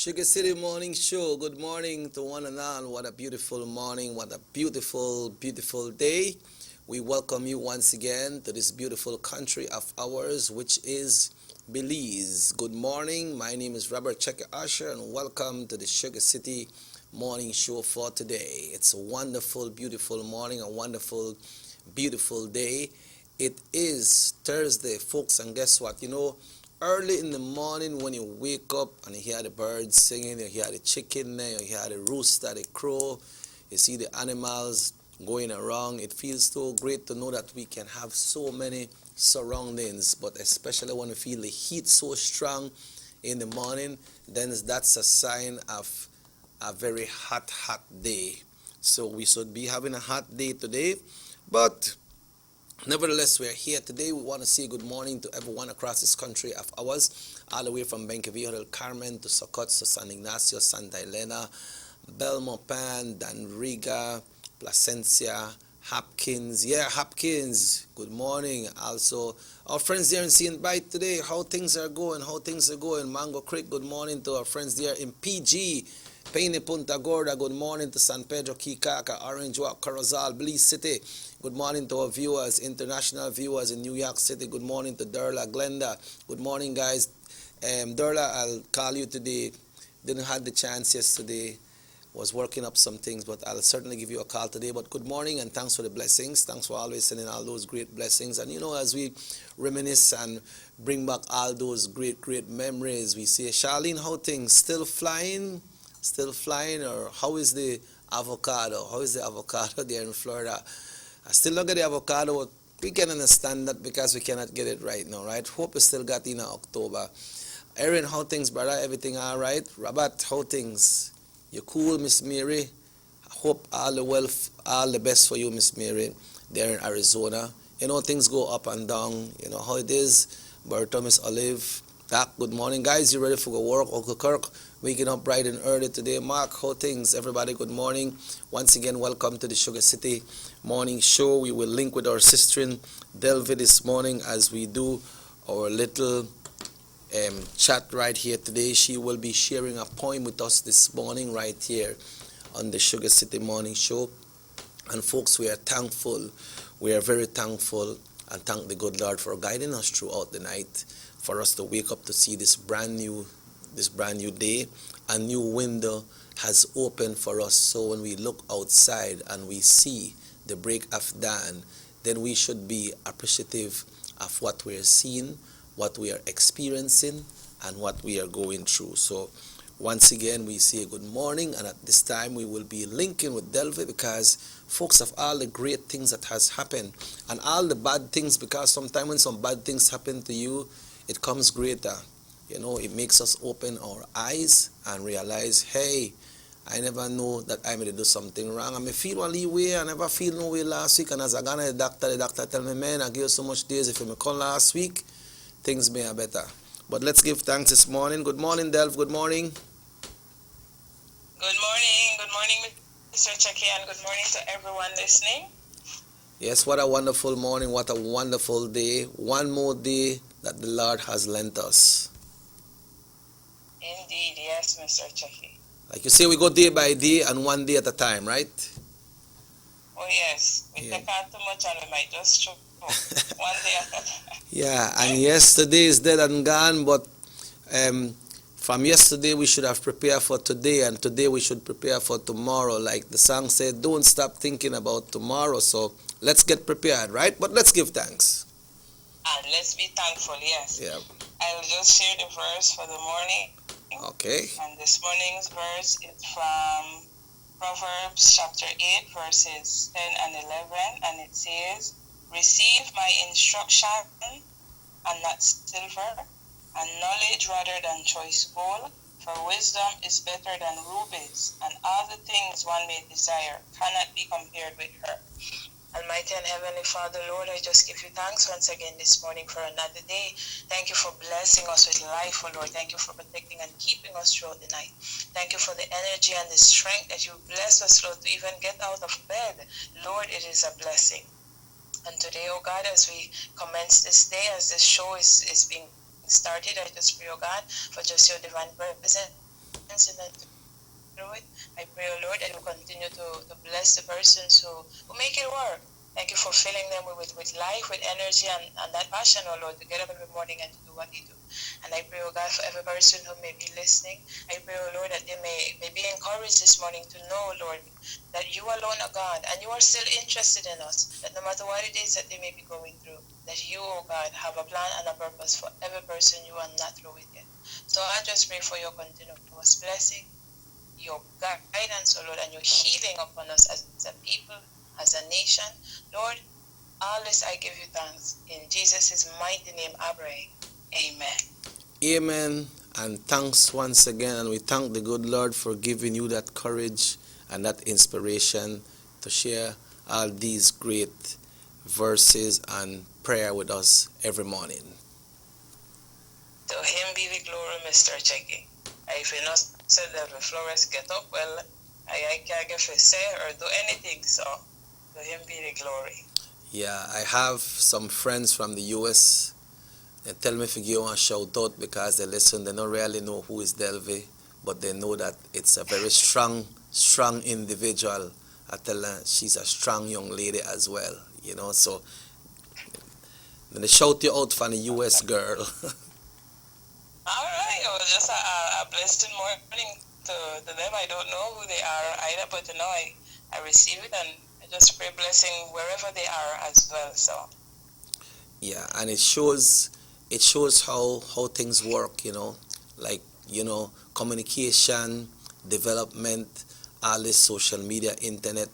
Sugar City Morning Show. Good morning to one and all. What a beautiful morning. What a beautiful, beautiful day. We welcome you once again to this beautiful country of ours, which is Belize. Good morning. My name is Robert Checker Usher, and welcome to the Sugar City Morning Show for today. It's a wonderful, beautiful morning, a wonderful, beautiful day. It is Thursday, folks, and guess what? Early in the morning when you wake up and you hear the birds singing, you hear the chicken there, you hear the rooster, the crow, you see the animals going around, it feels so great to know that we can have so many surroundings, but especially when you feel the heat so strong in the morning, then that's a sign of a very hot, hot day. So we should be having a hot day today, but nevertheless, we're here today. We want to say good morning to everyone across this country of ours, all the way from Benqueville, del Carmen, to Socots, to San Ignacio, Santa Elena, Belmopan, Danriga, Placencia, Hopkins. Yeah, Hopkins. Good morning. Also, our friends there in St. Bite today, how things are going, Mango Creek, good morning to our friends there in PG. Peine Punta Gorda, good morning to San Pedro, Kikaka, Orange Walk, Corozal, Belize City. Good morning to our viewers, international viewers in New York City. Good morning to Derla, Glenda. Good morning, guys. Derla, I'll call you today. Didn't have the chance yesterday. Was working up some things, but I'll certainly give you a call today. But good morning and thanks for the blessings. Thanks for always sending all those great blessings. And as we reminisce and bring back all those great, great memories, we say, Charlene, how things? Still flying? Still flying? Or how is the avocado? How is the avocado there in Florida? I still don't get the avocado, but we can understand that because we cannot get it right now, right? Hope we still got in October. Aaron, how things, brother? Everything all right? Rabat, how things? You cool, Miss Mary? I hope all the best for you, Miss Mary, there in Arizona. Things go up and down. You know how it is. Bertha, Miss Olive. Doc, good morning, guys. You ready for go work? Uncle Kirk, waking up bright and early today. Mark, how things? Everybody, good morning. Once again, welcome to the Sugar City Morning Show. We will link with our sister in Delvi this morning as we do our little chat right here today. She will be sharing a poem with us this morning right here on the Sugar City Morning Show. And folks, we are thankful. We are very thankful and thank the good Lord for guiding us throughout the night, for us to wake up to see this brand new day. A new window has opened for us, so when we look outside and we see the break of dawn, then we should be appreciative of what we are seeing, what we are experiencing, and what we are going through. So once again, we say good morning, and at this time we will be linking with Delvi because folks, of all the great things that has happened and all the bad things, because sometimes when some bad things happen to you, it comes greater. It makes us open our eyes and realize, hey, I never know that I may do something wrong. I may feel one way, I never feel no way last week, and as I gone to the doctor tell me, man, I give you so much days. If you may come last week, things may are better. But let's give thanks this morning. Good morning, Delv. Good morning. Good morning, Mr. Chucky, and good morning to everyone listening. Yes, what a wonderful morning, what a wonderful day. One more day that the Lord has lent us. Indeed, yes, Mr. Chucky. Like you say, we go day by day and one day at a time, right? Oh, yes. We take on too much and we might just choke. One day at a time. Yeah, and yesterday is dead and gone, but from yesterday we should have prepared for today, and today we should prepare for tomorrow. Like the song said, don't stop thinking about tomorrow. So let's get prepared, right? But let's give thanks. And let's be thankful, yes. Yeah. I will just share the verse for the morning. Okay. And this morning's verse is from Proverbs chapter 8, verses 10 and 11, and it says, receive my instruction and not silver, and knowledge rather than choice gold, for wisdom is better than rubies, and all the things one may desire cannot be compared with her. Almighty and Heavenly Father, Lord, I just give you thanks once again this morning for another day. Thank you for blessing us with life, oh Lord. Thank you for protecting and keeping us throughout the night. Thank you for the energy and the strength that you bless us, Lord, to even get out of bed. Lord, it is a blessing. And today, oh God, as we commence this day, as this show is being started, I just pray, oh God, for just your divine presence experiencing and through it. I pray, oh Lord, that you continue to bless the persons who make it work. Thank you for filling them with life, with energy, and that passion, oh Lord, to get up every morning and to do what they do. And I pray, oh God, for every person who may be listening, I pray, oh Lord, that they may be encouraged this morning to know, Lord, that you alone are God, and you are still interested in us, that no matter what it is that they may be going through, that you, oh God, have a plan and a purpose for every person you are not through with yet. So I just pray for your continuous blessing, your guidance, oh Lord, and your healing upon us as a people, as a nation. Lord, all this I give you thanks. In Jesus' mighty name I pray. Amen. Amen. And thanks once again. And we thank the good Lord for giving you that courage and that inspiration to share all these great verses and prayer with us every morning. To him be the glory, Mr. Checky. If you not said that the Flores get up, well, I can't get to say or do anything, so to him be the glory. Yeah, I have some friends from the US. They tell me if you give a shout out because they listen, they don't really know who is Delvey, but they know that it's a very strong individual. I tell her she's a strong young lady as well, so then they shout you out from the US girl. All right, it was just a blessed morning to them. I don't know who they are either, but I receive it, and I just pray blessing wherever they are as well. So Yeah, and it shows how things work, like, communication, development, all this social media, internet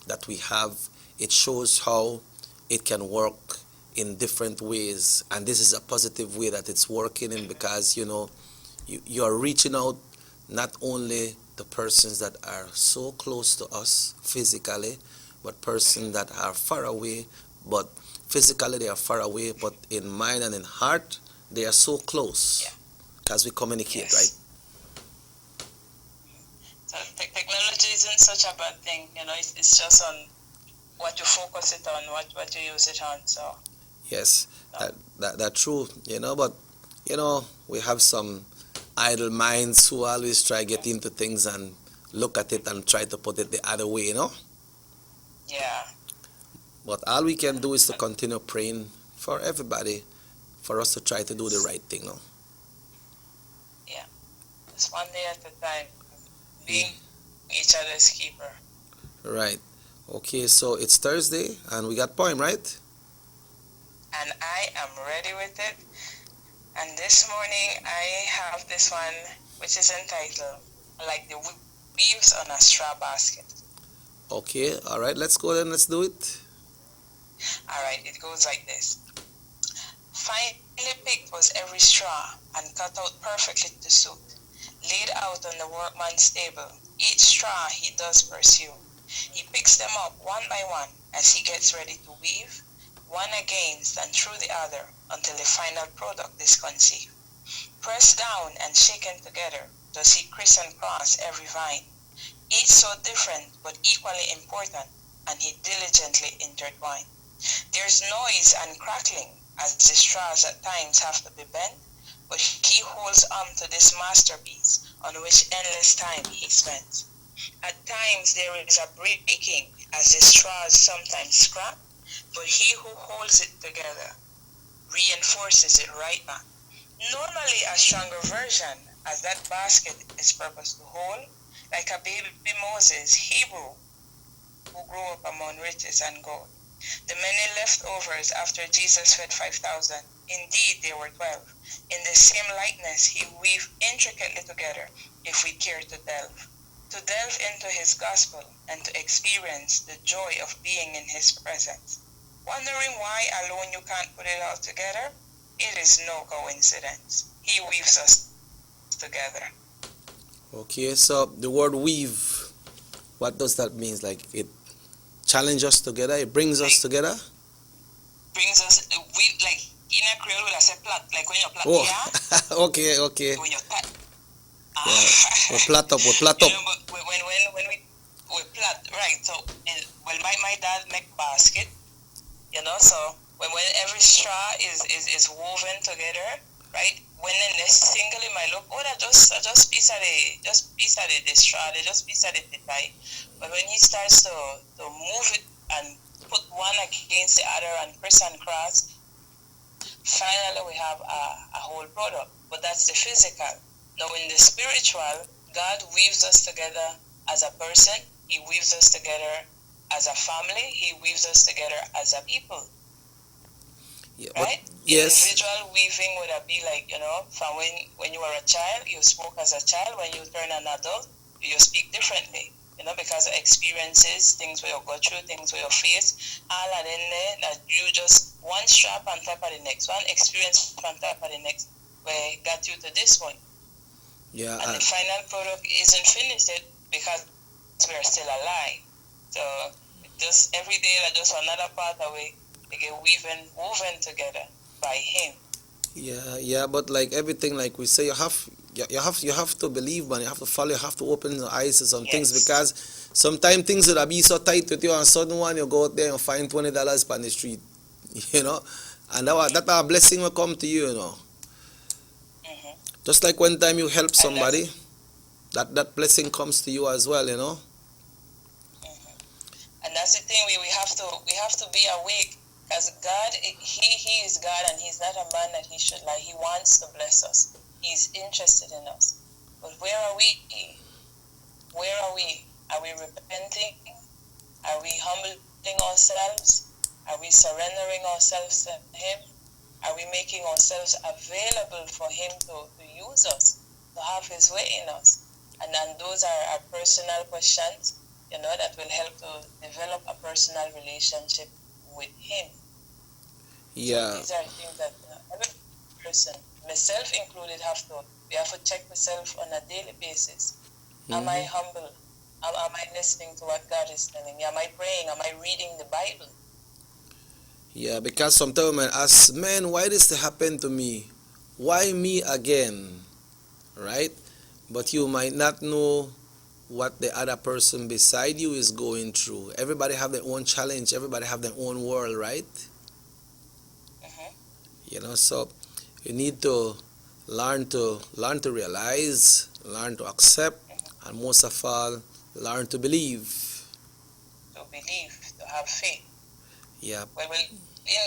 that we have. It shows how it can work in different ways, and this is a positive way that it's working in, because you're reaching out not only the persons that are so close to us physically, but persons that are far away, but physically they are far away, but in mind and in heart they are so close because we communicate, yes. right? So technology isn't such a bad thing, it's just on what you focus it on, what you use it on. So Yes, that's true, but we have some idle minds who always try to get into things and look at it and try to put it the other way, Yeah. But all we can do is to continue praying for everybody, for us to try to do the right thing, Yeah. Just one day at a time, being each other's keeper. Right. Okay, so it's Thursday and we got poem, right? And I am ready with it. And this morning I have this one, which is entitled, Like the Weaves on a Straw Basket. Okay, all right, let's go then, let's do it. All right, it goes like this. Finely picked was every straw and cut out perfectly to suit, laid out on the workman's table. Each straw he does pursue. He picks them up one by one as he gets ready to weave, one against and through the other until the final product is conceived. Pressed down and shaken together does he criss and cross every vine, each so different but equally important, and he diligently intertwined. There's noise and crackling as the straws at times have to be bent, but he holds on to this masterpiece on which endless time he spends. At times there is a breaking as the straws sometimes scrap, but he who holds it together reinforces it right back. Normally a stronger version, as that basket is purposed to hold, like a baby Moses, Hebrew, who grew up among riches and gold. The many leftovers after Jesus fed 5,000, indeed they were 12. In the same likeness he weaved intricately together, if we care to delve into his gospel and to experience the joy of being in his presence. Wondering why alone you can't put it all together? It is no coincidence. He weaves us together. Okay, so the word weave, what does that mean? Like it challenges us together, it brings us together? Brings us, like in a Creole we'll say plot, like when you plot okay. when you plot. We plot up. But when we plot, right, so, well, my dad make basket, so when every straw is woven together, right, when in the single in my look, oh, that just piece of the straw, just piece of the tie. But when he starts to move it and put one against the other and press and cross, finally we have a whole product. But that's the physical. Now in the spiritual, God weaves us together as a person. He weaves us together as a family. He weaves us together as a people. Yeah, right? yes. Individual weaving would be like, from when you were a child, you spoke as a child. When you turn an adult, you speak differently. Because of experiences, things where you go through, things where you face, all are in there that you just one strap on top of the next, one experience on top of the next, where got you to this point. Yeah. And the final product isn't finished yet because we're still alive. So just every day, that just another part away, they get woven together by Him. Yeah, but like everything, like we say, you have to believe, man. You have to follow. You have to open your eyes to some things, Yes. because sometimes things would be so tight with you, and sudden one you go out there and find $20 on the street, you know, and that a blessing will come to you, Mm-hmm. Just like one time you help somebody, that blessing comes to you as well, Mm-hmm. And that's the thing. We have to be awake, because God, he is God, and He's not a man that He should lie. He wants to bless us. He's interested in us. But where are we? Where are we? Are we repenting? Are we humbling ourselves? Are we surrendering ourselves to Him? Are we making ourselves available for Him to use us, to have His way in us? And then those are personal questions, that will help to develop a personal relationship with Him. Yeah. So these are things that every person, myself included, we have to check myself on a daily basis. Am I humble? Am I listening to what God is telling me? Am I praying? Am I reading the Bible? Yeah, because sometimes man ask, man, why this happen to me? Why me again? Right? But you might not know what the other person beside you is going through. Everybody have their own challenge. Everybody have their own world, right? So you need to learn to realize, learn to accept, and most of all, learn to believe. To believe, to have faith. Yeah. Well, in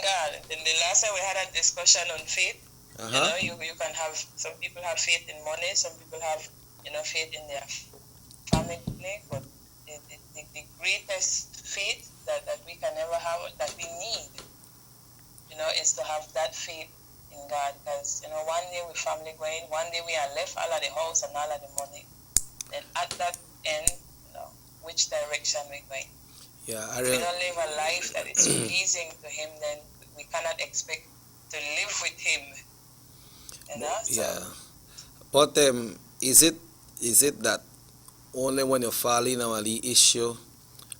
God. Then the last time we had a discussion on faith. You can have, some people have faith in money, some people have faith in their family, but the greatest faith that we can ever have, that we need, is to have that faith in God. Because one day we family going, one day we are left all of the house and all of the money. Then at that end, which direction we're going? Yeah, if we don't live a life that is pleasing to Him, then we cannot expect to live with Him. Yeah. But is it that only when you fall in on the issue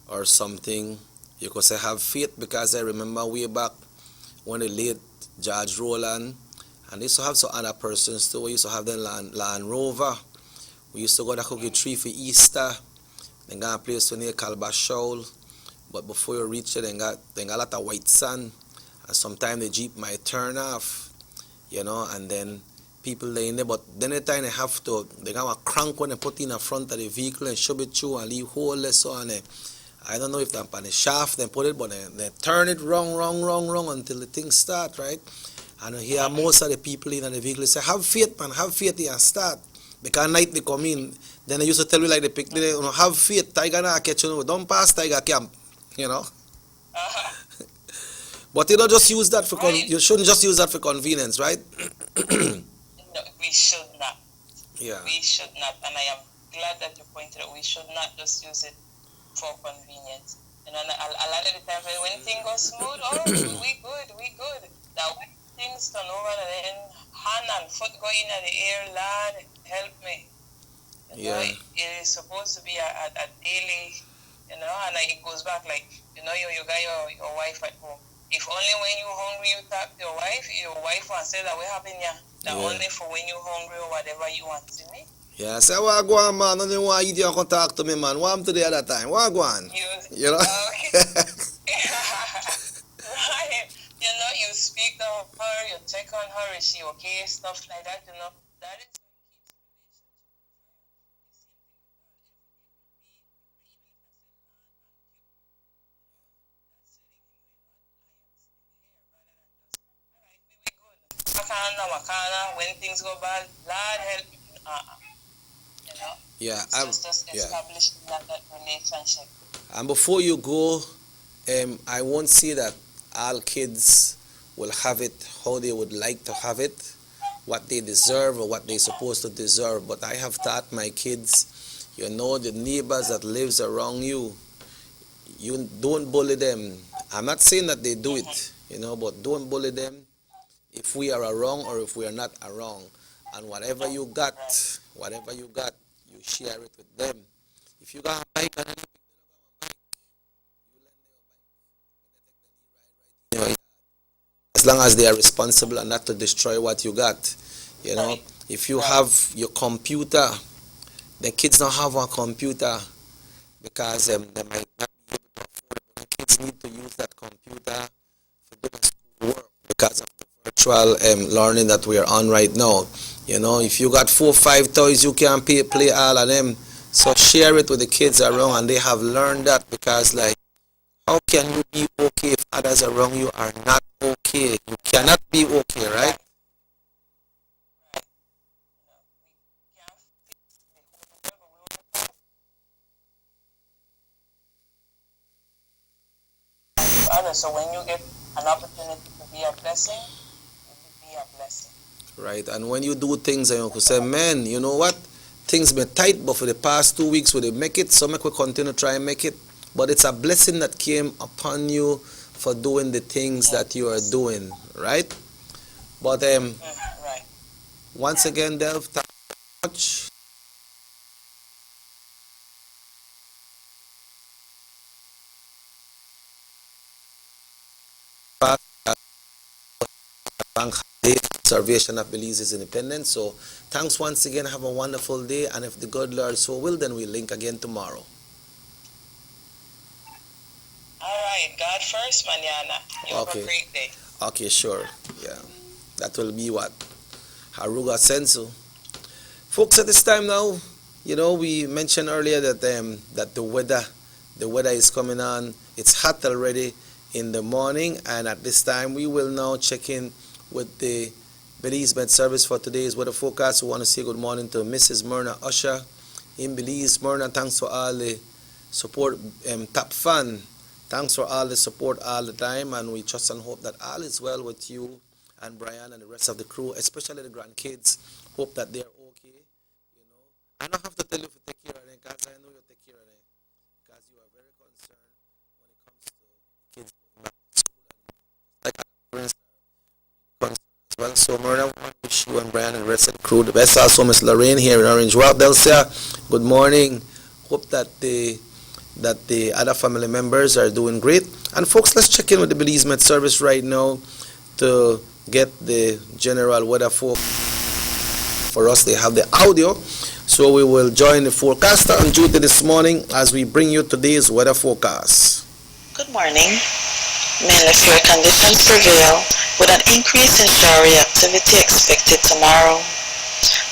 or something you could say have faith? Because I remember way back when the late George Roland, and they used to have some other persons too. We used to have the Land Rover. We used to go to Cookie Tree for Easter. Then got a place when they call Bashaul. But before you reach it, they got a lot of white sand. And sometimes the Jeep might turn off, and then people lay in there. But then the time they got a crank when they put in the front of the vehicle and shove it through and leave hole so on it. I don't know if they're on the shaft they put it, but they turn it wrong until the thing start, right? And you hear most of the people in the vehicle say, have faith, man, have faith and start. Because night they come in, then they used to tell you like have faith, Tiger not catch you, don't pass Tiger camp, But you don't just use that for you shouldn't just use that for convenience, right? No, we should not. Yeah. We should not, and I am glad that you pointed out. We should not just use it for convenience. A lot of the time when things go smooth, we good. Now when things turn over and then hand and foot go in the air, Lord help me. It is supposed to be a daily, and it goes back like, you got your wife at home. If only when you're hungry you talk to your wife wants to say that we having that only for when you're hungry or whatever you want to me. Yeah, say what go on, man. Only want you to talk to me, man. What happened to the other time? What go on? Okay. Right. You speak to her, you check check on her, is she okay, stuff like that, that is Makana, when things go bad, Lord help me. Yeah, it's just yeah. establishing that relationship. And before you go, I won't say that all kids will have it how they would like to have it, what they deserve or what they're supposed to deserve. But I have taught my kids, the neighbors that lives around you, you don't bully them. I'm not saying that they do it, but don't bully them if we are wrong or if we are not wrong. And whatever you got, you share it with them. If you got a bike and you know, as long as they are responsible and not to destroy what you got, if you have your computer, the kids don't have a computer because they might not be able to afford it. The kids need to use that computer for doing schoolwork because of the virtual learning that we are on right now. If you got 4 or 5 toys, you can play all of them. So share it with the kids around, and they have learned that because, like, how can you be okay if others around you are not okay? You cannot be okay, right? Others. So when you get an opportunity to be a blessing, you be a blessing. Right, and when you do things and you could say, man, you know what? Things been tight, but for the past 2 weeks we did make it, so make we continue to try and make it. But it's a blessing that came upon you for doing the things that you are doing, right? But right. Once again, Delv, thank you so much. Bank Holiday, Salvation of Belize's independence. So thanks once again. Have a wonderful day, and if the good Lord so will, then we link again tomorrow. All right, God first, manana. You have a great day. Okay, sure. Yeah, that will be what Haruga Sensu. Folks, at this time now, we mentioned earlier that that the weather is coming on. It's hot already in the morning, and at this time we will now check in with the Belize Med Service for today's weather forecast. We want to say good morning to Mrs. Myrna Usher in Belize. Myrna, thanks for all the support. Top fan, thanks for all the support all the time, and we trust and hope that all is well with you and Brian and the rest of the crew, especially the grandkids. Hope that they're okay. I don't have to tell you to take care of them because I know you take care of them because you are very concerned when it comes to kids going back to school, and like parents are concerned as well. So Myrna, I want to wish you and Brian and the rest of the crew the best. Also, Miss Lorraine here in Orange Walk, Delcia, good morning. Hope that the other family members are doing great. And folks, let's check in with the Belize Met Service right now to get the general weather for us. They have the audio, so we will join the forecaster on duty this morning as we bring you today's weather forecast. Good morning. Mainly fair conditions prevail with an increase in showery activity expected tomorrow.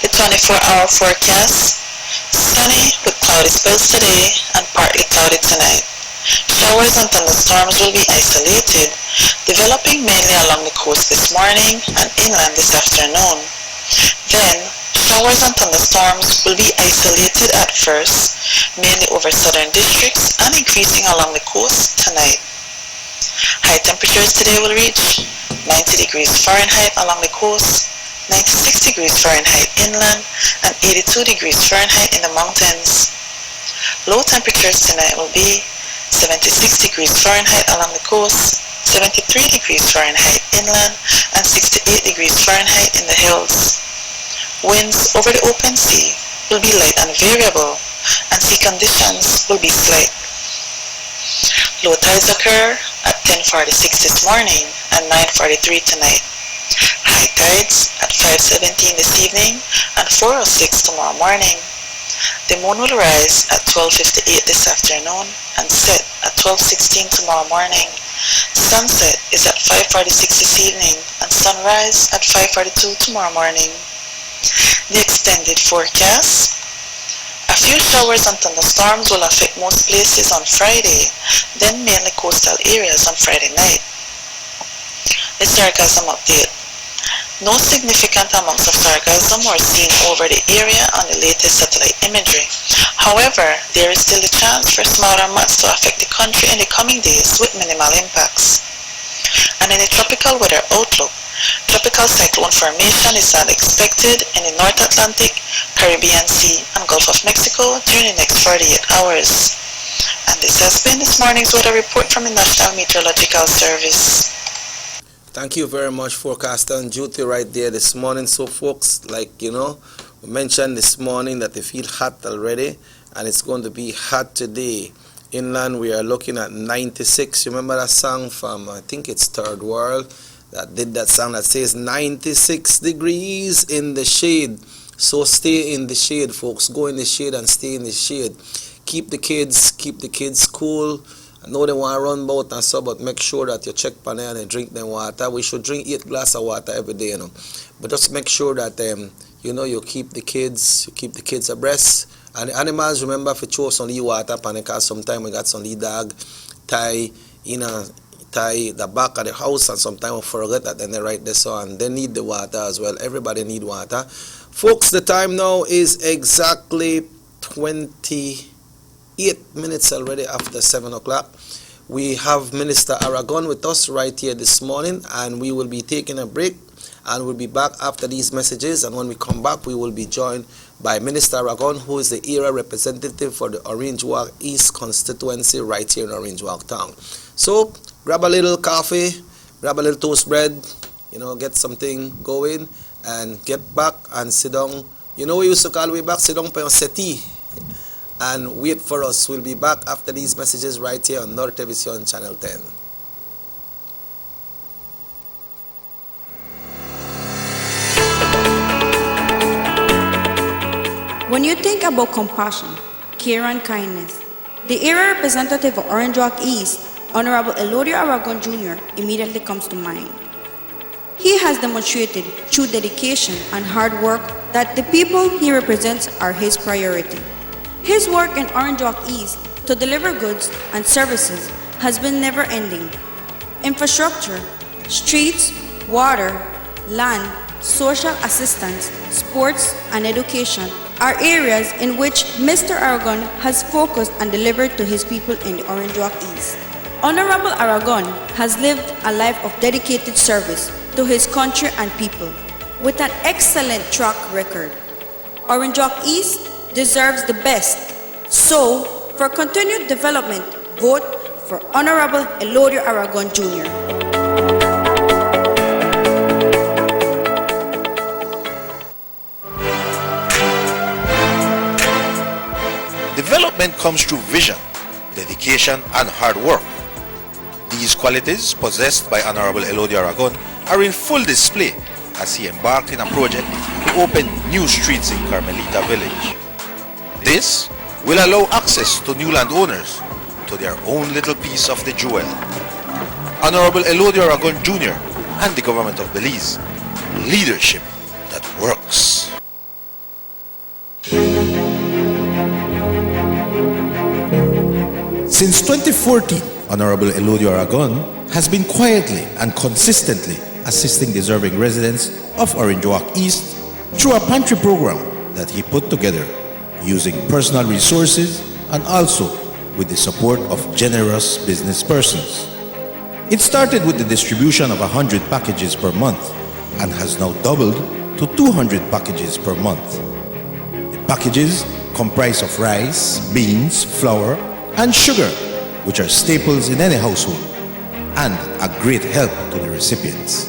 The 24-hour forecast: sunny with cloudy spells today and partly cloudy tonight. Showers and thunderstorms will be isolated, developing mainly along the coast this morning and inland this afternoon. Then, showers and thunderstorms will be isolated at first, mainly over southern districts and increasing along the coast tonight. High temperatures today will reach 90 degrees Fahrenheit along the coast, 96 degrees Fahrenheit inland, and 82 degrees Fahrenheit in the mountains. Low temperatures tonight will be 76 degrees Fahrenheit along the coast, 73 degrees Fahrenheit inland, and 68 degrees Fahrenheit in the hills. Winds over the open sea will be light and variable, and sea conditions will be slight. Low tides occur at 10:46 this morning and 9:43 tonight. High tides at 5:17 this evening and 4:06 tomorrow morning. The moon will rise at 12:58 this afternoon and set at 12:16 tomorrow morning. Sunset is at 5:46 this evening and sunrise at 5:42 tomorrow morning. The extended forecast. A few showers and thunderstorms will affect most places on Friday, then mainly coastal areas on Friday night. The sarcasm update. No significant amounts of sarcasm were seen over the area on the latest satellite imagery. However, there is still a chance for smaller mats to affect the country in the coming days with minimal impacts. And in the tropical weather outlook, tropical cyclone formation is expected in the North Atlantic, Caribbean Sea, and Gulf of Mexico during the next 48 hours. And this has been this morning's weather report from the National Meteorological Service. Thank you very much, forecaster on duty right there this morning. So folks, like we mentioned this morning that they feel hot already, and it's going to be hot today. Inland we are looking at 96. Remember that song from, I think it's Third World, that did that song that says 96 degrees in the shade. So stay in the shade, folks. Go in the shade and stay in the shade. Keep the kids cool. I know they want to run about and so, but make sure that you check on them and drink them water. We should drink 8 glasses of water every day, But just make sure that you keep the kids abreast. And the animals, remember, if you throw some water upon it, because sometimes we got some dog tie the back of the house, and sometimes we forget that, then they write this on. They need the water as well. Everybody need water. Folks, the time now is exactly 28 minutes already after 7 o'clock. We have Minister Aragon with us right here this morning, and we will be taking a break, and we'll be back after these messages. And when we come back, we will be joined by Minister Aragon, who is the area representative for the Orange Walk East constituency right here in Orange Walk town. So grab a little coffee, grab a little toast bread, get something going, and get back and sit down. We used to call way back, sit down on your settee and wait for us. We'll be back after these messages right here on North Television Channel 10. When you think about compassion, care and kindness, the area representative of Orange Walk East, Honorable Elodio Aragon Jr., immediately comes to mind. He has demonstrated through dedication and hard work that the people he represents are his priority. His work in Orange Walk East to deliver goods and services has been never-ending. Infrastructure, streets, water, land, social assistance, sports, and education are areas in which Mr. Aragon has focused and delivered to his people in the Orange Walk East. Honorable Aragon has lived a life of dedicated service to his country and people with an excellent track record. Orange Walk East deserves the best. So, for continued development, vote for Honorable Elodio Aragon Jr. Development comes through vision, dedication, and hard work. These qualities possessed by Honorable Elodio Aragon are in full display as he embarked in a project to open new streets in Carmelita Village. This will allow access to new landowners to their own little piece of the jewel. Honorable Elodio Aragon Jr. and the government of Belize, leadership that works. Since 2014, Honorable Elodio Aragon has been quietly and consistently assisting deserving residents of Orange Walk East through a pantry program that he put together using personal resources and also with the support of generous business persons. It started with the distribution of 100 packages per month and has now doubled to 200 packages per month. The packages comprise of rice, beans, flour, and sugar, which are staples in any household and a great help to the recipients.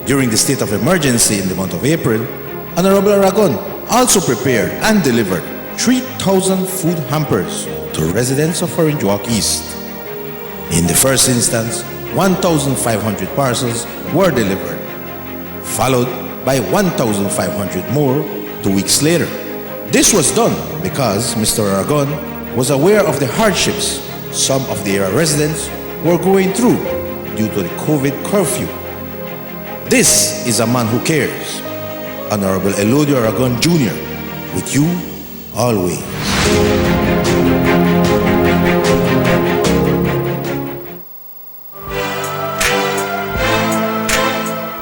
During the state of emergency in the month of April, Honorable Aragon also prepared and delivered 3,000 food hampers to residents of Orange Walk East. In the first instance, 1,500 parcels were delivered, followed by 1,500 more 2 weeks later. This was done because Mr. Aragon was aware of the hardships some of the area residents were going through due to the COVID curfew. This is a man who cares. Honorable Elodio Aragon Jr., with you always.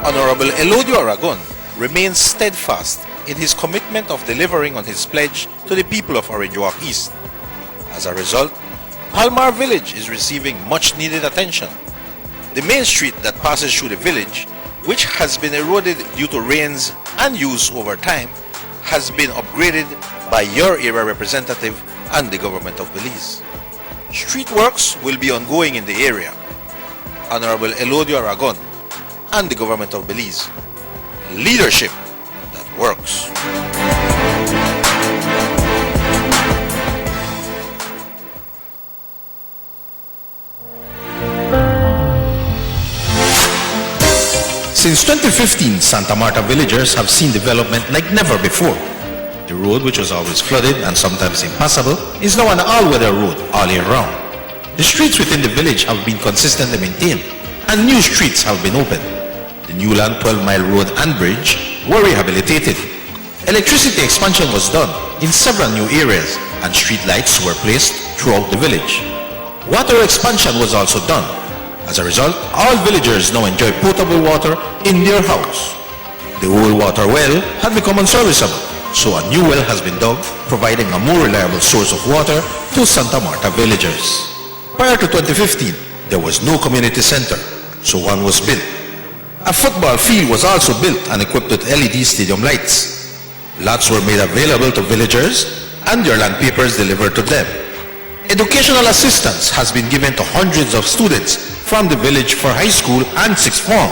Honorable Elodio Aragon remains steadfast in his commitment of delivering on his pledge to the people of Orange Walk East. As a result, Palmar Village is receiving much needed attention. The main street that passes through the village, which has been eroded due to rains and use over time, has been upgraded by your area representative and the government of Belize. Street works will be ongoing in the area. Honorable Elodio Aragon and the government of Belize. Leadership that works. Since 2015, Santa Marta villagers have seen development like never before. The road, which was always flooded and sometimes impassable, is now an all-weather road all year round. The streets within the village have been consistently maintained, and new streets have been opened. The Newland 12-mile road and bridge were rehabilitated. Electricity expansion was done in several new areas, and street lights were placed throughout the village. Water expansion was also done. As a result, all villagers now enjoy potable water in their house. The old water well had become unserviceable, so a new well has been dug, providing a more reliable source of water to Santa Marta villagers. Prior to 2015, there was no community center, so one was built. A football field was also built and equipped with LED stadium lights. Lots were made available to villagers and their land papers delivered to them. Educational assistance has been given to hundreds of students from the village for high school and sixth form.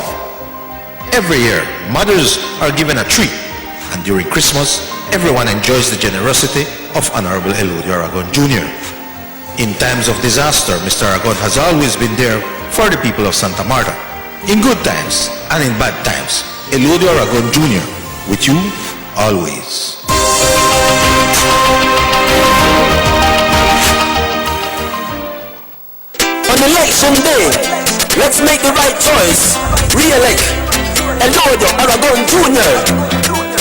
Every year, mothers are given a treat, and during Christmas, everyone enjoys the generosity of Honorable Elodio Aragon Jr. In times of disaster, Mr. Aragon has always been there for the people of Santa Marta. In good times and in bad times, Elodio Aragon Jr. with you always. On election day, let's make the right choice. Re-elect Elodio Aragon Jr.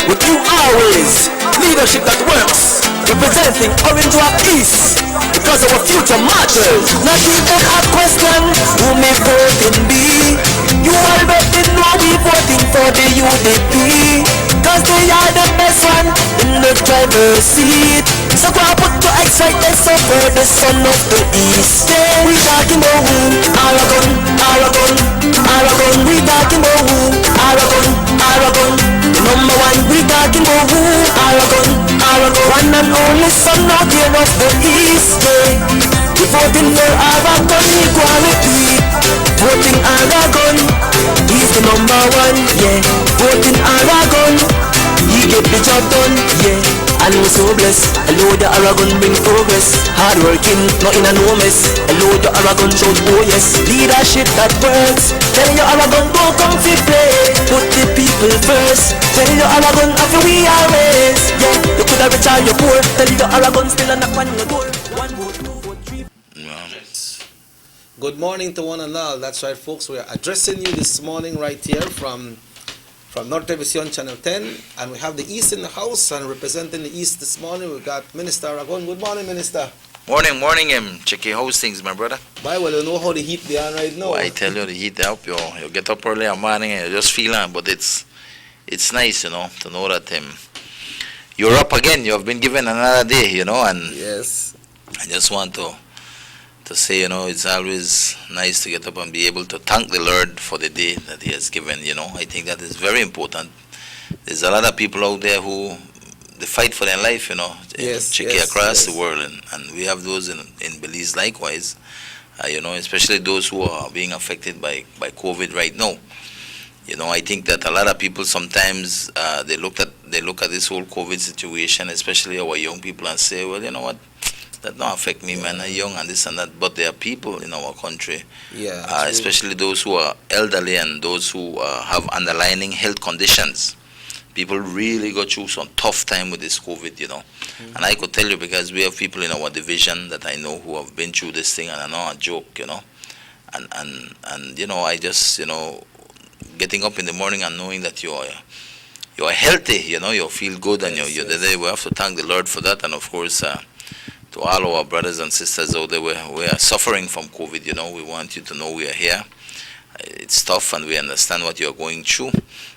With you always. Leadership that works. Representing Orange Walk East. Because our future matters. Not even a question who may voting be. You already know we voting for the UDP. Cause they are the best one in the driver's seat. So go and put your eyes right there, so for the son of the east. Yeah, we talking about who? Aragon, Aragon, Aragon. We talking about who? Aragon, Aragon. The number one, we talking about who? Aragon, Aragon. One and only son of the east. Yeah, we voting for Aragon equality. Voting Aragon, he's the number one. Yeah, voting Aragon, he get the job done. Yeah. And we're so blessed. Elodio Aragon bring progress. Hard working, not in a no mess. Elodio Aragon shows oh yes. Leadership that works. Tell you Aragon don't come to play. Put the people first. Tell you Aragon after we are raised. Yeah, you could have rich or you poor. Tell you Aragon still a knock on your door. One vote, two vote, three. Good morning to one and all. That's right, folks. We are addressing you this morning right here from Norte Vision Channel 10, and we have the East in the house, and representing the East this morning, we got Minister Aragon. Good morning, Minister. Morning, Checky. How's things, my brother? By well, you know how the heat they are right now. Oh, I tell you, the heat up, you get up early in the morning and you just feel it, but it's nice, to know that you're up again. You have been given another day, and yes, I just want to say, it's always nice to get up and be able to thank the Lord for the day that He has given, I think that is very important. There's a lot of people out there who, they fight for their life, yes, across the world, and we have those in Belize likewise, especially those who are being affected by COVID right now. I think that a lot of people sometimes, they look at this whole COVID situation, especially our young people, and say, well, you know what, that don't affect me, man. I'm young and this and that. But there are people in our country, especially those who are elderly and those who have underlying health conditions, people really go through some tough time with this COVID, And I could tell you because we have people in our division that I know who have been through this thing, and I know a joke, And I just, getting up in the morning and knowing that you're healthy, you feel good, and you're there. We have to thank the Lord for that, and of course, to all our brothers and sisters out there, we are suffering from COVID. We want you to know we are here. It's tough, and we understand what you're going through.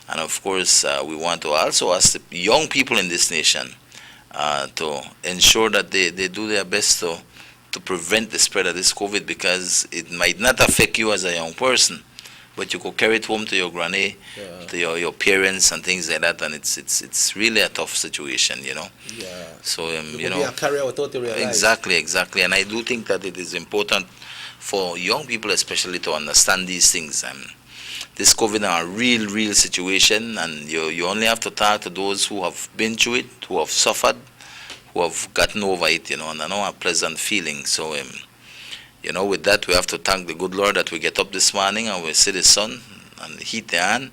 And of course, we want to also ask the young people in this nation to ensure that they do their best to prevent the spread of this COVID, because it might not affect you as a young person, but you could carry it home to your granny, to your parents and things like that, and it's really a tough situation, Yeah. So you know, carry without you realize. Exactly, and I do think that it is important for young people, especially, to understand these things. This COVID is a real situation, and you only have to talk to those who have been through it, who have suffered, who have gotten over it, and I know a pleasant feeling. So with that, we have to thank the good Lord that we get up this morning and we see the sun and the heat and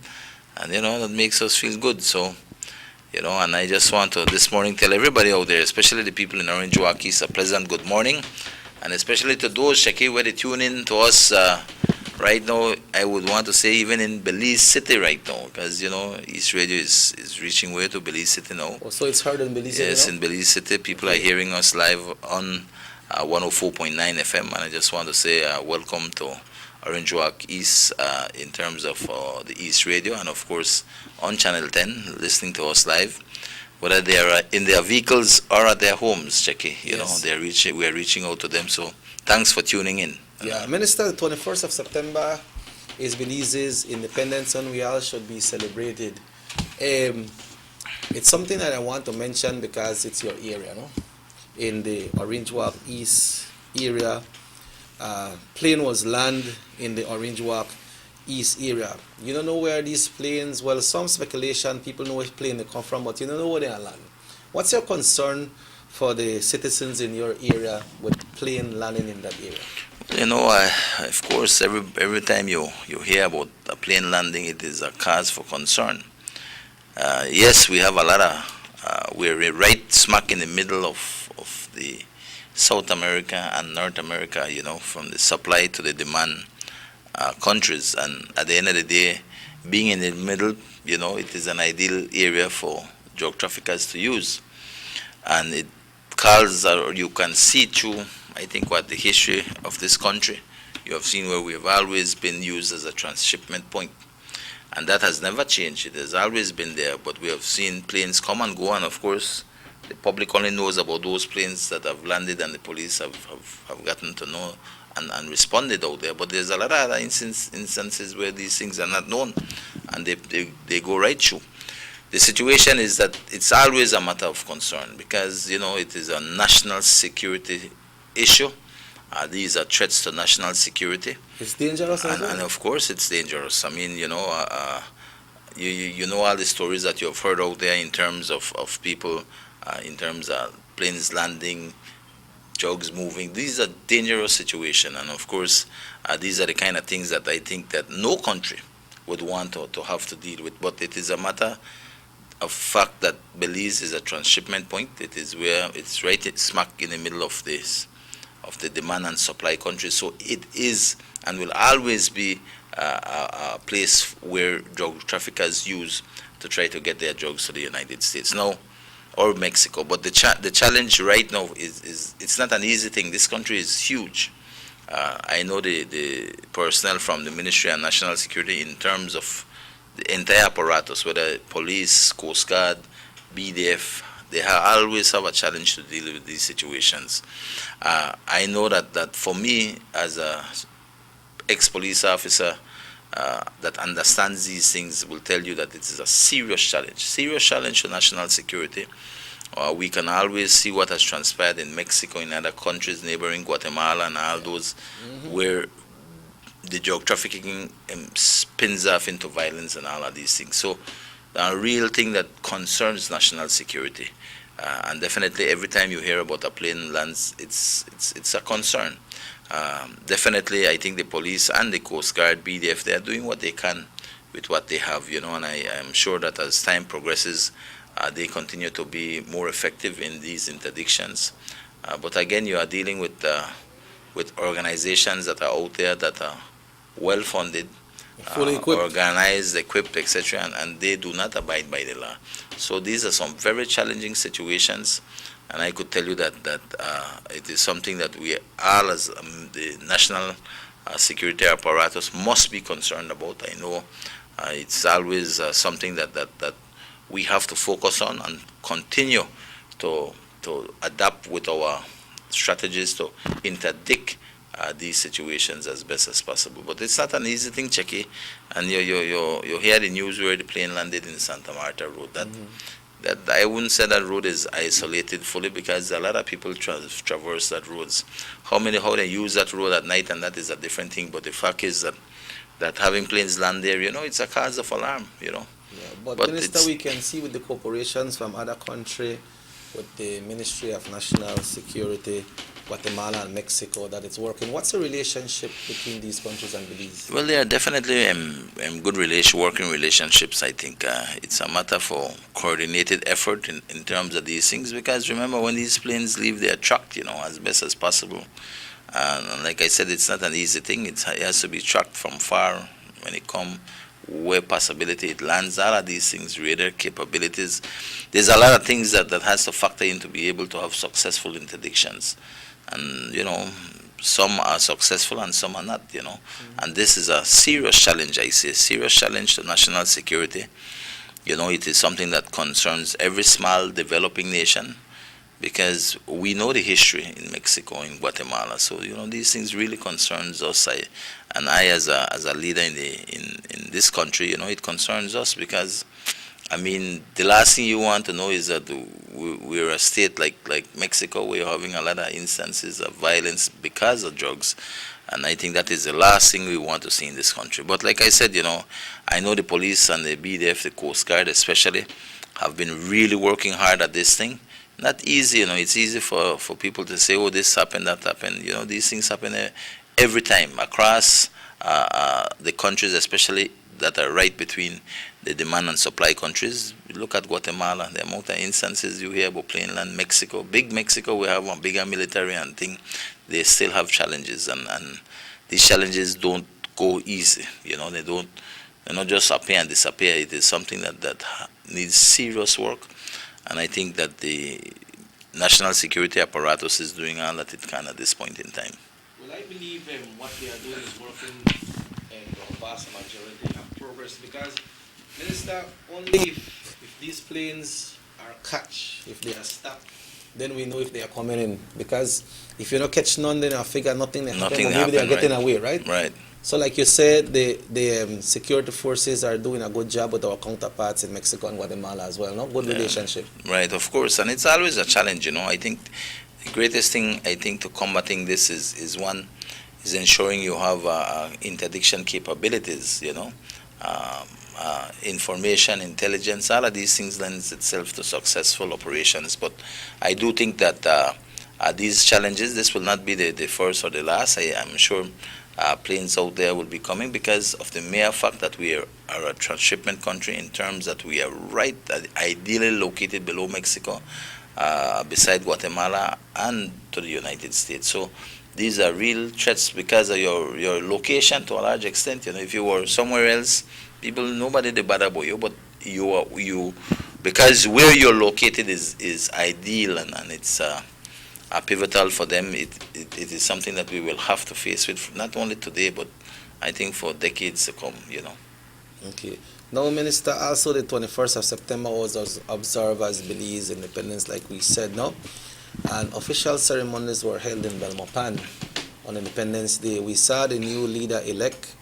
that makes us feel good. So, and I just want to this morning tell everybody out there, especially the people in Orange Walk East, a pleasant good morning, and especially to those, Shaki, where they tune in to us right now. I would want to say even in Belize City right now, because, East Radio is reaching way to Belize City now. Oh, so it's heard in Belize City? Yes, in Belize City. People are hearing us live on 104.9 FM, and I just want to say welcome to Orange Walk East in terms of the East Radio, and of course on Channel 10, listening to us live, whether they are in their vehicles or at their homes, Jackie. Yes. We are reaching out to them, so thanks for tuning in. Yeah, Minister, the 21st of September is Belize's Independence, and we all should be celebrated. It's something that I want to mention because it's your area, no? In the Orange Walk East area, plane was landed in the Orange Walk East area. You don't know where these planes, well, some speculation, people know which plane they come from, but you don't know where they are landing. What's your concern for the citizens in your area with plane landing in that area? Of course, every time you hear about a plane landing, it is a cause for concern. Yes, we have a lot of, we're right smack in the middle of the South America and North America, from the supply to the demand countries. And at the end of the day, being in the middle, it is an ideal area for drug traffickers to use. And it calls, or you can see through, I think, what the history of this country, you have seen where we have always been used as a transshipment point. And that has never changed. It has always been there, but we have seen planes come and go, and of course, the public only knows about those planes that have landed, and the police have gotten to know and responded out there. But there's a lot of other instances where these things are not known, and they go right through. The situation is that it's always a matter of concern because, it is a national security issue. These are threats to national security. It's dangerous, and of course it's dangerous. I mean, you know all the stories that you've heard out there in terms of people, in terms of planes landing, drugs moving. These are dangerous situations, and of course these are the kind of things that I think that no country would want to have to deal with. But it is a matter of fact that Belize is a transshipment point. It is where it's right smack in the middle of this, of the demand and supply country. So it is and will always be a place where drug traffickers use to try to get their drugs to the United States now or Mexico. But the challenge right now is it's not an easy thing. This country is huge. I know the personnel from the Ministry of National Security in terms of the entire apparatus, whether police, Coast Guard, BDF, they always have a challenge to deal with these situations. I know that for me, as a ex-police officer that understands these things, will tell you that it is a serious challenge to national security. We can always see what has transpired in Mexico, in other countries, neighboring Guatemala and all those, where the drug trafficking spins off into violence and all of these things. So a real thing that concerns national security. And definitely every time you hear about a plane lands, it's a concern. Definitely I think the police and the Coast Guard, BDF, they are doing what they can what they have, and I am sure that as time progresses, they continue to be more effective in these interdictions. But again, you are dealing with organizations that are out there that are well funded, Fully equipped. organized, equipped, etc., and they do not abide by the law. So these are some very challenging situations, and I could tell you that it is something that we all, as the national security apparatus, must be concerned about. I know it's always something that we have to focus on and continue to adapt with our strategies to interdict these situations as best as possible. But it's not an easy thing, Checky. And you hear the news where the plane landed in Santa Marta Road. That I wouldn't say that road is isolated fully, because a lot of people traverse that roads. How they use that road at night, and that is a different thing. But the fact is that having planes land there, it's a cause of alarm. Yeah, but Minister, we can see with the corporations from other country, with the Ministry of National Security, Guatemala and Mexico, that it's working. What's the relationship between these countries and Belize? Well, there are definitely good working relationships. I think it's a matter for coordinated effort in terms of these things, because remember, when these planes leave, they are tracked, as best as possible. And like I said, it's not an easy thing. It has to be tracked from far when it comes, where possibility it lands. All of these things, radar capabilities. There's a lot of things that has to factor in to be able to have successful interdictions. And, some are successful and some are not, And this is a serious challenge, I say, a serious challenge to national security. It is something that concerns every small developing nation, because we know the history in Mexico, in Guatemala. So, these things really concerns us. I as a leader in this country, it concerns us, because the last thing you want to know is that we're a state like Mexico, where you're having a lot of instances of violence because of drugs. And I think that is the last thing we want to see in this country. But like I said, I know the police and the BDF, the Coast Guard especially, have been really working hard at this thing. Not easy, it's easy for people to say, oh, this happened, that happened. These things happen every time across the countries, especially that are right between the demand and supply countries. Look at Guatemala, the amount of instances you hear about plane land. Mexico, big Mexico, we have one bigger military and thing. They still have challenges, and these challenges don't go easy. They not just appear and disappear. It is something that needs serious work, and I think that the national security apparatus is doing all that it can at this point in time. Well, I believe what they are doing is working in the vast majority of progress, because, Minister, only if these planes are catch, if they are stopped, then we know if they are coming in. Because if you don't catch none, then I figure nothing happen, maybe they are getting away, right? Right. So like you said, the security forces are doing a good job with our counterparts in Mexico and Guatemala as well, no? Good relationship. Right, of course. And it's always a challenge, I think the greatest thing, to combating this is ensuring you have interdiction capabilities, information, intelligence, all of these things lends itself to successful operations. But I do think that these challenges, this will not be the first or the last. I am sure planes out there will be coming, because of the mere fact that we are a transshipment country, in terms that we are right, ideally located below Mexico, beside Guatemala and to the United States. So these are real threats because of your location to a large extent. If you were somewhere else, nobody they bother about you, but you because where you're located is ideal, and it's pivotal for them. It is something that we will have to face with, not only today, but I think for decades to come. Okay. Now, Minister, also the 21st of September was observed as Belize independence, like we said, no? And official ceremonies were held in Belmopan on Independence Day. We saw the new leader-elect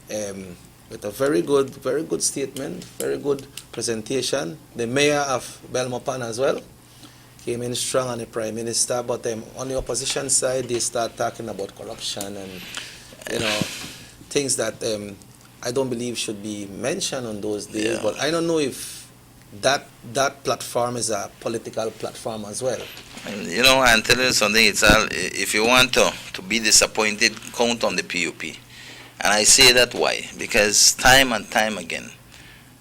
with a very good statement, very good presentation. The mayor of Belmopan as well came in strong, and the Prime Minister, but on the opposition side, they start talking about corruption and, things that I don't believe should be mentioned on those days. Yeah. But I don't know if that platform is a political platform as well. I'm telling you something, it's all, if you want to be disappointed, count on the PUP. And I say that why? Because time and time again,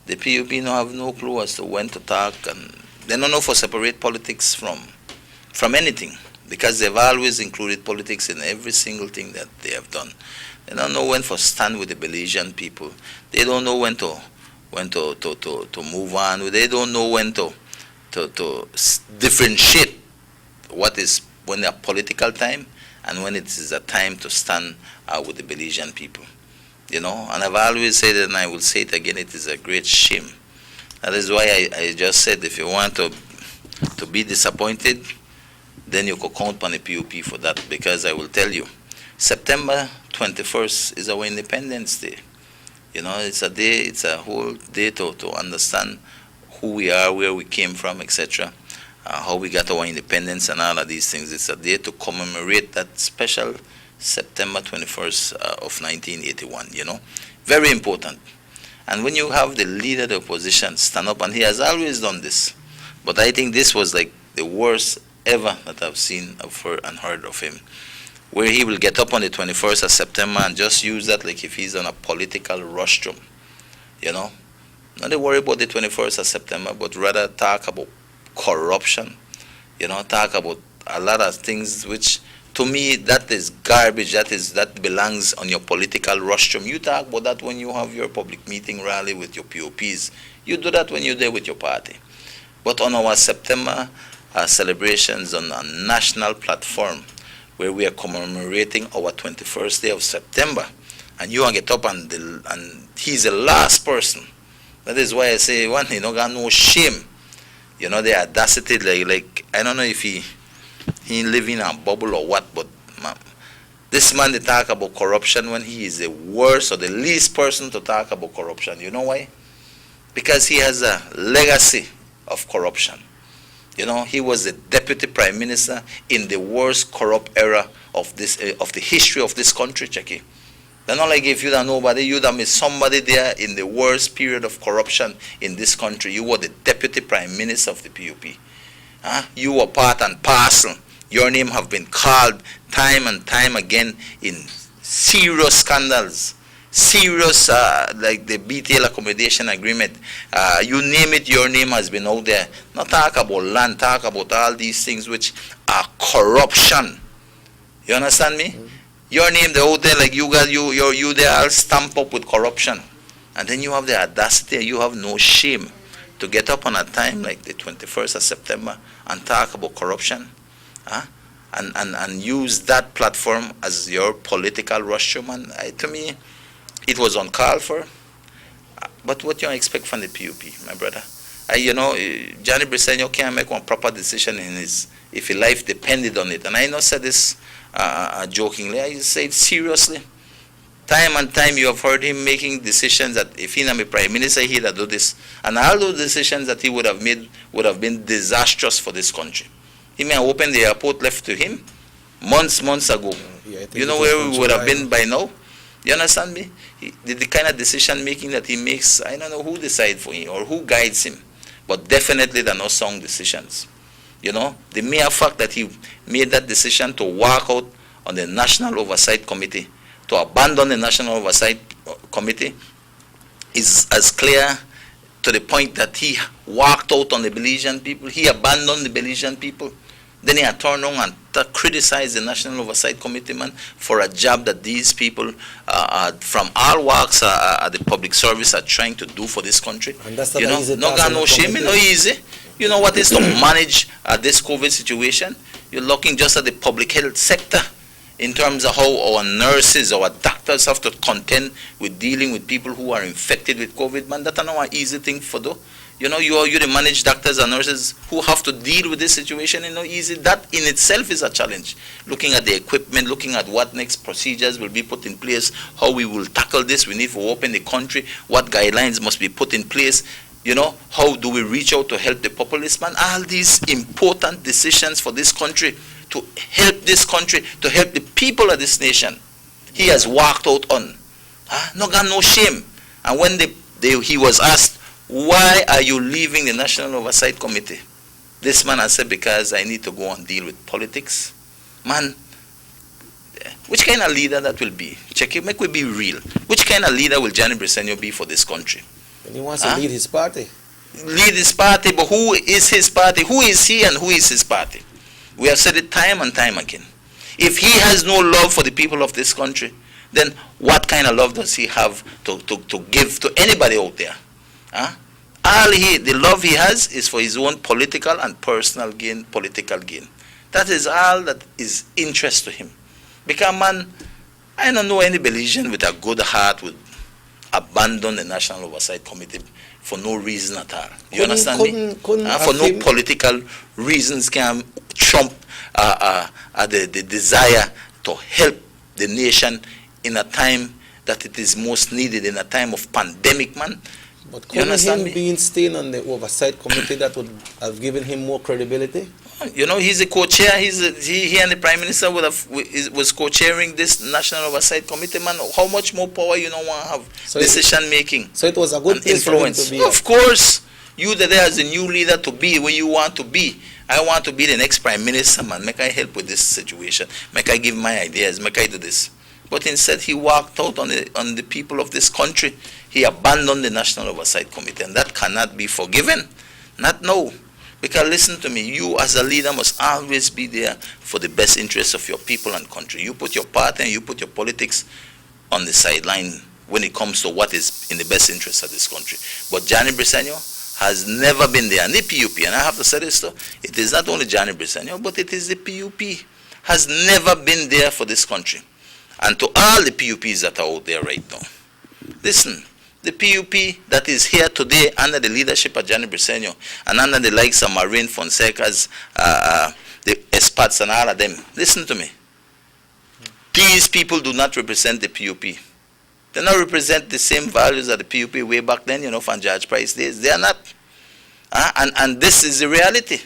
the PUP no have no clue as to when to talk, and they don't know for separate politics from anything, because they've always included politics in every single thing that they have done. They don't know when to stand with the Belizean people. They don't know when to move on. They don't know when to differentiate what is when a political time and when it is a time to stand with the Belizean people. And I've always said it, and I will say it again, it is a great shame. That is why I just said, if you want to be disappointed, then you could count on the PUP for that, because I will tell you, September 21st is our Independence Day. It's a day, it's a whole day to understand who we are, where we came from, etc., how we got our independence and all of these things. It's a day to commemorate that special September 21st of 1981, Very important. And when you have the leader of the opposition stand up, and he has always done this, but I think this was like the worst ever that I've seen, heard of him, where he will get up on the 21st of September and just use that like if he's on a political rostrum, Not to worry about the 21st of September, but rather talk about corruption, talk about a lot of things which, to me, that is garbage. That belongs on your political rostrum. You talk about that when you have your public meeting rally with your POPs. You do that when you're there with your party. But on our September celebrations on a national platform, where we are commemorating our 21st day of September, and you get up and he's the last person. That is why I say, one, he no got no shame. The audacity, like I don't know if he live in a bubble or what, but this man, they talk about corruption when he is the worst or the least person to talk about corruption. You know why? Because he has a legacy of corruption. He was the deputy prime minister in the worst corrupt era of the history of this country, Checky. They're not like if you don't know nobody, you don't miss somebody there in the worst period of corruption in this country. You were the deputy prime minister of the PUP. You were part and parcel. Your name have been called time and time again in serious scandals, serious like the BTL accommodation agreement. You name it, your name has been out there. Not talk about land, talk about all these things which are corruption. You understand me? Your name, the out there, like you there all stamped up with corruption. And then you have the audacity, you have no shame to get up on a time like the 21st of September and talk about corruption. And use that platform as your political rostrum. And to me, it was uncalled for. But what you expect from the PUP, my brother? Johnny Briseño can't make one proper decision if his life depended on it. And I not said this jokingly, I say it seriously. Time and time you have heard him making decisions that if he not be prime minister, he'd do this. And all those decisions that he would have made would have been disastrous for this country. He may have opened the airport left to him months ago. You know where we would have been by now? You understand me? The kind of decision making that he makes, I don't know who decides for him or who guides him. But definitely they're not sound decisions. The mere fact that he made that decision to walk out on the National Oversight Committee, to abandon the National Oversight Committee, is as clear to the point that he walked out on the Belizean people. He abandoned the Belizean people. Then he had turned on and criticized the National Oversight Committee man for a job that these people from all walks of the public service are trying to do for this country. And that's not easy. No got no shame, no easy. You know what is to manage this COVID situation? You're looking just at the public health sector in terms of how our nurses, our doctors have to contend with dealing with people who are infected with COVID, man. That's not an easy thing for do. You the managed doctors and nurses who have to deal with this situation, easy. That in itself is a challenge. Looking at the equipment, looking at what next procedures will be put in place, how we will tackle this. We need to open the country, what guidelines must be put in place. How do we reach out to help the populace, man? All these important decisions for this country, to help this country, to help the people of this nation. He has walked out on. No got no shame. And when he was asked, why are you leaving the National Oversight Committee? This man has said, because I need to go and deal with politics. Man, Which kind of leader that will be? Check it, make we be real. Which kind of leader will Johnny Briceño be for this country? And he wants to lead his party. Lead his party, but who is his party? Who is he and who is his party? We have said it time and time again. If he has no love for the people of this country, then what kind of love does he have to give to anybody out there? The love he has is for his own political and personal gain, political gain. That is all that is interest to him. Because, man, I don't know any Belizean with a good heart would abandon the National Oversight Committee for no reason at all. You understand me? For no political reasons can trump the desire to help the nation in a time that it is most needed, in a time of pandemic, man. But couldn't him being staying on the Oversight Committee that would have given him more credibility? You know, he's a co-chair. He and the Prime Minister was co-chairing this National Oversight Committee, man. How much more power you don't want to have? So decision making. So it was a good place influence. For him to be. Of course, you there as a new leader to be where you want to be. I want to be the next Prime Minister, man. Make I help with this situation. Make I give my ideas. Make I do this. But instead, he walked out on the people of this country. He abandoned the National Oversight Committee, and that cannot be forgiven. Not now. Because listen to me, you as a leader must always be there for the best interests of your people and country. You put your party and you put your politics on the sideline when it comes to what is in the best interest of this country. But Johnny Briceño has never been there. And the PUP, and I have to say this too, it is not only Johnny Briceño, but it is the PUP, has never been there for this country. And to all the PUPs that are out there right now, listen, the PUP that is here today under the leadership of Johnny Briceño and under the likes of Maureen Fonseca's, the expats and all of them, listen to me. These people do not represent the PUP. They do not represent the same values of the PUP way back then, you know, from George Price days. They are not. And this is the reality.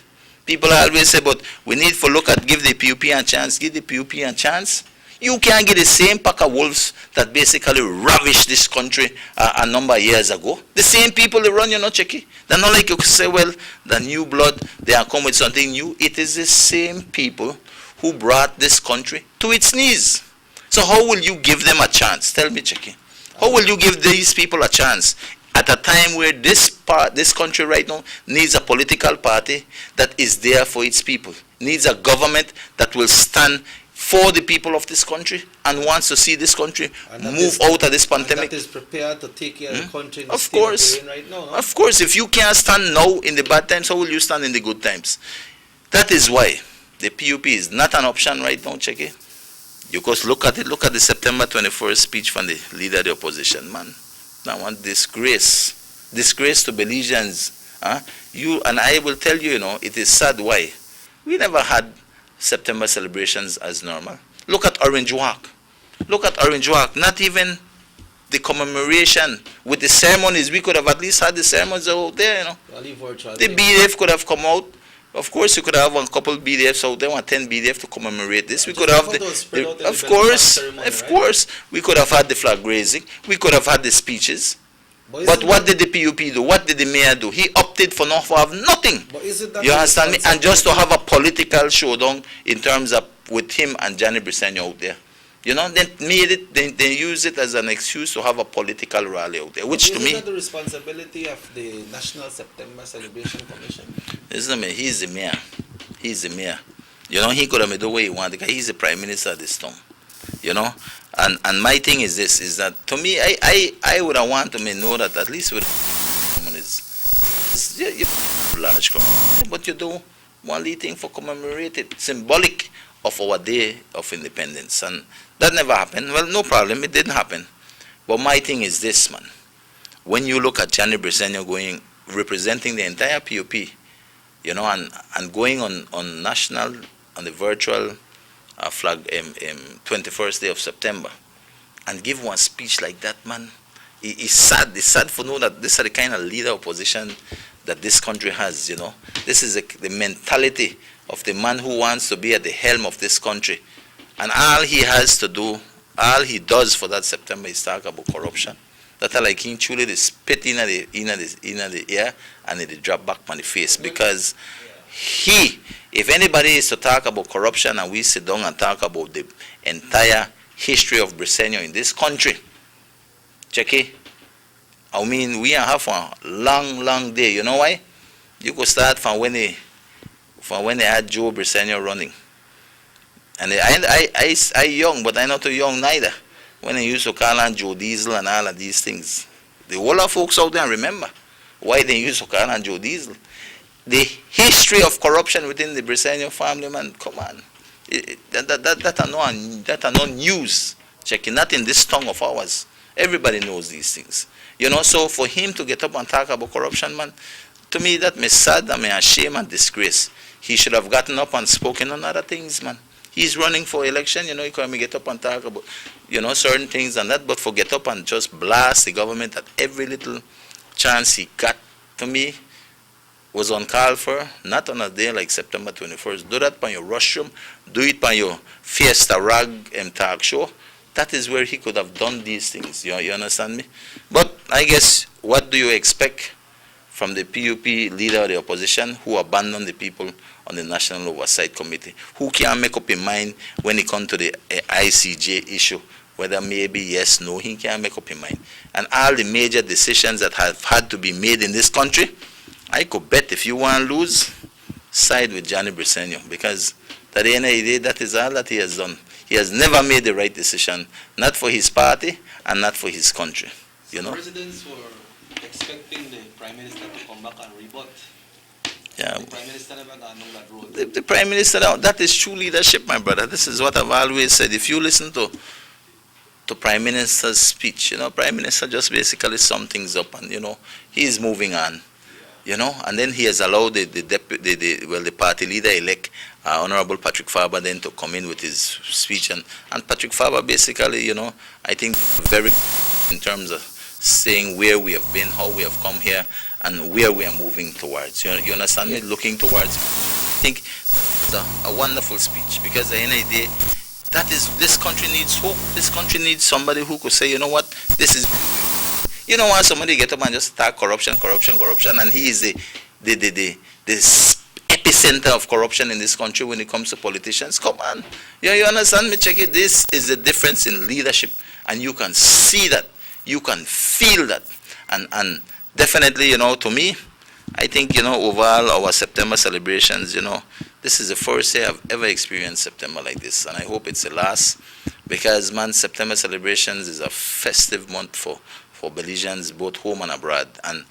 People always say, but we need to look at give the PUP a chance, give the PUP a chance. You can't get the same pack of wolves that basically ravished this country a number of years ago. The same people that run, you know, Checky. They're not like you could say, well, the new blood, they are come with something new. It is the same people who brought this country to its knees. So how will you give them a chance? Tell me, Checky. How will you give these people a chance at a time where this country right now needs a political party that is there for its people, needs a government that will stand for the people of this country and wants to see this country move out of this pandemic. That is prepared to take care of the country in the of state course. that we're in right now, no? Of course, if you can't stand now in the bad times, how will you stand in the good times? That is why the PUP is not an option right now, check it. Because look at it, look at the September 21st speech from the leader of the opposition, man. That one disgrace. Disgrace to Belizeans. You and I will tell you, you know, it is sad why. We never had September celebrations as normal. Look at Orange Walk. Look at Orange Walk. Not even the commemoration with the ceremonies. We could have at least had the ceremonies out there, you know. The BDF could have come out. Of course, you could have a couple BDFs out there, 10 BDF to commemorate this. We could have of course, we could have had the flag raising. We could have had the speeches. But what did the PUP do? What did the mayor do? He opted for not to have nothing. You understand me? And just to have a political showdown in terms of with him and Johnny Briceño out there. You know, they use it as an excuse to have a political rally out there, which to me... Is that the responsibility of the National September Celebration Commission? Listen to me, he's the mayor. He's the mayor. You know, he could have made the way he wanted because he's the Prime Minister of this town. You know? And my thing is this, is that to me, I would have wanted to know that at least with you large company, but you do one little thing for commemorate it, symbolic of our day of independence. And that never happened. Well, no problem, it didn't happen. But my thing is this, man. When you look at Johnny Briceño representing the entire PUP, you know, and going on national, on the virtual flag 21st day of September, and give one speech like that, man, it's sad. It's sad for know that this is the kind of leader opposition that this country has, you know. This is the mentality of the man who wants to be at the helm of this country. And all he has to do, all he does for that September is talk about corruption. That are like him truly the spit in the air and it drop back on the face because if anybody is to talk about corruption and we sit down and talk about the entire history of Briseño in this country, check it. I mean, we have a long day. You know why? You could start from when they had Joe Briseño running. And I young, but I not too young neither. When they used to call on Joe Diesel and all of these things. The whole of folks out there remember why they used to call on Joe Diesel. The history of corruption within the Briseño family, man, come on. That are no news. Check it, not in this tongue of ours. Everybody knows these things. You know, so for him to get up and talk about corruption, man, to me that may sad, that may shame and disgrace. He should have gotten up and spoken on other things, man. He's running for election, you know, he can get up and talk about, you know, certain things and that, but for get up and just blast the government at every little chance he got, to me, was uncalled for, not on a day like September 21st. Do that by your rushroom, do it by your Fiesta Rag talk show. That is where he could have done these things, you understand me? But I guess, what do you expect from the PUP leader of the opposition who abandoned the people on the National Oversight Committee, who can't make up his mind when it comes to the ICJ issue, whether maybe yes, no, he can't make up his mind. And all the major decisions that have had to be made in this country, I could bet if you want to lose, side with Johnny Briseño, because at the end of the day, that is all that he has done. He has never made the right decision, not for his party and not for his country. You know? Presidents were expecting the Prime Minister to come back and rebut. Yeah. The Prime Minister never got along that road. The Prime Minister, that is true leadership, my brother. This is what I've always said. If you listen to Prime Minister's speech, you know, Prime Minister just basically sum things up and, you know, he's moving on. You know, and then he has allowed the party leader-elect, Honorable Patrick Faber, then to come in with his speech. And Patrick Faber basically, you know, I think very in terms of saying where we have been, how we have come here, and where we are moving towards. You understand me? Looking towards. I think it's a wonderful speech, because at the end of the day, this country needs hope. This country needs somebody who could say, you know what, this is... You don't want somebody to get up and just attack corruption, and he is the epicenter of corruption in this country when it comes to politicians. Come on. You understand me? Check it. This is the difference in leadership, and you can see that. You can feel that. And definitely, you know, to me, I think, you know, overall our September celebrations, you know, this is the first year I've ever experienced September like this, and I hope it's the last, because, man, September celebrations is a festive month for Belizeans, both home and abroad, and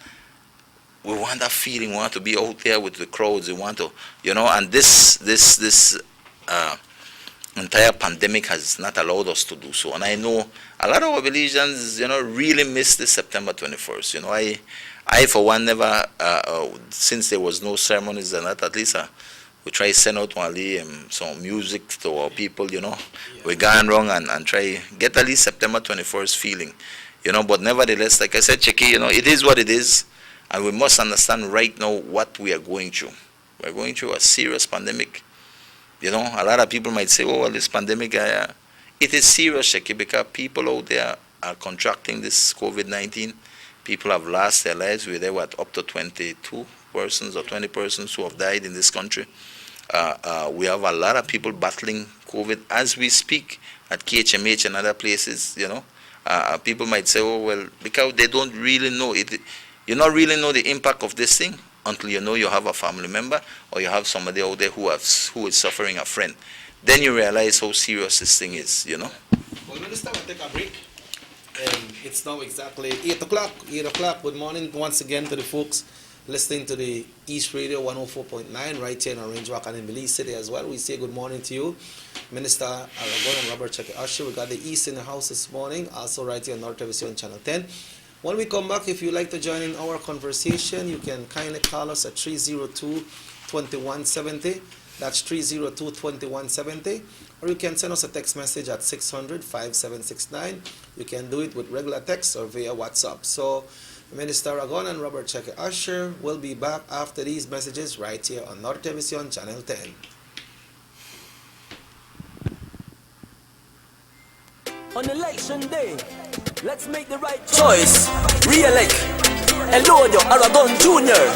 we want that feeling. We want to be out there with the crowds. We want to, you know, and this entire pandemic has not allowed us to do so. And I know a lot of our Belizeans, you know, really miss this September 21st. You know, I for one never, since there was no ceremonies and that, at least we try to send out some music to our people. You know, we gone wrong and try get at least September 21st feeling. You know, but nevertheless, like I said, Checky, you know, it is what it is, and we must understand right now what we are going through. We're going through a serious pandemic. You know, a lot of people might say, oh, well, this pandemic, it is serious, Checky, because people out there are contracting this COVID-19. People have lost their lives. We're there, up to 22 persons or 20 persons who have died in this country. We have a lot of people battling COVID as we speak at KHMH and other places, you know. People might say, oh, well, because they don't really know it. You don't really know the impact of this thing until you know you have a family member or you have somebody out there who is suffering, a friend. Then you realize how serious this thing is, you know. Well, Minister, we'll take a break. It's now exactly 8 o'clock. 8 o'clock. Good morning once again to the folks listening to the East Radio 104.9 right here in Orange Walk and in Belize City as well. We say good morning to you, Minister Aragon and Robert Cheque Usher. We got the East in the house this morning, also right here on North Television Channel 10. When we come back, if you'd like to join in our conversation, you can kindly call us at 302-2170. That's 302-2170. Or you can send us a text message at 600-5769. You can do it with regular text or via WhatsApp. So Minister Aragon and Robert Cheque Usher will be back after these messages right here on North Television Channel 10. On election day, let's make the right choice. Re-elect Elodio Aragon Jr.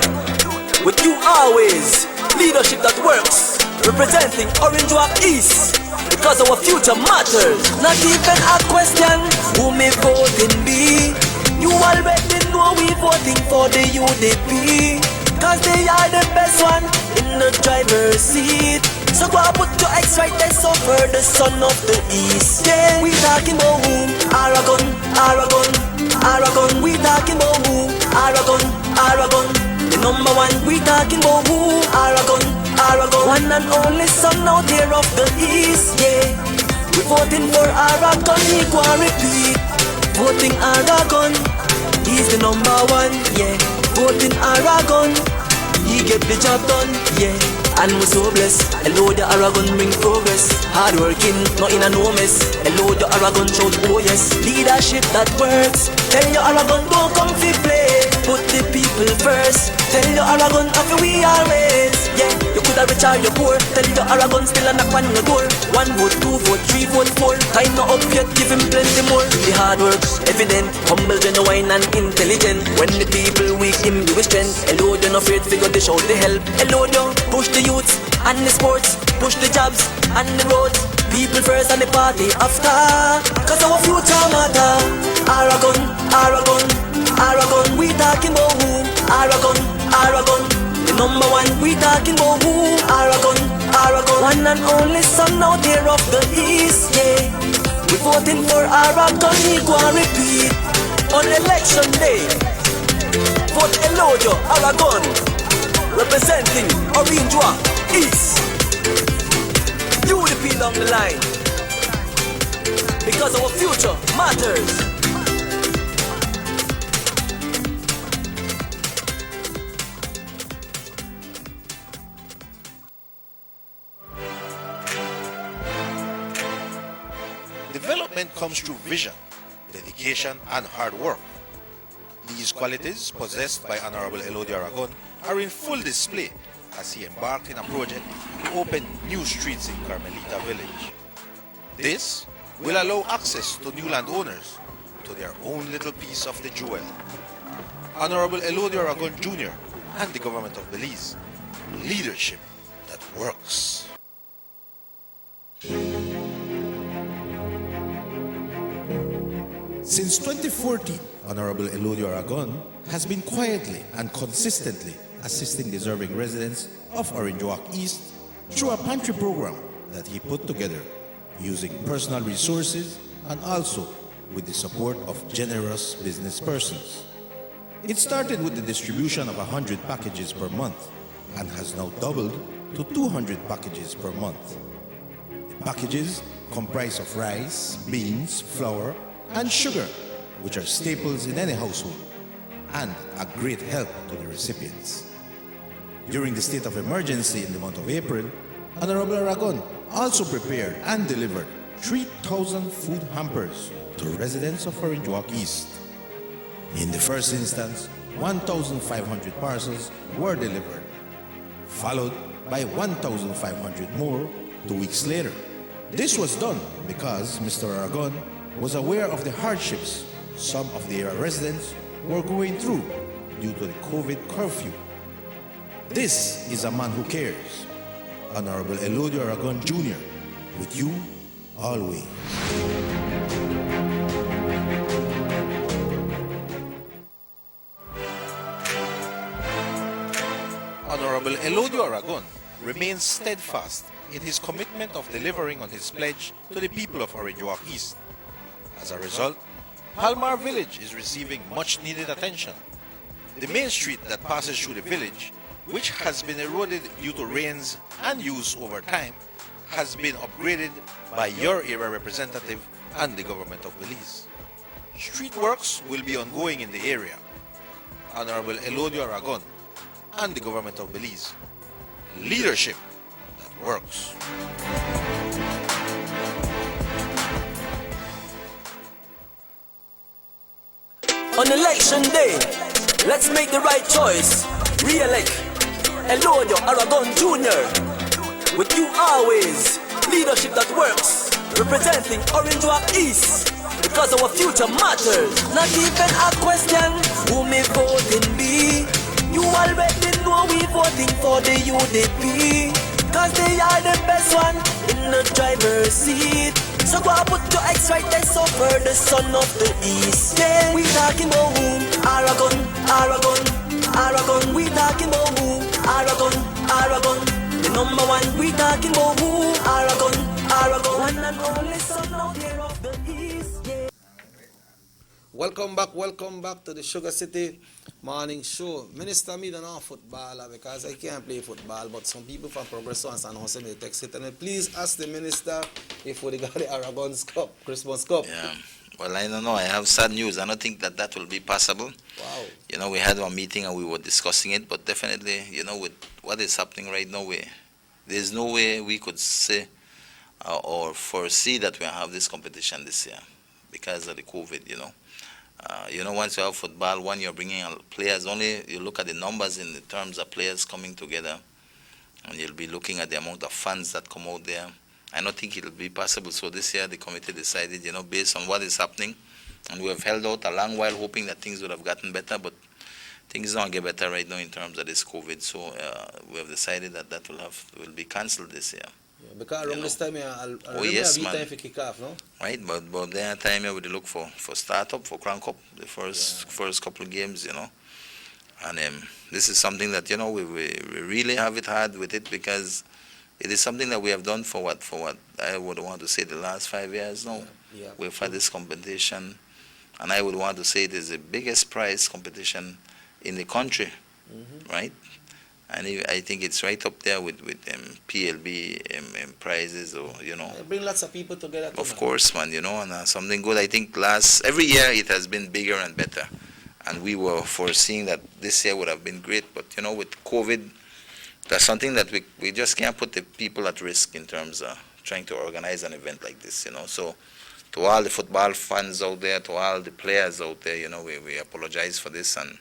With you always. leadership that works, representing Orange Walk East, because our future matters. Not even a question who may voting be. You already know we voting for the UDP, cause they are the best one in the driver's seat. So go and put your X right there, so for the son of the East. Yeah, we talking about who? Aragon, Aragon, Aragon. We talking about who? Aragon, Aragon. The number one, we talking about who? Aragon, Aragon. One and only son out here of the East. Yeah, we voting for Aragon, he go and repeat. Voting Aragon, he's the number one. Yeah, voting Aragon, he get the job done. Yeah. And we're so blessed. Hello, the Aragon bring progress. Hard working, not in a no mess. Hello, the Aragon shout, oh yes. Leadership that works. Tell your Aragon don't come fi play. Put the people first. Tell your Aragon after we always. Yeah, you could have rich or you poor. Tell your Aragon still a knock on your door. 1 vote, 2 vote, 3 vote, 4. Time not up yet, give him plenty more. The hard work, evident, humble, genuine and intelligent. When the people weak, him give his strength. Hello, you're not afraid, figure they show the help. Hello, you push the youths and the sports, push the jobs and the roads. People first and the party after, cause our future matter. Aragon, Aragon, Aragon. We talking about who? Aragon, Aragon. The number one, we talking about who? Aragon, Aragon. One and only son out here of the East. Yeah, we voting for Aragon, he go and repeat. On election day, vote Elodio Aragon, representing Orange Walk East. UDP down the line, because our future matters. Development comes through vision, dedication, and hard work. These qualities, possessed by Honorable Elodio Aragon, are in full display as he embarked in a project to open new streets in Carmelita Village. This will allow access to new landowners to their own little piece of the jewel. Honorable Elodio Aragon Jr. and the government of Belize, leadership that works. Since 2014, Honorable Elodio Aragon has been quietly and consistently assisting deserving residents of Orange Walk East through a pantry program that he put together using personal resources and also with the support of generous business persons. It started with the distribution of 100 packages per month and has now doubled to 200 packages per month. The packages comprise of rice, beans, flour, and sugar, which are staples in any household and a great help to the recipients. During the state of emergency in the month of April, Honorable Aragon also prepared and delivered 3,000 food hampers to residents of Orange Walk East. In the first instance, 1,500 parcels were delivered, followed by 1,500 more 2 weeks later. This was done because Mr. Aragon was aware of the hardships some of the area residents were going through due to the COVID curfew. This is a man who cares. Honorable Elodio Aragon Jr., with you always. Honorable Elodio Aragon remains steadfast in his commitment of delivering on his pledge to the people of Orange Walk East. As a result, Palmar Village is receiving much needed attention. The main street that passes through the village, which has been eroded due to rains and use over time, has been upgraded by your area representative and the government of Belize. Street works will be ongoing in the area. Honorable Elodio Aragon and the government of Belize, leadership that works. On election day, let's make the right choice. Re-elect Elodio Aragon Jr. With you always, leadership that works, representing Orange Walk East, because our future matters. Not even a question who may voting be. You already know we voting for the UDP, cause they are the best one in the driver's seat. So go and put your X right there, so for the son of the east. Yeah, we talking about who? Aragon, Aragon, Aragon. We talking about who? Aragon, Aragon. The number one, we talking about who? Aragon, Aragon. One and only son out here of the east. Yeah. Welcome back to the Sugar City Morning Show. Minister, me don't know football because I can't play football, but some people from Progress and San Jose may text it. And please ask the minister if we got the Aragon's Cup, Christmas Cup. Yeah. Well, I don't know. I have sad news. I don't think that will be possible. Wow. You know, we had one meeting and we were discussing it, but definitely, you know, with what is happening right now, there's no way we could say or foresee that we have this competition this year because of the COVID, you know. Once you have football, when you're bringing players, only you look at the numbers in the terms of players coming together, and you'll be looking at the amount of funds that come out there. I don't think it'll be possible. So this year, the committee decided, based on what is happening, and we have held out a long while hoping that things would have gotten better, but things don't get better right now in terms of this COVID. So we have decided that will be cancelled this year. Yeah, because around this time, I'll yes, man. time for kick off, no? Right, but there time we look for startup, for crank up, the first couple of games, And this is something that, we really have it hard with it because it is something that we have done for what I would want to say the last 5 years now. Yeah. We've had this competition, and I would want to say it is the biggest prize competition in the country, right? And I think it's right up there with PLB prizes, or It bring lots of people together. Of course, man, and something good. I think every year it has been bigger and better, and we were foreseeing that this year would have been great. But with COVID, that's something that we just can't put the people at risk in terms of trying to organize an event like this. So to all the football fans out there, to all the players out there, we apologize for this, and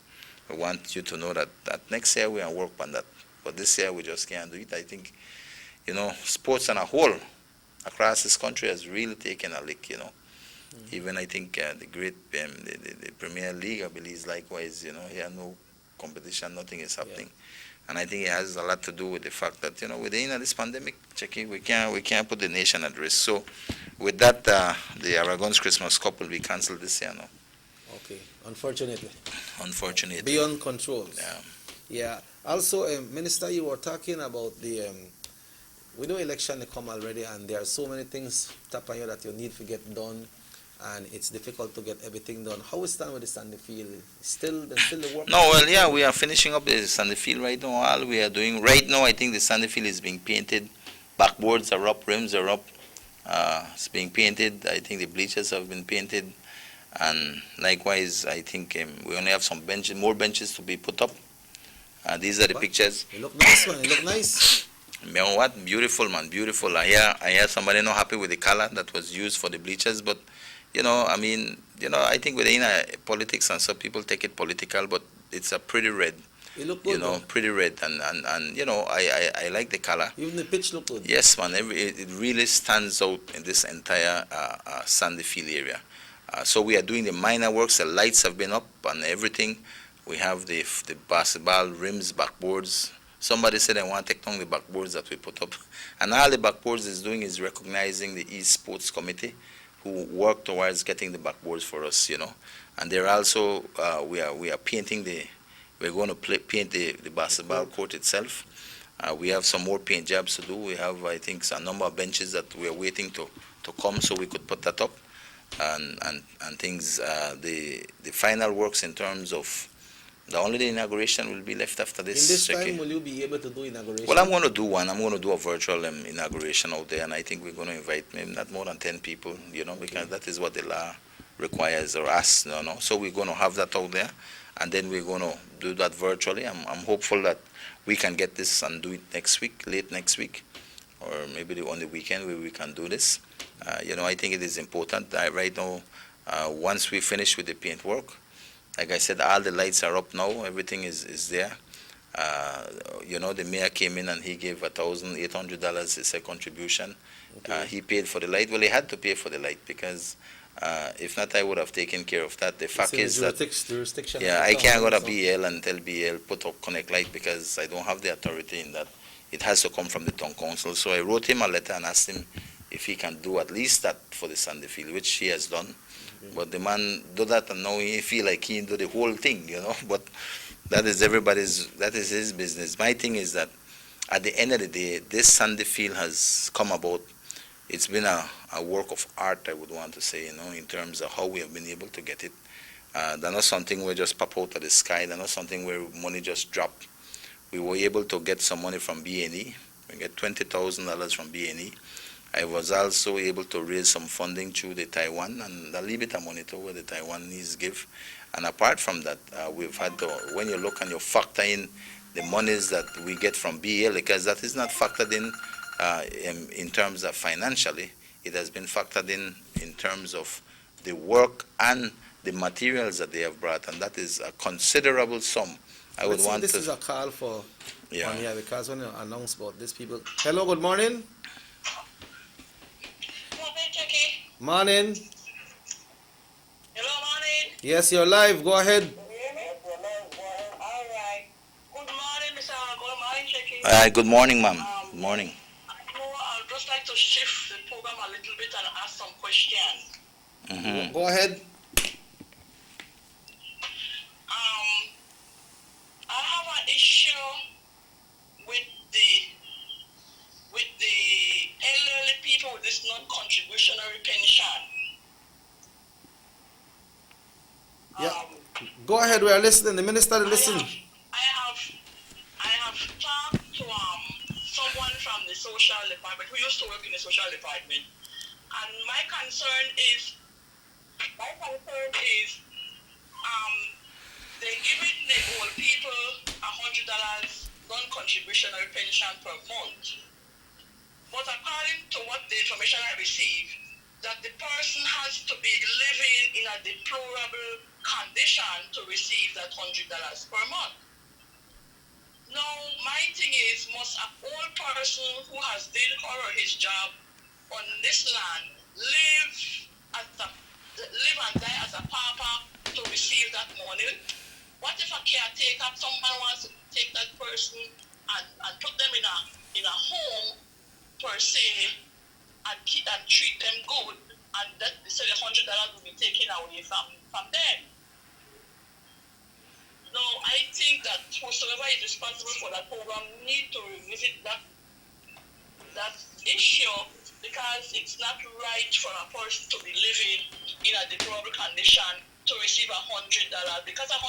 we want you to know that next year we will work on that. But this year we just can't do it. I think, sports on a whole across this country has really taken a lick, Even I think the great, the Premier League, I believe, likewise, here no competition, nothing is happening. Yeah. And I think it has a lot to do with the fact that, within this pandemic, Checky, we can't put the nation at risk. So with that, the Aragon's Christmas Cup will be cancelled this year now. Okay, unfortunately. Beyond control. Yeah. Yeah. Also, Minister, you were talking about we know election they come already, and there are so many things tap on you that you need to get done, and it's difficult to get everything done. How is stand with the Sandy Field? Still the work? No, well, yeah, we are finishing up the Sandy Field right now. All we are doing right now, I think the Sandy Field is being painted. Backboards are up, rims are up. It's being painted. I think the bleachers have been painted. And likewise, I think we only have more benches to be put up. These are the pictures. It look nice, man. It look nice. You know what? Beautiful, man. Beautiful. I hear somebody not happy with the color that was used for the bleachers, but I think within politics and some people take it political, but it's a pretty red. It look good. Pretty red, and I like the color. Even the pitch look good. Yes, man. It really stands out in this entire Sandy Field area. So we are doing the minor works. The lights have been up and everything. We have the basketball rims, backboards. Somebody said I want to take down the backboards that we put up. And all the backboards is doing is recognizing the East Sports Committee who work towards getting the backboards for us, And they're also, we are painting we're going to paint the basketball court itself. We have some more paint jobs to do. We have, I think, a number of benches that we are waiting to come so we could put that up. And things, the final works in terms of only the inauguration will be left after this. In this time, will you be able to do inauguration? Well, I'm going to do one. I'm going to do a virtual inauguration out there, and I think we're going to invite maybe not more than 10 people, because that is what the law requires or asks, So we're going to have that out there, and then we're going to do that virtually. I'm hopeful that we can get this and do it late next week, or maybe on the weekend where we can do this. I think it is important that right now, once we finish with the paint work, like I said, all the lights are up now. Everything is there. The mayor came in and he gave $1,800 as a contribution. Okay. He paid for the light. Well, he had to pay for the light because If not, I would have taken care of that. The fact is that, jurisdiction. yeah, of I the can't go town, to so- BL and tell BL put up connect light because I don't have the authority in that. It has to come from the town council. So I wrote him a letter and asked him if he can do at least that for the Sunday field, which he has done. But the man do that and now he feel like he do the whole thing, you know. But that is his business. My thing is that at the end of the day, this Sunday field has come about. It's been a work of art, I would want to say, you know, in terms of how we have been able to get it. They're not something we just pop out of the sky. They're not something where money just drop. We were able to get some money from BNE. We get $20,000 from BNE. I was also able to raise some funding through the Taiwan and a little bit of money to where the Taiwanese give. And apart from that, we've had to, when you look and you factor in the monies that we get from BL, because that is not factored in terms of financially, it has been factored in terms of the work and the materials that they have brought, and that is a considerable sum. I would Let's see, want this to. is a call for Yeah. on here because when you announce about these people. Hello, good morning. Morning. Hello, morning. Yes, you're live. Go ahead. All right. Good morning, Mr. Good morning, Jackie. Good morning, ma'am. Good morning. I'd just like to shift the program a little bit and ask some questions. Go ahead. I have an issue with the elderly people with this non-contributionary pension. Yeah. Go ahead. We are listening. The minister is listening. I have talked to someone from the social department who used to work in the social department, and my concern is they're giving the old people $100 non-contributionary pension per month. But according to what the information I received, that the person has to be living in a deplorable condition to receive that $100 per month. Now, my thing is, must an old person who has did her or his job on this land live and die as a pauper to receive that money? What if a caretaker, someone wants to take that person and put them in a home per se and treat them good, and that they say the $100 will be taken away from them? No, I think that whosoever is responsible for that program need to revisit that issue, because it's not right for a person to be living in a deplorable condition to receive $100, because $100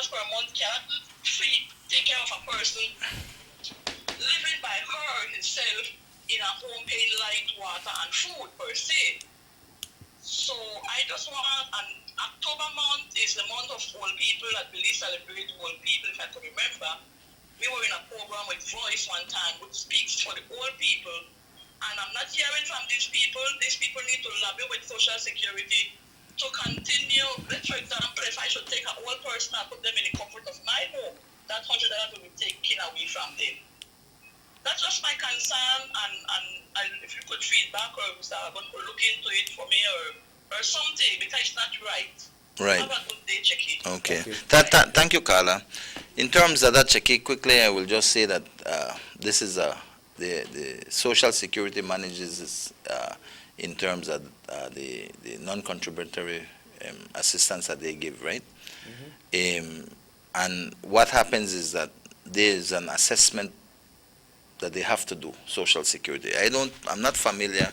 per month cannot take care of a person living by her himself in a home paying light, water, and food per se. So I just want, and October month is the month of old people that really celebrate old people, if I can remember. We were in a program with Voice one time which speaks for the old people, and I'm not hearing from these people. These people need to lobby with Social Security to continue. Let's, for example, if I should take an old person and put them in the comfort of my home, that $100 will be taken away from them. That's just my concern, and if you could feedback or Mr. Agon could look into it for me or something, because it's not right. Right. Have a good day, Jackie. Okay. Thank you, Carla. In terms of that, Jackie, quickly, I will just say that this is the Social Security manages this, in terms of the non-contributory assistance that they give, right? And what happens is that there is an assessment that they have to do, Social Security. I'm not familiar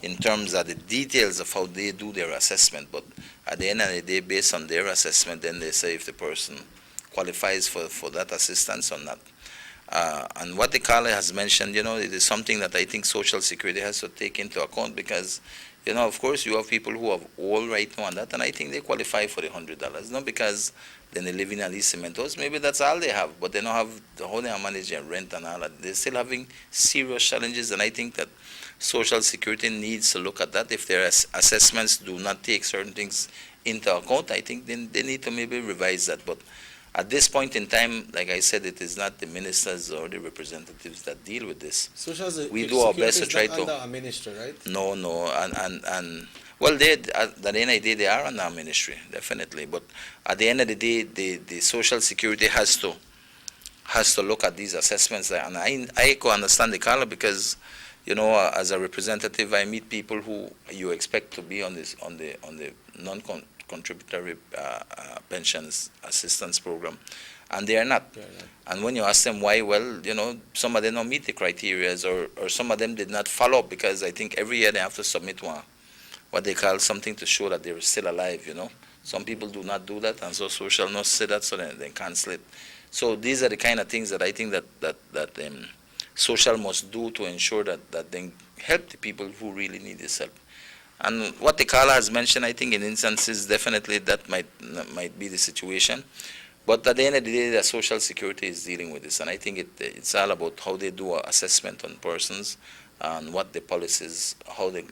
in terms of the details of how they do their assessment, but at the end of the day, based on their assessment, then they say if the person qualifies for that assistance or not. And what the caller has mentioned, it is something that I think Social Security has to take into account, because, of course, you have people who have all right now on that, and I think they qualify for the $100, not because then they live in a lease cement house. Maybe that's all they have, but they don't have the whole they are managing rent and all that. They're still having serious challenges, and I think that Social Security needs to look at that. If their assessments do not take certain things into account, I think then they need to maybe revise that. But at this point in time, like I said, it is not the ministers or the representatives that deal with this. We do our best to try to. Under a minister, right? No, and Well, at the end of the day, they are on our ministry, definitely. But at the end of the day, the Social Security has to look at these assessments. And I can understand the color because, as a representative, I meet people who you expect to be on the non-contributory pensions assistance program, and they are not. Yeah, yeah. And when you ask them why, well, some of them don't meet the criteria, or some of them did not follow up, because I think every year they have to submit what they call something to show that they're still alive. Some people do not do that, and so social not say that, so they cancel it. So these are the kind of things that I think that social must do to ensure that they help the people who really need this help. And what the caller has mentioned, I think in instances definitely that might be the situation. But at the end of the day, the Social Security is dealing with this, and I think it's all about how they do an assessment on persons and what the policies, how the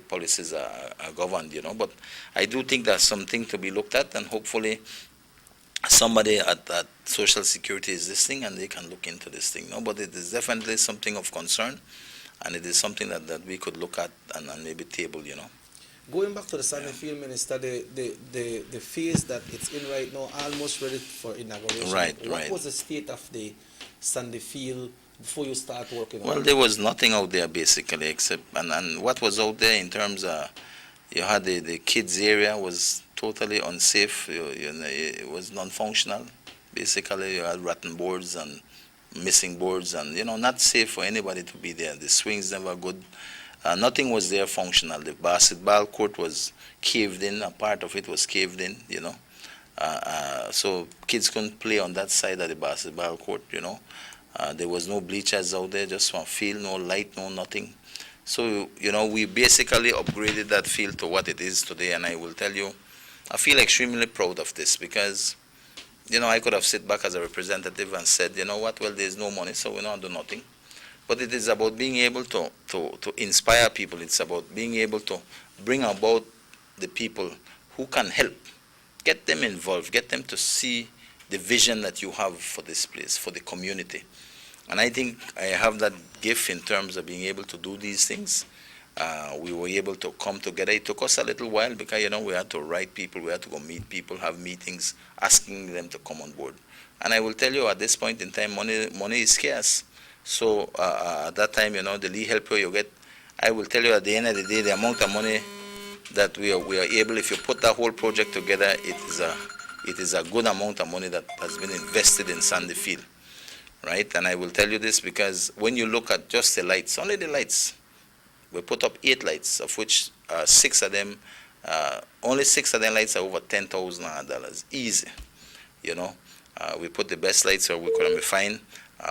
policies are governed. But I do think there's something to be looked at, and hopefully somebody at Social Security is listening and they can look into this thing. But it is definitely something of concern, and it is something that we could look at and maybe table. Going back to the Sandy Field, Minister, the phase that it's in right now, almost ready for inauguration. Right. What was the state of the Sandy Field before you start working on Well, it? there was nothing out there basically, except, and what was out there in terms of, you had the kids area was totally unsafe. It was non-functional. Basically, you had rotten boards and missing boards, and not safe for anybody to be there. The swings never good. Nothing was there functional. The basketball court was caved in. A part of it was caved in. So kids couldn't play on that side of the basketball court. There was no bleachers out there, just one field, no light, no nothing. So we basically upgraded that field to what it is today, and I will tell you, I feel extremely proud of this because, I could have sit back as a representative and said, well, there's no money, so we don't do nothing. But it is about being able to inspire people. It's about being able to bring about the people who can help, get them involved, get them to see the vision that you have for this place, for the community. And I think I have that gift in terms of being able to do these things. We were able to come together. It took us a little while because, we had to write people, we had to go meet people, have meetings, asking them to come on board. And I will tell you, at this point in time, money is scarce. So at that time, the lead helper you get, I will tell you at the end of the day, the amount of money that we are able, if you put that whole project together, it is a good amount of money that has been invested in Sandy Field, right? And I will tell you this because when you look at just the lights, only the lights, we put up 8 lights, of which 6 of them, only 6 of them lights are over $10,000, easy, we put the best lights so we could be fine.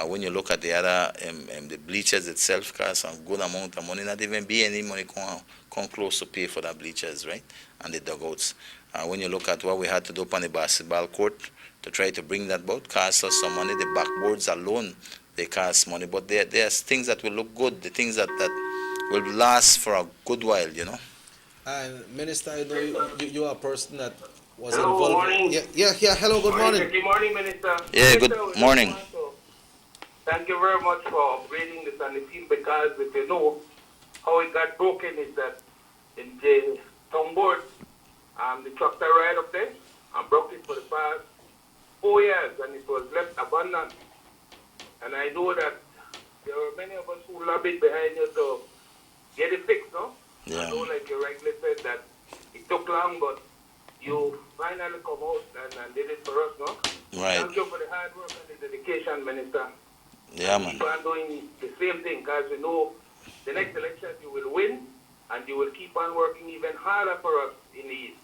When you look at the other, the bleachers itself cost a good amount of money, not even be any money come close to pay for the bleachers, right? And the dugouts. When you look at what we had to do on the basketball court to try to bring that boat, cost us some money. The backboards alone, they cost money. But there's things that will look good, the things that will last for a good while, And Minister, I know you are a person that was Hello, involved. good morning. Yeah. Hello, good morning. Good morning, Minister. Yeah, Minister, good morning. Thank you very much for upgrading the Sandy Field because if you know how it got broken is that in the town board, the tractor ride up there and broke it for the past 4 years and it was left abandoned. And I know that there were many of us who lobbied behind you to get it fixed, no? Yeah. I know, like you rightly said, that it took long, but you finally come out and did it for us, no? Right. Thank you for the hard work and the dedication, Minister. Yeah, man. Keep on doing the same thing because we know the next election you will win and you will keep on working even harder for us in the East.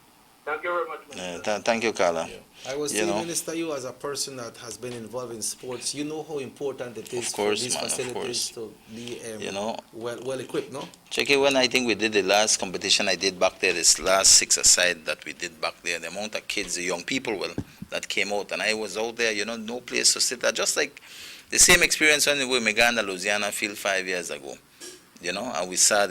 Thank you very much, Minister. Thank you, Carla. I was saying, Minister, you as a person that has been involved in sports, you know how important it is course, for these man, of facilities to be well equipped, no? Check it when I think we did the last competition I did back there, this last 6 aside that we did back there, the amount of kids, the young people, that came out, and I was out there, no place to sit. Just like the same experience when we were Megana, Louisiana field 5 years ago, and we saw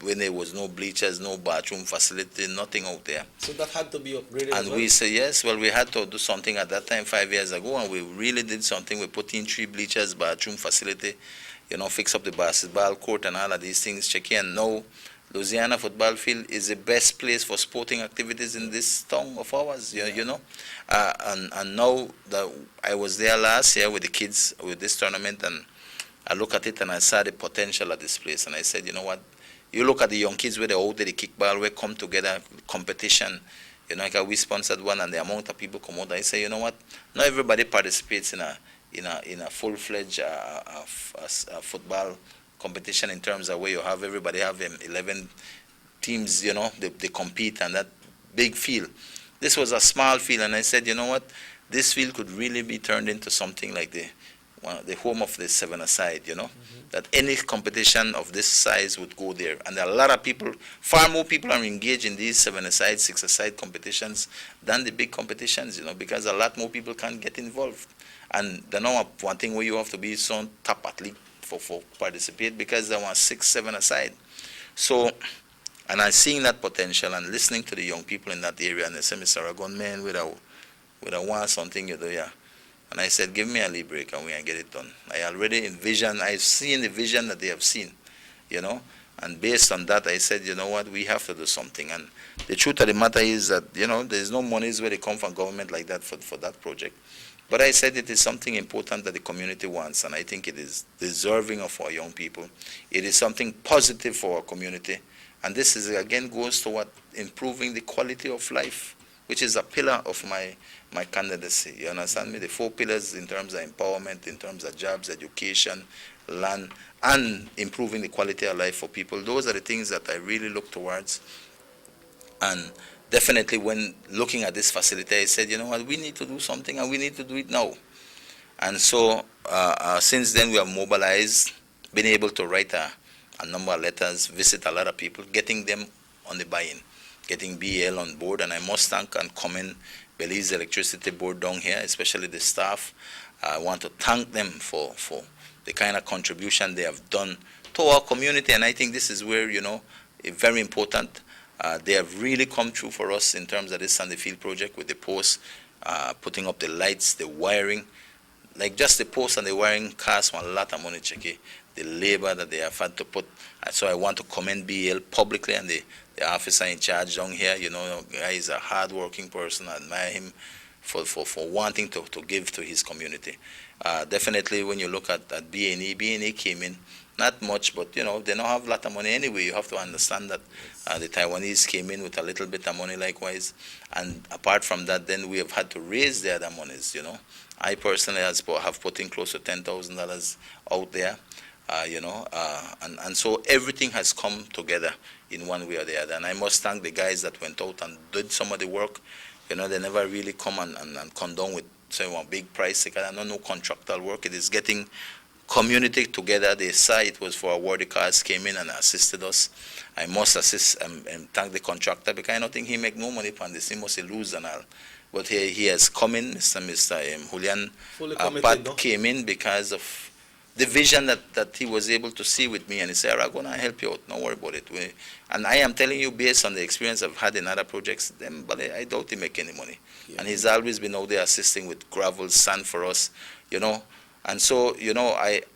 when there was no bleachers, no bathroom facility, nothing out there. So that had to be upgraded And we said, yes, we had to do something at that time 5 years ago, and we really did something. We put in 3 bleachers, bathroom facility, fix up the basketball court and all of these things. Check in now, Louisiana football field is the best place for sporting activities in this town of ours, you know. And now that I was there last year with the kids with this tournament, and I look at it and I saw the potential of this place, and I said, you know what? You look at the young kids where they're out there, the kickball, where come together, competition. You know, like we sponsored one, and the amount of people come out. I say, you know what? Not everybody participates in a full-fledged football competition in terms of where you have everybody have 11 teams. You know, they compete on that big field. This was a small field, and I said, you know what? This field could really be turned into something like the home of the seven-a-side. You know. That any competition of this size would go there. And there are a lot of people, far more people are engaged in these seven-a-side, six-a-side competitions than the big competitions, you know, because a lot more people can get involved. And the number one thing where you have to be some top athlete for participate, because there were 6, 7-a-side. So, and I'm seeing that potential and listening to the young people in that area, and they say, Mr. Aragon, man, with a want something you do, yeah. And I said, give me a lead break and we can get it done. I already envision, I've seen the vision that they have seen, you know. And based on that, I said, you know what, we have to do something. And the truth of the matter is that, you know, there's no monies where they come from government like that for that project. But I said it is something important that the community wants, and I think it is deserving of our young people. It is something positive for our community. And this is, again, goes to what? Improving the quality of life, which is a pillar of my candidacy. You understand me? The 4 pillars in terms of empowerment, in terms of jobs, education, land, and improving the quality of life for people. Those are the things that I really look towards. And definitely when looking at this facility, I said, you know what, we need to do something, and we need to do it now. And so since then we have mobilized, been able to write a number of letters, visit a lot of people, getting them on the buy-in, getting BL on board. And I must thank and commend Belize Electricity Board down here, especially the staff. I want to thank them for the kind of contribution they have done to our community. And I think this is where, you know, very important. They have really come through for us in terms of this Sandy Field project with the posts, putting up the lights, the wiring. Like just the posts and the wiring cost a lot of money, Checky. The labor that they have had to put. So I want to commend BL publicly, and the officer in charge down here. You know, guy is a hard-working person. I admire him for wanting to give to his community. Definitely when you look at B&E came in, not much, but, you know, they don't have a lot of money anyway. You have to understand that the Taiwanese came in with a little bit of money likewise. And apart from that, then we have had to raise the other monies, you know. I personally have put in close to $10,000 out there. You know, and so everything has come together in one way or the other. And I must thank the guys that went out and did some of the work. You know, they never really come and come down with, say, one big price. I don't know contractual work. It is getting community together. They saw it was for awarded cars, came in and assisted us. I must assist and thank the contractor, because I don't think he make no money from this. He must lose and all. But he has come in, Mr. Julian Pat came in because of the vision that he was able to see with me, and he said, I'm going to help you out, don't worry about it. And I am telling you, based on the experience I've had in other projects, but I doubt he make any money. Yeah. And he's always been out there assisting with gravel, sand for us, you know. And so, you know,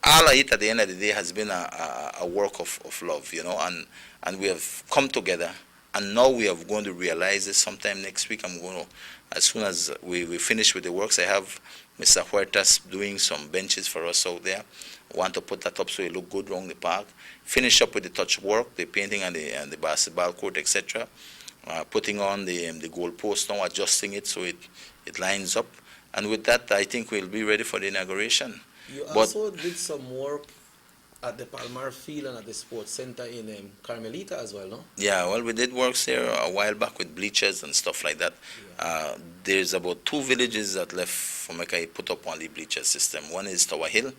all of it at the end of the day has been a work of love, you know, and we have come together, and now we are going to realize this sometime next week. I'm going to, as soon as we finish with the works, I have Mr. Huertas doing some benches for us out there. I want to put that up so it look good around the park. Finish up with the touch work, the painting and the basketball court, etc. Putting on the goal post now, adjusting it so it lines up. And with that, I think we'll be ready for the inauguration. You also did some work at the Palmar Field and at the Sports Center in Carmelita as well, no? Yeah, well, we did works there a while back with bleachers and stuff like that. Yeah. There's about 2 villages that left for Mecca put up on the bleacher system. One is Tower Hill,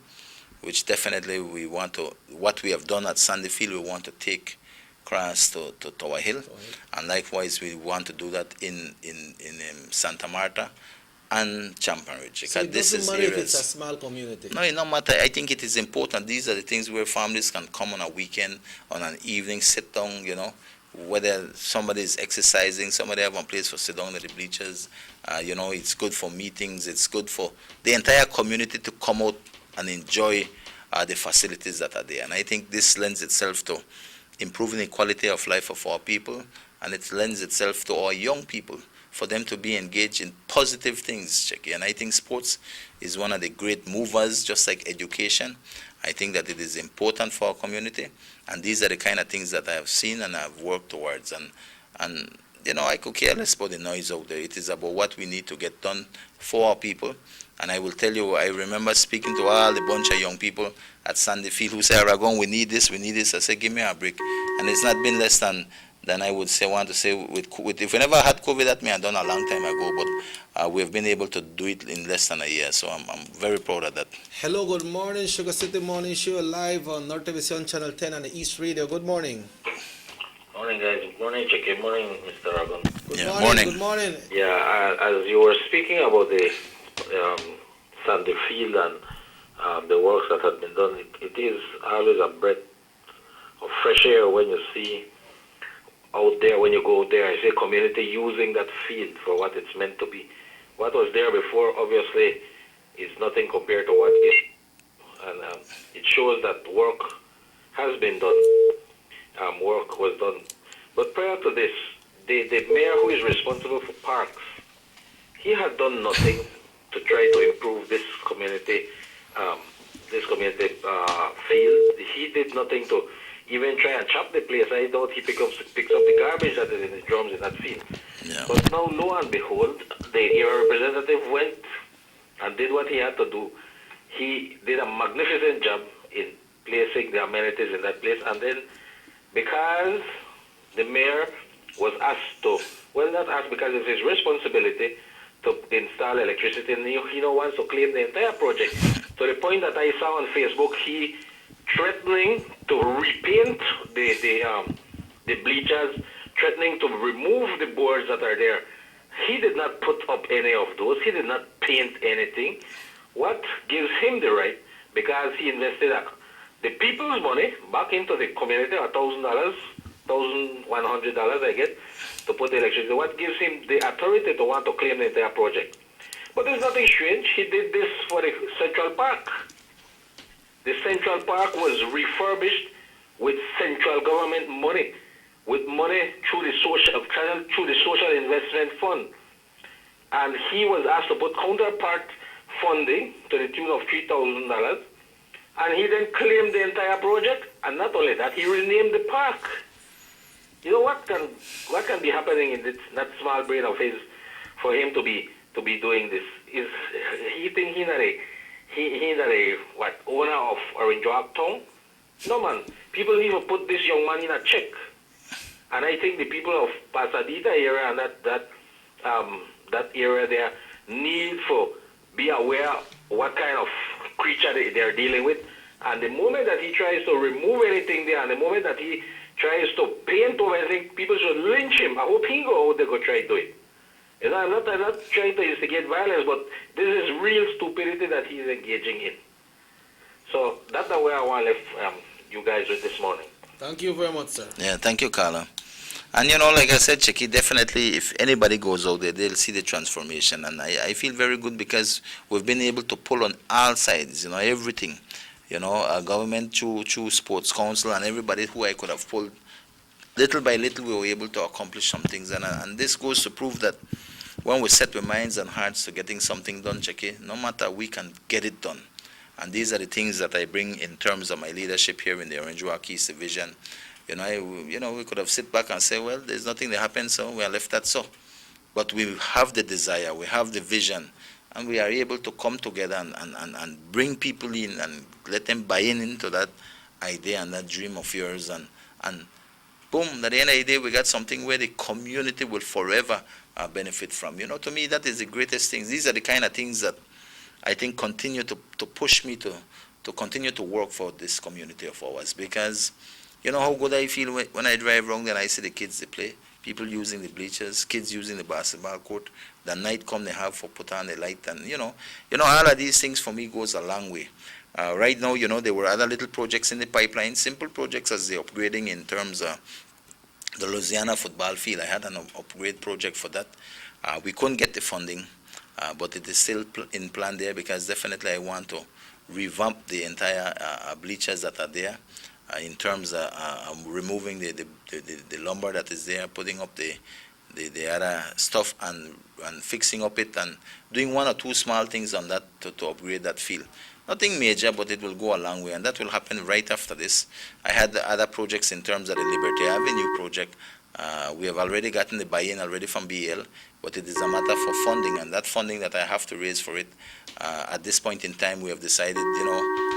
which definitely we want to, what we have done at Sandy Field, we want to take across to Tower Hill. And likewise, we want to do that in Santa Marta and Champion Ridge. So it doesn't matter if it's a small community? No, it don't matter. I think it is important. These are the things where families can come on a weekend, on an evening, sit down, you know, whether somebody is exercising, somebody have a place for sit down at the bleachers. You know, it's good for meetings. It's good for the entire community to come out and enjoy the facilities that are there. And I think this lends itself to improving the quality of life of our people, and it lends itself to our young people for them to be engaged in positive things, Jackie. And I think sports is one of the great movers, just like education. I think that it is important for our community, and these are the kind of things that I have seen and I have worked towards. And I could care less about the noise out there. It is about what we need to get done for our people. And I will tell you, I remember speaking to all the bunch of young people at Sandy Field who say, Aragon, we need this, we need this. I said, give me a break. And it's not been less than I would say, want to say, with if we never had COVID, that may have done a long time ago, but we've been able to do it in less than a year. So I'm very proud of that. Hello, good morning, SugarCity MorningShow live on North Television Channel 10 and the East Radio. Good morning. Morning, guys. Good morning, Jackie. Morning, Mr. Aragon. Good morning. Good morning. Yeah, as you were speaking about the Sandy Field and the works that have been done, it is always a breath of fresh air when you see out there, when you go out there, I say community using that field for what it's meant to be. What was there before, obviously, is nothing compared to what is. And it shows that work has been done. Work was done. But prior to this, the mayor who is responsible for parks, he had done nothing to try to improve this community field. He did nothing to even try and chop the place. I doubt he picks up the garbage that is in the drums in that field. Yeah. But now, lo and behold, the area representative went and did what he had to do. He did a magnificent job in placing the amenities in that place. And then, because the mayor was asked to, well, not asked because it's his responsibility to install electricity, and he now wants to claim the entire project. To the point that I saw on Facebook, he threatening to repaint the bleachers, threatening to remove the boards that are there. He did not put up any of those. He did not paint anything. What gives him the right? Because he invested the people's money back into the community, $1,000, $1,100 I get, to put the electricity. What gives him the authority to want to claim the entire project? But there's nothing strange. He did this for the Central Park. The Central Park was refurbished with central government money, with money through the social investment fund. And he was asked to put counterpart funding to the tune of $3,000. And he then claimed the entire project. And not only that, he renamed the park. You know what can be happening in that small brain of his for him to be doing this? Is he think he not a owner of Orange Walk Town? No, man. People even put this young man in a check. And I think the people of Pasadena area and that area there need to be aware what kind of creature they're dealing with. And the moment that he tries to remove anything there, and the moment that he tries to paint over anything, people should lynch him. I hope he go out there go try to do it. You know, I'm not trying to instigate violence, but this is real stupidity that he's engaging in. So that's the way I want to leave you guys with this morning. Thank you very much, sir. Yeah, thank you, Carla. And like I said, Chicky, definitely if anybody goes out there, they'll see the transformation. And I feel very good because we've been able to pull on all sides, everything. Government through Sports Council and everybody who I could have pulled. Little by little, we were able to accomplish some things. And this goes to prove that when we set our minds and hearts to getting something done, Chicky, no matter, we can get it done. And these are the things that I bring in terms of my leadership here in the Orange Walk East Division. We could have sit back and say, well, there's nothing that happened, so we are left that so. But we have the desire, we have the vision, and we are able to come together and bring people in and let them buy into that idea and that dream of yours. And boom, at the end of the day, we got something where the community will forever benefit from. To me, that is the greatest thing. These are the kind of things that I think continue to push me to continue to work for this community of ours. Because you know how good I feel when I drive around and I see the kids they play, people using the bleachers, kids using the basketball court. The night come they have for put on the light, and all of these things for me goes a long way. Right now, there were other little projects in the pipeline, simple projects as the upgrading in terms of the Louisiana football field. I had an upgrade project for that. We couldn't get the funding, but it is still in plan there because definitely I want to revamp the entire bleachers that are there. in terms of removing the lumber that is there, putting up the other stuff and fixing up it and doing one or two small things on that to upgrade that field. Nothing major, but it will go a long way, and that will happen right after this. I had the other projects in terms of the Liberty Avenue project. We have already gotten the buy-in already from BL, but it is a matter for funding, and that funding that I have to raise for it, at this point in time, we have decided,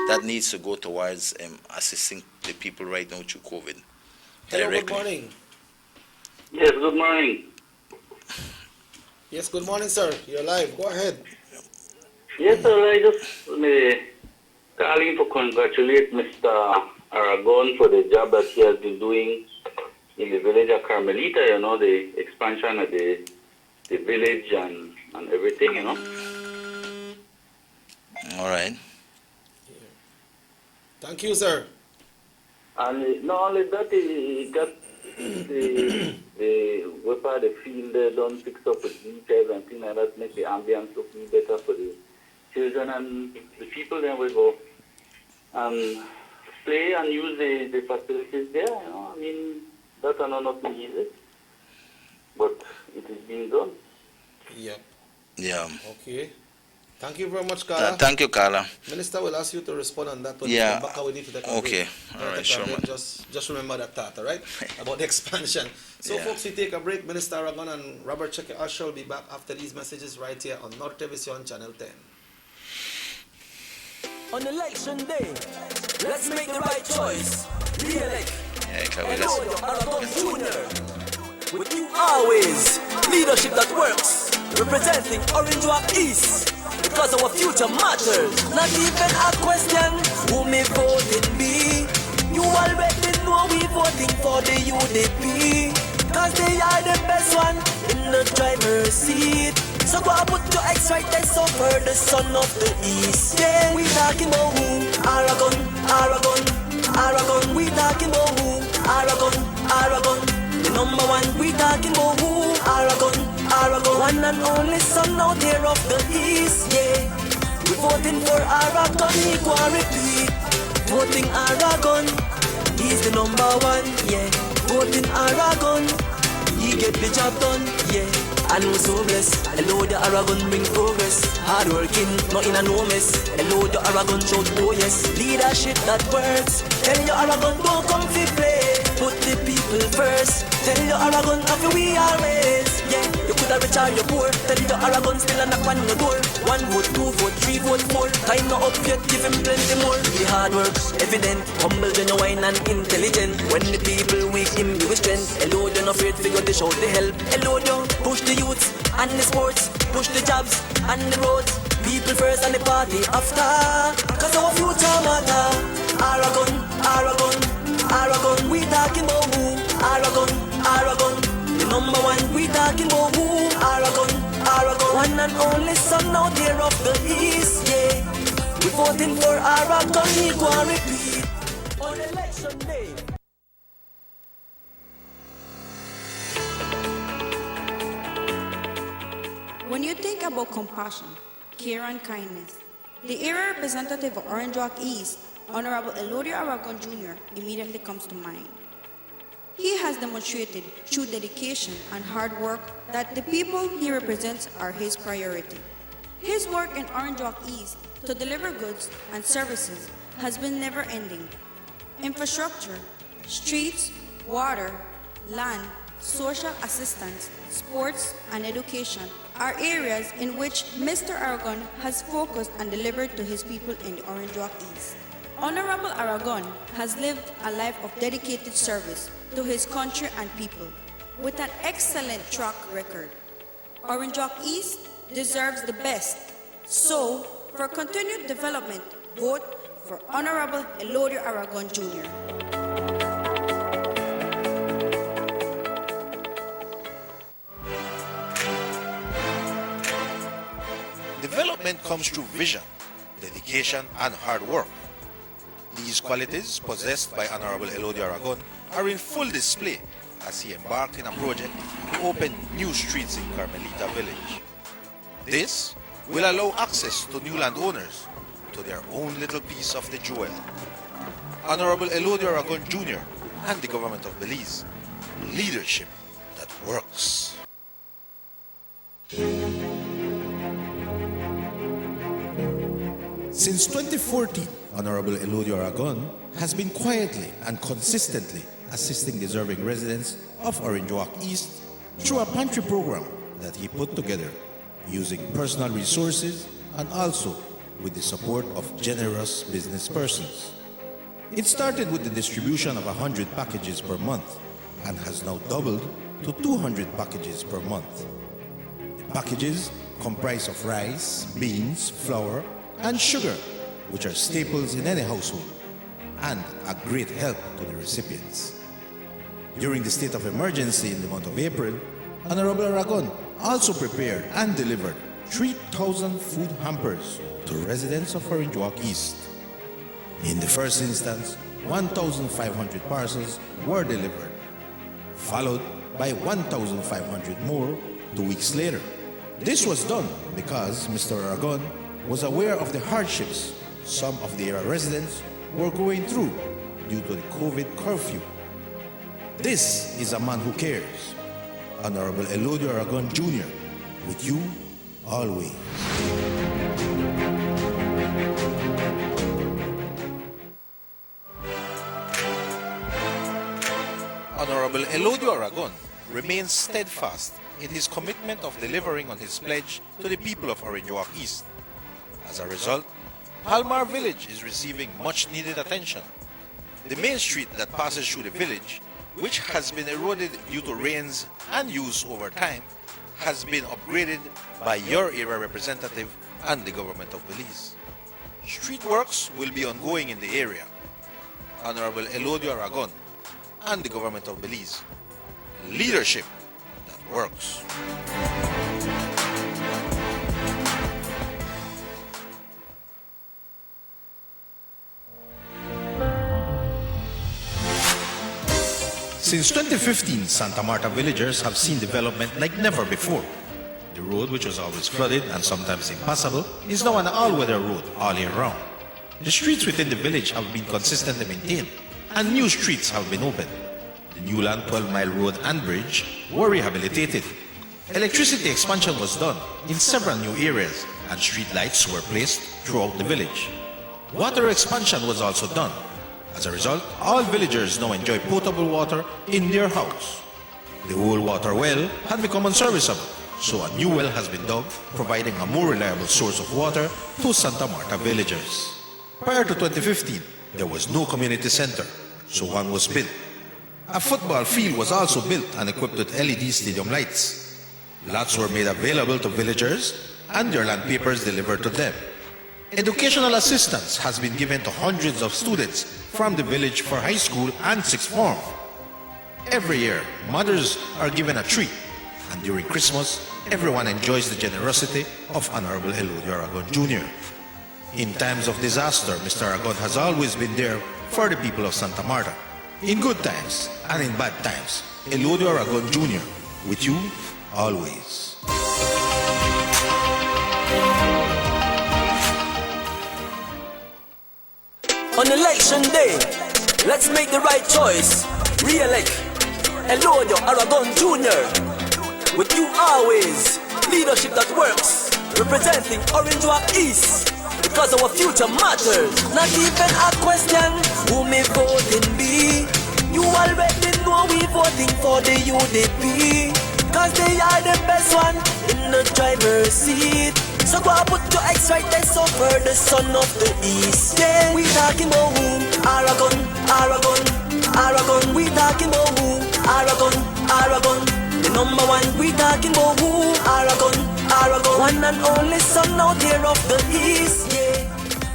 that needs to go towards assisting the people right now through COVID. Hello, Directly. good morning. Yes, good morning. Yes, good morning, sir. You're live. Go ahead. Yes, sir, I just calling to congratulate Mr. Aragon for the job that he has been doing in the village of Carmelita, the expansion of the village and everything, All right. Thank you, sir. And not only that, he got the field there done, fixed up with beaches and things like that, make the ambience look better for the children and the people. Then will go and play and use the facilities there. I mean, that's not easy, but it is being done. Yep. Yeah. Okay. Thank you very much, Carla. Thank you, Carla. Minister will ask you to respond on that when Yeah. you come back. We need to take a Okay. break. All right, Take a sure, break. man. Just remember that thought, all right? About the expansion. So, Yeah. folks, we take a break. Minister Aragon and Robert Checker Usher will be back after these messages right here on North Television Channel 10. On election day, let's make the right choice. Re-elect Elodio Aragon Jr. With you always, leadership that works. Representing Orange Walk East. Because our future matters. Not even a question who may voting be. You already know we voting for the UDP. Cause they are the best one in the driver's seat. So go and put your X right there, so for the son of the East. Yeah, we talking about who? Aragon, Aragon, Aragon. We talking about who? Aragon, Aragon. The number one, we talking about who? Aragon, Aragon. One and only son out there of the East. Yeah, we voting for Aragon, he go and repeat. Voting Aragon, he's the number one. Yeah, voting Aragon, he get the job done. Yeah. And we're so blessed. Hello, the Aragon bring progress. Hard working, not in a no mess. Hello, the Aragon shout, oh yes. Leadership that works. Tell your Aragon don't come fi play. Put the people first. Tell your Aragon happy we always. Yeah, you coulda rich or you poor. Tell your Aragon still a knock on your door. 1 vote, 2 vote, 3 vote, 4. Time not up yet, give him plenty more. The hard works evident, humble, genuine and intelligent. When the people weak, him give strength. Hello, you're not afraid to go to show the help. Hello, you push the youths and the sports, push the jobs and the roads. People first and the party after. Cause our future matter. Aragon, Aragon, Aragon. We talking about who? Aragon, Aragon. The number one, we talking about who? Aragon, Aragon. One and only son out there of the East. Yeah, we voting for Aragon. He go and repeat on election day. When you think about compassion, care and kindness, the area representative of Orange Walk East, Honorable Elodio Aragon Jr., immediately comes to mind. He has demonstrated through dedication and hard work that the people he represents are his priority. His work in Orange Walk East to deliver goods and services has been never-ending. Infrastructure, streets, water, land, social assistance, sports, and education are areas in which Mr. Aragon has focused and delivered to his people in the Orange Walk East. Honorable Aragon has lived a life of dedicated service to his country and people with an excellent track record. Orange Walk East deserves the best. So, for continued development, vote for Honorable Elodio Aragon Jr. Development comes through vision, dedication, and hard work. These qualities possessed by Honorable Elodio Aragon are in full display as he embarked in a project to open new streets in Carmelita Village. This will allow access to new landowners to their own little piece of the jewel. Honorable Elodio Aragon Jr. and the government of Belize. Leadership that works. Since 2014, Honorable Elodio Aragon has been quietly and consistently assisting deserving residents of Orange Walk East through a pantry program that he put together using personal resources and also with the support of generous business persons. It started with the distribution of 100 packages per month and has now doubled to 200 packages per month. The packages comprise of rice, beans, flour, and sugar, which are staples in any household and a great help to the recipients. During the state of emergency in the month of April, Honorable Aragon also prepared and delivered 3,000 food hampers to residents of Orange Walk East. In the first instance, 1,500 parcels were delivered, followed by 1,500 more 2 weeks later. This was done because Mr. Aragon was aware of the hardships some of the area residents were going through due to the COVID curfew. This is a man who cares. Honorable Elodio Aragon Jr., with you always. Honorable Elodio Aragon remains steadfast in his commitment of delivering on his pledge to the people of Orange Walk East. As a result, Palmar Village is receiving much needed attention. The main street that passes through the village, which has been eroded due to rains and use over time, has been upgraded by your area representative and the government of Belize. Street works will be ongoing in the area. Honorable Elodio Aragon and the government of Belize. Leadership that works. Since 2015, Santa Marta villagers have seen development like never before. The road, which was always flooded and sometimes impassable, is now an all-weather road all year round. The streets within the village have been consistently maintained, and new streets have been opened. The Newland 12-mile road and bridge were rehabilitated. Electricity expansion was done in several new areas, and street lights were placed throughout the village. Water expansion was also done. As a result, all villagers now enjoy potable water in their house. The old water well had become unserviceable, so a new well has been dug, providing a more reliable source of water to Santa Marta villagers. Prior to 2015, there was no community center, so one was built. A football field was also built and equipped with LED stadium lights. Lots were made available to villagers and their land papers delivered to them. Educational assistance has been given to hundreds of students from the village for high school and sixth form. Every year, mothers are given a treat, and during Christmas, everyone enjoys the generosity of Honorable Elodio Aragon Jr. In times of disaster, Mr. Aragon has always been there for the people of Santa Marta. In good times and in bad times, Elodio Aragon Jr. with you always. On election day, let's make the right choice. Re-elect Elodio Aragon Jr. With you always. Leadership that works. Representing Orange Walk East. Because our future matters. Not even a question who may voting be. You already know we voting for the UDP. Cause they are the best one in the driver's seat. So go and put your X right there, so for the son of the East. Yeah, we talking about who? Aragon, Aragon, Aragon. We talking about who? Aragon, Aragon. The number one, we talking about who? Aragon, Aragon. One and only son out here of the East. Yeah,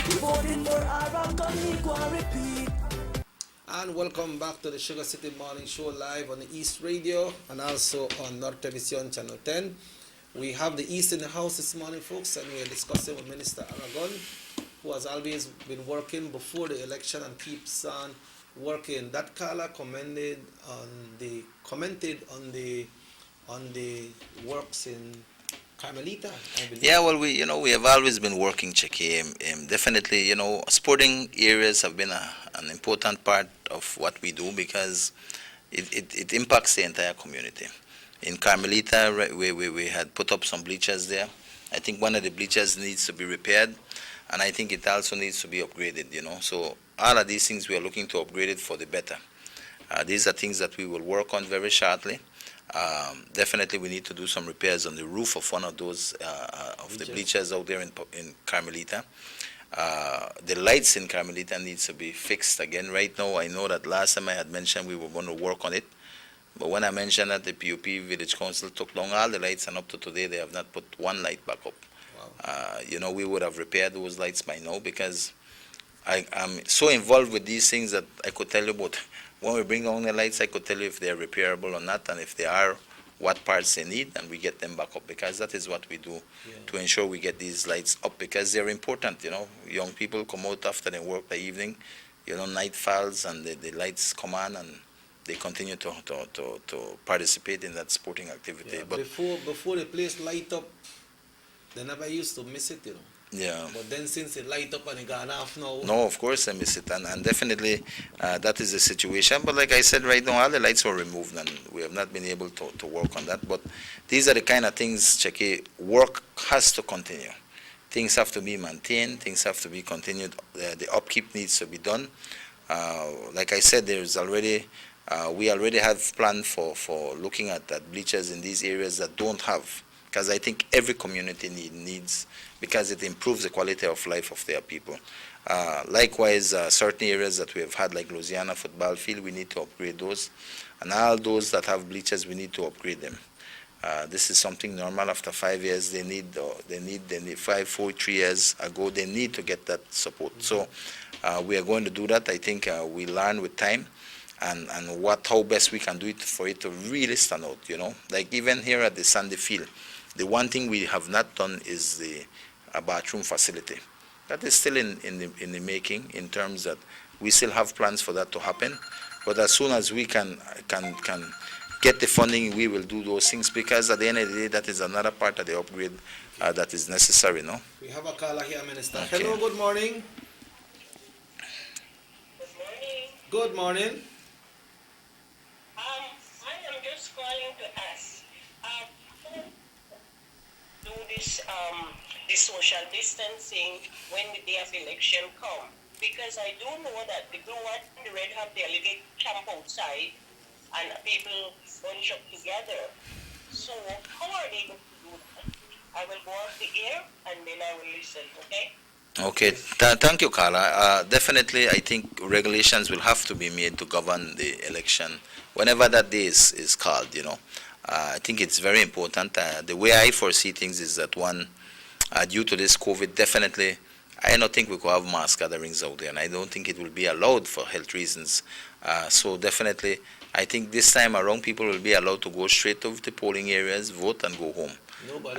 we voting for Aragon, we go and repeat. And welcome back to the SugarCity Morning Show live on the East Radio and also on North Television Channel 10. We have the East in the house this morning, folks, and we are discussing with Minister Aragon, who has always been working before the election and keeps on working. That caller commented on the works in Carmelita, I believe. Yeah, well, we have always been working, Checky. Definitely, sporting areas have been an important part of what we do because it impacts the entire community. In Carmelita, we had put up some bleachers there. I think one of the bleachers needs to be repaired, and I think it also needs to be upgraded. So all of these things we are looking to upgrade it for the better. These are things that we will work on very shortly. Definitely, we need to do some repairs on the roof of one of those of the bleachers out there in Carmelita. The lights in Carmelita needs to be fixed again. Right now, I know that last time I had mentioned we were going to work on it, but when I mentioned that the PUP Village Council took down all the lights, and up to today they have not put one light back up. Wow. We would have repaired those lights by now because I'm so involved with these things that I could tell you about. When we bring on the lights, I could tell you if they're repairable or not, and if they are, what parts they need, and we get them back up, because that is what we do to ensure we get these lights up, because they're important. Young people come out after they work the evening, night falls, and the lights come on, and they continue to participate in that sporting activity. Yeah, but before the place light up, they never used to miss it. Yeah. But then since it light up and it gone off now. No, of course I miss it, and definitely that is the situation. But like I said, right now all the lights were removed, and we have not been able to work on that. But these are the kind of things, Checky, work has to continue. Things have to be maintained, things have to be continued. The upkeep needs to be done. Like I said, we already have planned for looking at bleachers in these areas that don't have, because I think every community needs, because it improves the quality of life of their people. Likewise, certain areas that we have had, like Louisiana football field, we need to upgrade those. And all those that have bleachers, we need to upgrade them. This is something normal. After 5 years, they need 3 years ago, they need to get that support. So we are going to do that. I think we learn with time, and how best we can do it for it to really stand out. Like even here at the Sandy Field, the one thing we have not done is a bathroom facility. That is still in the making, in terms that we still have plans for that to happen. But as soon as we can get the funding, we will do those things, because at the end of the day, that is another part of the upgrade that is necessary. No? We have a caller here, Minister. Okay. Hello, good morning. Good morning. Good morning. I am just calling to ask, do this social distancing when the day of election come? Because I do know that the blue, white, and the red have their little camp outside, and people bunch up together. So how are they going to do that? I will go off the air, and then I will listen, okay? Okay, thank you, Carla. Definitely, I think regulations will have to be made to govern the election whenever that day is called. I think it's very important. The way I foresee things is that due to this COVID, definitely, I don't think we could have mass gatherings out there, and I don't think it will be allowed for health reasons. So definitely, I think this time around, people will be allowed to go straight to the polling areas, vote, and go home.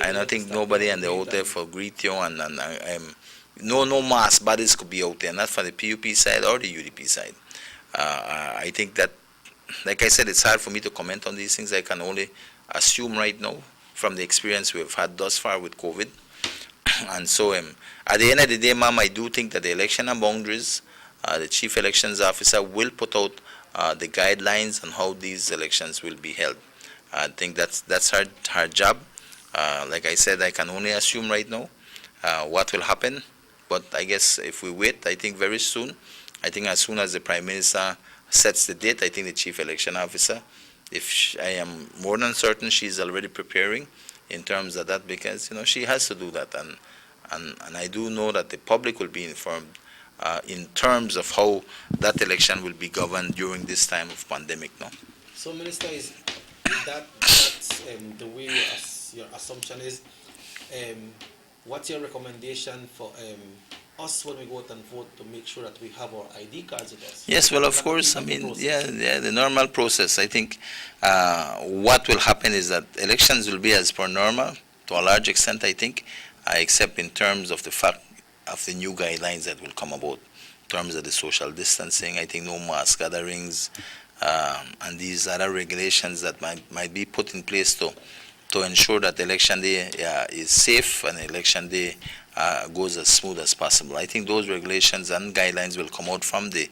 I don't think nobody and they're out there for greet you, and no mass bodies could be out there, not for the PUP side or the UDP side. I think that, like I said, it's hard for me to comment on these things. I can only assume right now from the experience we've had thus far with COVID. And so at the end of the day, ma'am, I do think that the election and boundaries, the chief elections officer will put out the guidelines on how these elections will be held. I think that's her job. Like I said, I can only assume right now what will happen. But I guess if we wait, I think very soon, I think as soon as the Prime Minister sets the date, I think the Chief Election Officer, I am more than certain she's already preparing in terms of that, because she has to do that, and I do know that the public will be informed in terms of how that election will be governed during this time of pandemic. No. So, Minister, is that's the way your assumption is? What's your recommendation for us when we go out and vote, to make sure that we have our ID cards with us? Yes, well, of course. I mean, yeah, the normal process. I think what will happen is that elections will be as per normal to a large extent, I think, except in terms of the fact of the new guidelines that will come about in terms of the social distancing. I think no mass gatherings and these other regulations that might be put in place to to ensure that election day is safe and election day goes as smooth as possible. I think those regulations and guidelines will come out from the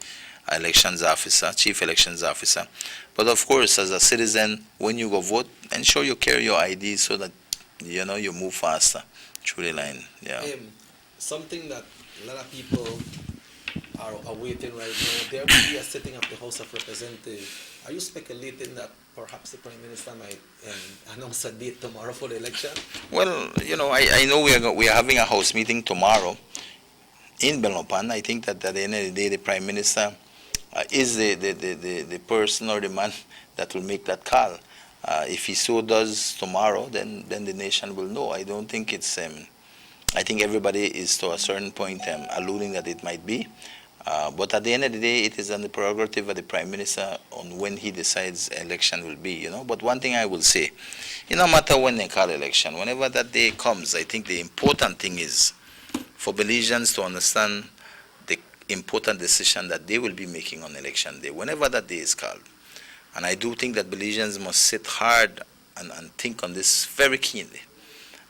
elections officer, chief elections officer. But of course, as a citizen, when you go vote, ensure you carry your ID so that you move faster through the line. Yeah. Something that a lot of people are awaiting right now, there will be a sitting of the House of Representatives. Are you speculating that perhaps the Prime Minister might announce a date tomorrow for the election? Well, I know we are having a House meeting tomorrow in Belmopan. I think that at the end of the day, the Prime Minister is the person or the man that will make that call. If he so does tomorrow, then the nation will know. I don't think it's. I think everybody is to a certain point alluding that it might be. But at the end of the day, it is on the prerogative of the Prime Minister on when he decides election will be. But one thing I will say, no matter when they call election, whenever that day comes, I think the important thing is for Belizeans to understand the important decision that they will be making on election day, whenever that day is called. And I do think that Belizeans must sit hard and think on this very keenly.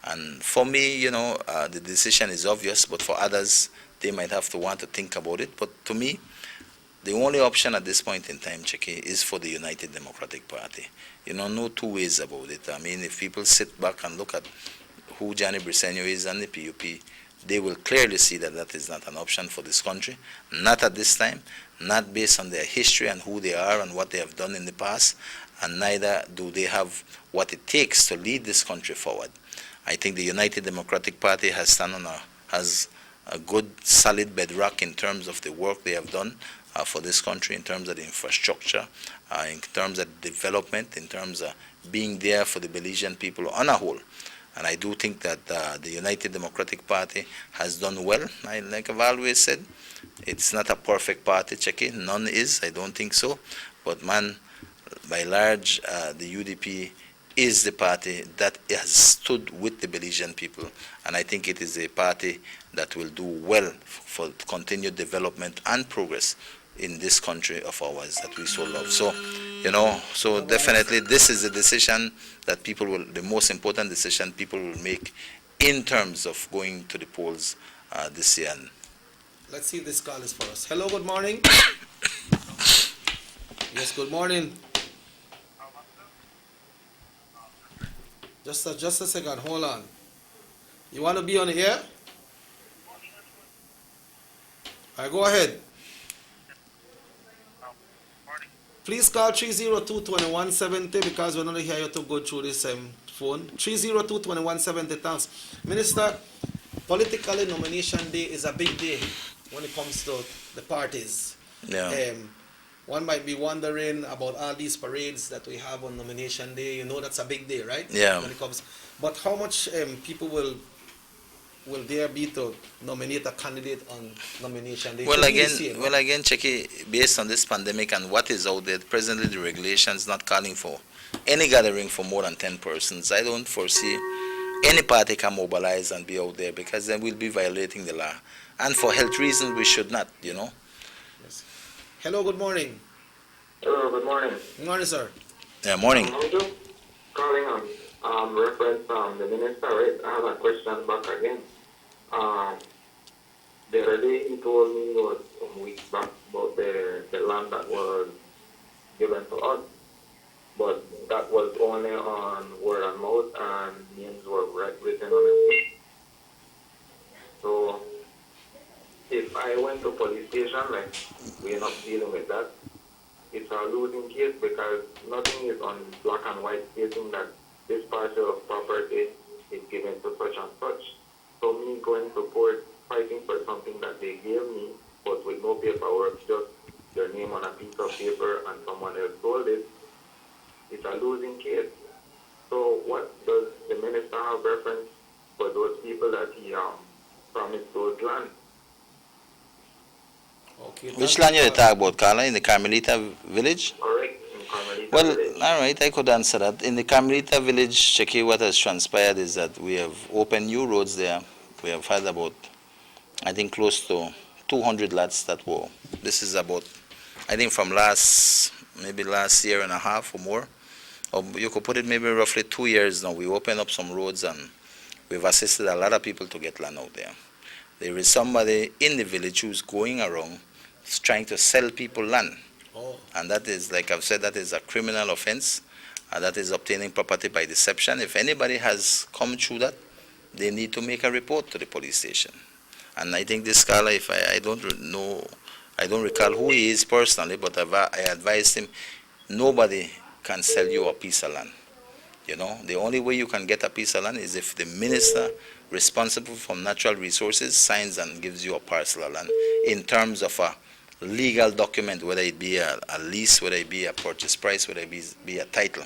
And for me, the decision is obvious, but for others, they might have to want to think about it. But to me, the only option at this point in time, Cheke, is for the United Democratic Party. No two ways about it. I mean, if people sit back and look at who Gianni Briceño is and the PUP, they will clearly see that that is not an option for this country, not at this time, not based on their history and who they are and what they have done in the past, and neither do they have what it takes to lead this country forward. I think the United Democratic Party has a good, solid bedrock in terms of the work they have done for this country, in terms of the infrastructure, in terms of development, in terms of being there for the Belizean people on a whole. And I do think that the United Democratic Party has done well. Like I've always said, it's not a perfect party, Cheke. None is, I don't think so. But man, by large, the UDP is the party that has stood with the Belizean people. And I think it is a party that will do well for continued development and progress in this country of ours that we so love. So, so definitely this is the decision that the most important decision people will make in terms of going to the polls this year. Let's see if this call is for us. Hello, good morning. Yes, good morning. Just a second, hold on. You want to be on the air? All right, go ahead. Please call 302-2170 because we're not here to go through this phone. 302-2170, thanks. Minister, politically nomination day is a big day when it comes to the parties. Yeah. One might be wondering about all these parades that we have on nomination day. That's a big day, right? Yeah. When it comes, but how much people will there be to nominate a candidate on nomination day? Well, again, Cheke, based on this pandemic and what is out there, presently the regulations not calling for any gathering for more than 10 persons. I don't foresee any party can mobilize and be out there because then we'll be violating the law. And for health reasons, we should not, Yes. Hello, good morning. Hello, good morning. Good morning, sir. Yeah, morning. I'm just calling on reference the minister, right? I have a question back again. The other day he told me it was some weeks back about the land that was given to us, but that was only on word and mouth and names were written on it. So if I went to police station, like we're not dealing with that, it's a losing case because nothing is on black and white stating that this parcel of property is given to such and such. So me going to court fighting for something that they gave me, but with no paperwork, just their name on a piece of paper and someone else sold it, it's a losing case. So what does the minister have reference for those people that he promised those land? Okay. Which land you talk about, Carla? In the Carmelita village? Correct, in Carmelita Well, village. all right, I could answer that. In the Carmelita village, Cheke, what has transpired is that we have opened new roads there. We have had about, I think, close to 200 lots that were. This is about, I think, from last year and a half or more, or you could put it maybe roughly 2 years now, we opened up some roads and we've assisted a lot of people to get land out there. There is somebody in the village who's going around trying to sell people land. Oh. And that is, like I've said, that is a criminal offense. That is obtaining property by deception. If anybody has come through that, they need to make a report to the police station. And I think this scholar, if I don't know, I don't recall who he is personally, but I advised him, nobody can sell you a piece of land. You know, the only way you can get a piece of land is if the minister responsible for natural resources signs and gives you a parcel of land in terms of a legal document, whether it be a lease, whether it be a purchase price, whether it be a title.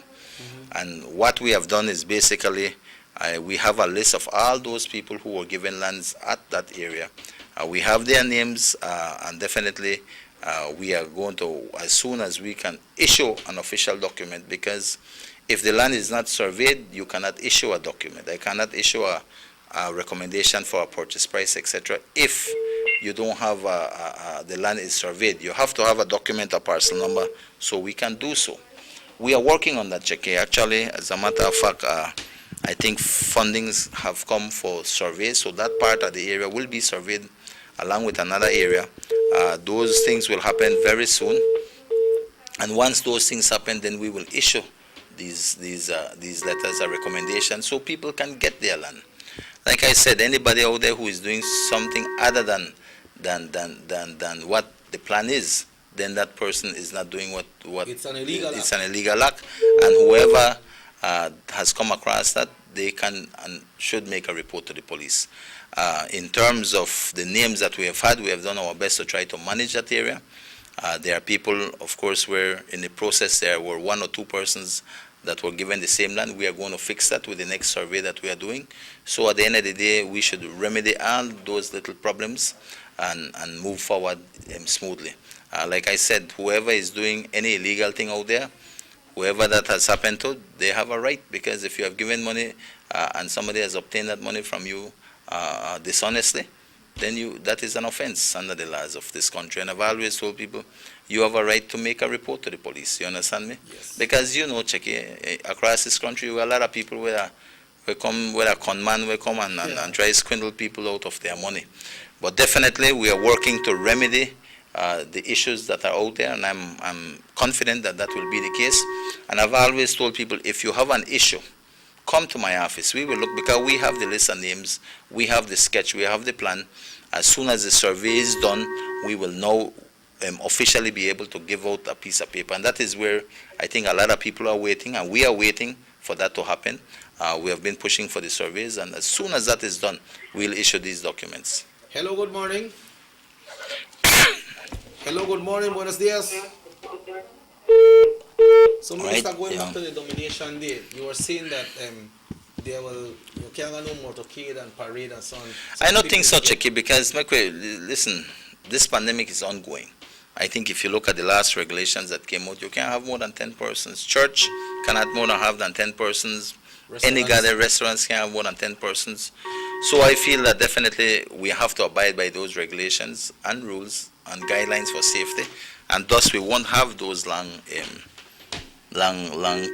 And what we have done is basically we have a list of all those people who were given lands at that area. We have their names, and definitely we are going to, as soon as we can, issue an official document, because if the land is not surveyed, you cannot issue a document. I cannot issue a recommendation for a purchase price, etc., if you don't have the land is surveyed. You have to have a document, a parcel number, so we can do so. We are working on that, Jackie. Actually, as a matter of fact, I think fundings have come for survey, so that part of the area will be surveyed along with another area. Those things will happen very soon, and once those things happen, then we will issue these letters of recommendation so people can get their land. Like I said, anybody out there who is doing something other than what the plan is, then that person is not doing what It's an illegal it's an illegal act, and whoever has come across that, they can and should make a report to the police. In terms of the names that we have had, we have done our best to try to manage that area. There are people, of course, where in the process there were 1 or 2 persons that were given the same land. We are going to fix that with the next survey that we are doing. So at the end of the day, we should remedy all those little problems and move forward smoothly. Like I said, whoever is doing any illegal thing out there, whoever that has happened to, they have a right, because if you have given money and somebody has obtained that money from you dishonestly, then that is an offense under the laws of this country. And I've always told people, you have a right to make a report to the police. You understand me? Yes. Because Checky, across this country, a lot of people where a con man will come and try to swindle people out of their money. But definitely, we are working to remedy the issues that are out there, and I'm confident that that will be the case. And I've always told people, if you have an issue, come to my office. We will look, because we have the list of names, we have the sketch, we have the plan. As soon as the survey is done, we will now officially be able to give out a piece of paper. And that is where I think a lot of people are waiting, and we are waiting for that to happen. We have been pushing for the surveys, and as soon as that is done, we'll issue these documents. Hello, good morning. Hello, good morning, buenos días. So, Minister, going back to the domination day, you were saying that you can't go no motorcade and parade and so on. I don't think so, Checky, because, listen, this pandemic is ongoing. I think if you look at the last regulations that came out, you can't have more than 10 persons. Church cannot have than 10 persons. Any gathered restaurants can have more than 10 persons. So I feel that definitely we have to abide by those regulations and rules and guidelines for safety, and thus we won't have those long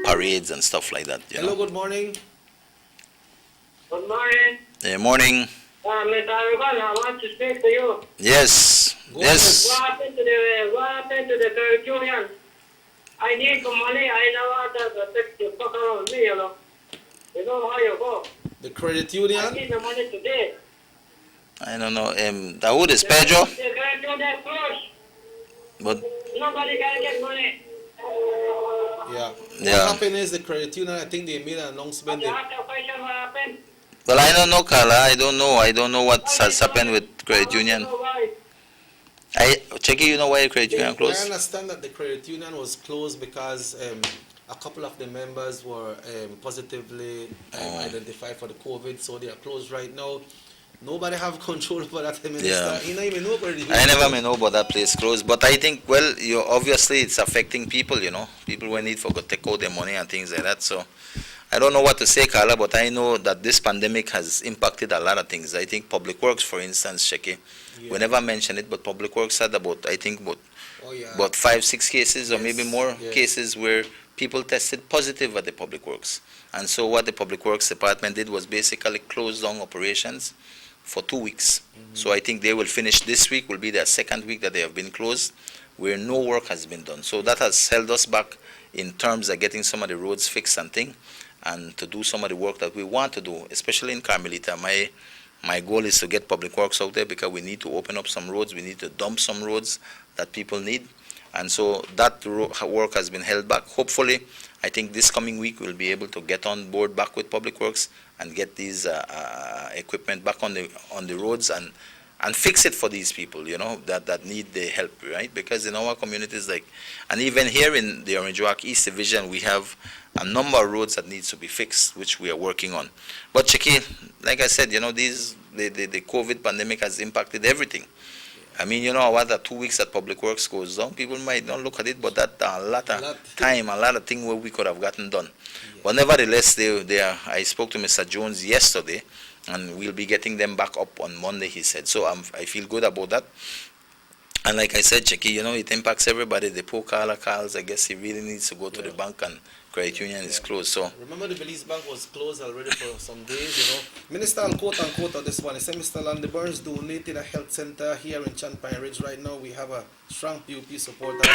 parades and stuff like that. Hello, good morning. Good morning. Good morning. Mr. Aragon, I want to speak to you. Yes. Yes. What happened to the credit union? I need some money. I don't want to take the fuck around me, you know. You know how you go. The credit union? I need the money today. I don't know. Dawood is Pedro. The credit union closed. But nobody can get money. Yeah. What happened is the credit union, I think they made an announcement. You have to question what happened. Well, I don't know, Carla. I don't know. I don't know what has happened with credit union. Checky, you know why the credit union closed? I understand that the credit union was closed because a couple of the members were positively identified for the COVID, so they are closed right now. Nobody have control over that, Minister. Yeah. You know, even know I never know about that place closed, but I think, well, obviously it's affecting people, People will need to take out their money and things like that, so I don't know what to say, Carla, but I know that this pandemic has impacted a lot of things. I think Public Works, for instance, Shecky, we never mentioned it, but Public Works had about 5-6 cases or maybe more cases where people tested positive at the public works. And so what the public works department did was basically close down operations for 2 weeks. So I think they will finish this week, will be their second week that they have been closed, where no work has been done. So that has held us back in terms of getting some of the roads fixed and thing, and to do some of the work that we want to do, especially in Carmelita. My goal is to get public works out there because we need to open up some roads, we need to dump some roads that people need. And so that work has been held back. Hopefully, I think this coming week we'll be able to get on board back with public works and get these equipment back on the roads and fix it for these people, you know, that need the help, right? Because in our communities, like, and even here in the Orange Walk East Division, we have a number of roads that needs to be fixed, which we are working on. But Chiki, like I said, you know, the COVID pandemic has impacted everything. I mean, you know, what, 2 weeks that public works goes down, people might not look at it, but that's a lot of time, a lot of things where we could have gotten done. But nevertheless, I spoke to Mr. Jones yesterday, and we'll be getting them back up on Monday, he said. So I feel good about that. And like I said, Cheki, you know, it impacts everybody. The poor Carla Carls, I guess he really needs to go to the bank, and credit union is closed. So remember, the Belize Bank was closed already for some days, you know. Minister, I'll quote unquote on this one. He said, Mr. Landy Burns donated a health center here in Champagne Ridge. Right now, we have a strong PUP supporter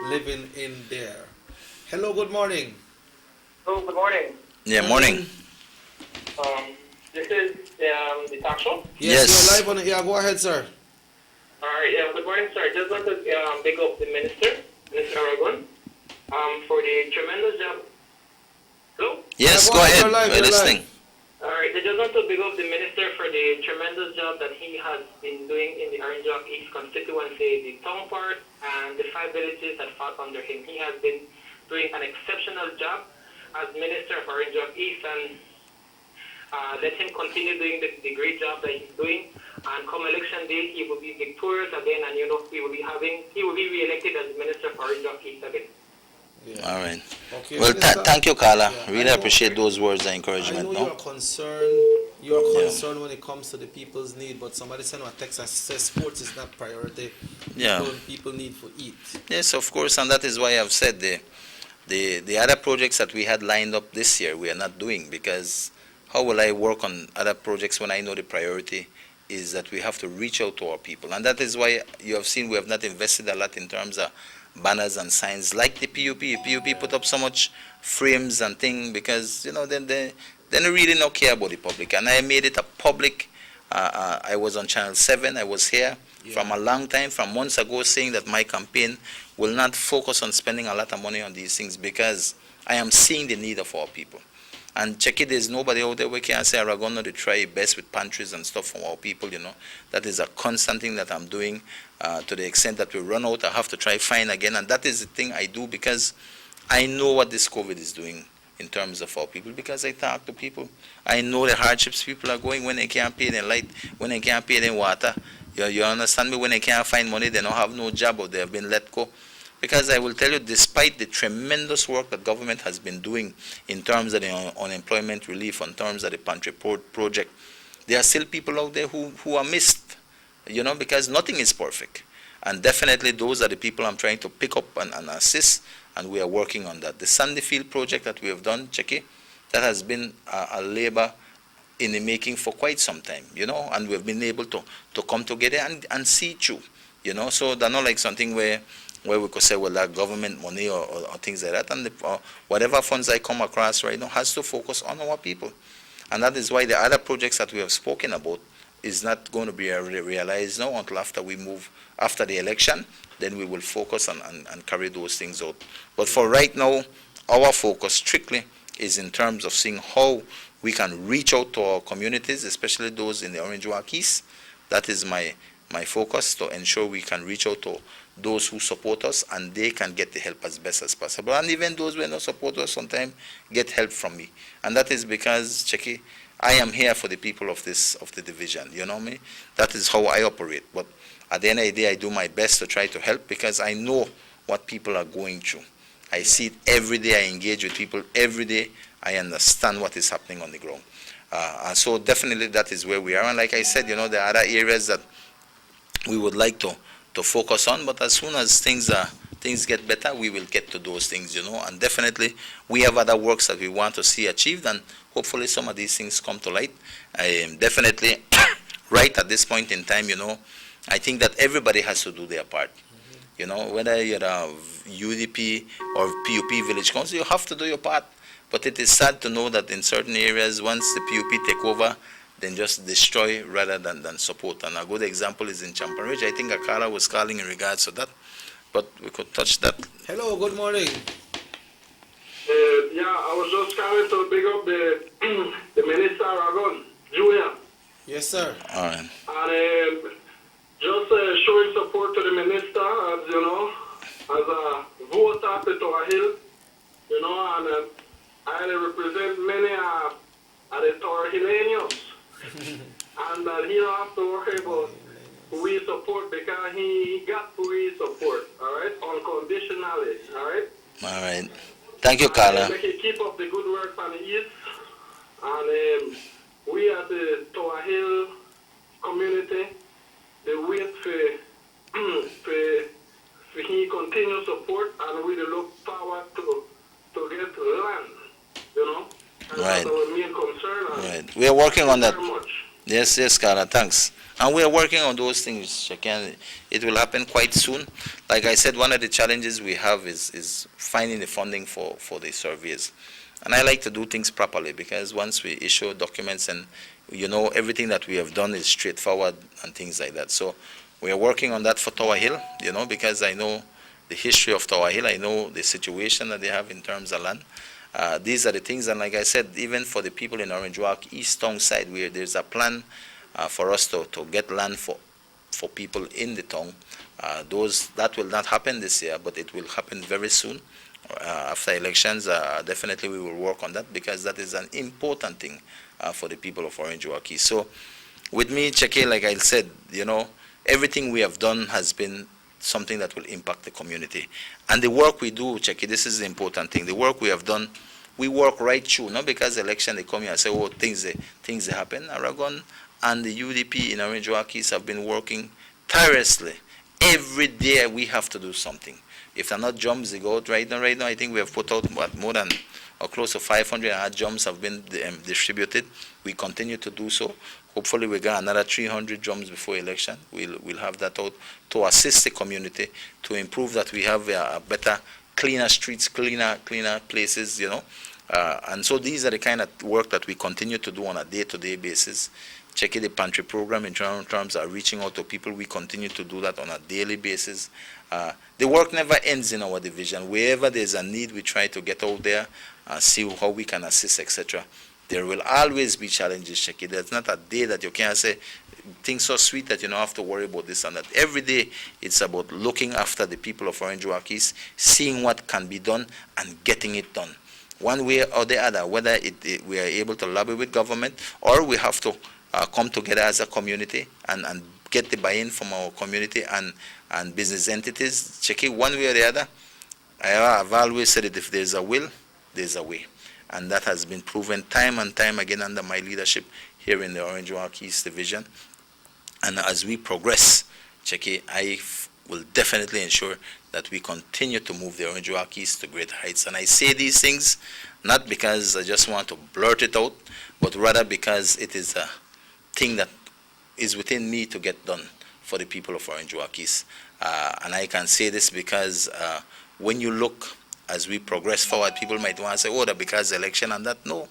living in there. Hello, good morning. Hello, good morning. Yeah, morning. This is the talk show? Yes, you're live on it. Yeah, go ahead, sir. All right, yeah, good morning, sir. I just want to big up the Minister Aragon, for the tremendous job. Hello? Yes, go ahead. We're listening. All right, I just want to big up the Minister for the tremendous job that he has been doing in the Orange Walk East constituency, the town part, and the 5 villages that fall under him. He has been doing an exceptional job as Minister of Orange Walk East, and let him continue doing the great job that he's doing. And come election day, he will be victorious again, and you know he will be re-elected as Minister for Orange Walk East again. Yeah. All right. Okay, well, Minister, thank you, Carla. Yeah, really appreciate those words of encouragement. I know you're concerned. You're concerned when it comes to the people's need, but somebody sent a text and says sports is not priority. Yeah. People need to eat. Yes, of course, and that is why I've said the other projects that we had lined up this year we are not doing, because how will I work on other projects when I know the priority is that we have to reach out to our people? And that is why you have seen we have not invested a lot in terms of banners and signs like the PUP. PUP put up so much frames and things because, you know, then they really don't care about the public. And I made it a public. I was on Channel 7. I was here from a long time, from months ago, saying that my campaign will not focus on spending a lot of money on these things because I am seeing the need of our people. And check it, there's nobody out there we can say, I'm going to try best with pantries and stuff for our people, you know. That is a constant thing that I'm doing to the extent that we run out, I have to try find again. And that is the thing I do because I know what this COVID is doing in terms of our people, because I talk to people. I know the hardships people are going when they can't pay their light, when they can't pay their water. You understand me? When they can't find money, they don't have no job or they have been let go. Because I will tell you, despite the tremendous work that government has been doing in terms of the unemployment relief, in terms of the pantry project, there are still people out there who are missed, you know, because nothing is perfect. And definitely those are the people I'm trying to pick up and assist, and we are working on that. The Sandy Field project that we have done, Checky, that has been a labor in the making for quite some time, you know, and we've been able to come together and see through, you know, so they're not like something where we could say, well, that government money or things like that, and whatever funds I come across right now has to focus on our people. And that is why the other projects that we have spoken about is not going to be realized now until after we move, after the election, then we will focus and carry those things out. But for right now, our focus strictly is in terms of seeing how we can reach out to our communities, especially those in the Orange Walk East. That is my focus, to ensure we can reach out to those who support us and they can get the help as best as possible. And even those who don't support us sometimes get help from me. And that is because, Checky, I am here for the people of the division, you know me? That is how I operate. But at the end of the day, I do my best to try to help because I know what people are going through. I see it every day. I engage with people every day. I understand what is happening on the ground. And so definitely that is where we are. And like I said, you know, there are other areas that we would like to focus on, but as soon as things are things get better, we will get to those things, and definitely we have other works that we want to see achieved, and hopefully some of these things come to light. I am definitely right at this point in time, I think that everybody has to do their part. Whether you're a UDP or PUP village council, you have to do your part. But it is sad to know that in certain areas, once the PUP take over, then just destroy rather than support. And a good example is in Champanridge. I think Akara was calling in regards to that, but we could touch that. Hello, good morning. Yeah, I was just calling to big up the Minister Aragon, Junior. Yes, sir. All right. And just showing support to the minister, as you know, as a voter to Toa Hill, and I represent many of the Toa Hillenians. And that he don't have to worry about who we support because he got who we support, all right, unconditionally, all right? All right. Thank you, Carla. Make it keep up the good work on the East. And we at the Toa Hill community, they wait for he continue support, and we look forward to get land, And Right. that's our main concern. Right. We are working on that. Very much. Yes, Carla, thanks. And we are working on those things, Shakan. It will happen quite soon. Like I said, one of the challenges we have is finding the funding for the surveys. And I like to do things properly because once we issue documents and, everything that we have done is straightforward and things like that. So we are working on that for Toa Hill, because I know the history of Toa Hill. I know the situation that they have in terms of land. These are the things, and like I said, even for the people in Orange Walk East Town side, where there's a plan for us to get land for people in the town. That will not happen this year, but it will happen very soon. After elections, definitely we will work on that because that is an important thing for the people of Orange Walk East. So with me, Cheke, like I said, everything we have done has been something that will impact the community. And the work we do, Cheke, this is the important thing. The work we have done, we work right through, not because election they come here and say, things happen. Aragon and the UDP in Orange Walk East have been working tirelessly. Every day we have to do something. If they're not jumps, they go out right now. Right now, I think we have put out more than or close to 500 jumps have been distributed. We continue to do so. Hopefully we got another 300 drums before election. We'll have that out to assist the community to improve that we have a better, cleaner streets, cleaner places, And so these are the kind of work that we continue to do on a day-to-day basis. Checking the pantry program in terms of reaching out to people. We continue to do that on a daily basis. The work never ends in our division. Wherever there's a need, we try to get out there, see how we can assist, etc. There will always be challenges, Sheki. There's not a day that you can't say things so sweet that you don't have to worry about this and that. Every day it's about looking after the people of Orange Walk East, seeing what can be done and getting it done. One way or the other, whether we are able to lobby with government or we have to come together as a community and get the buy-in from our community and business entities. Cheki, one way or the other, I've always said it, if there's a will, there's a way. And that has been proven time and time again under my leadership here in the Orange Walk East Division. And as we progress, Cheki, I will definitely ensure that we continue to move the Orange Walk East to great heights. And I say these things not because I just want to blurt it out, but rather because it is a thing that is within me to get done for the people of Orange Walk East. And I can say this because when you look as we progress forward, people might want to say, that because election and that. No.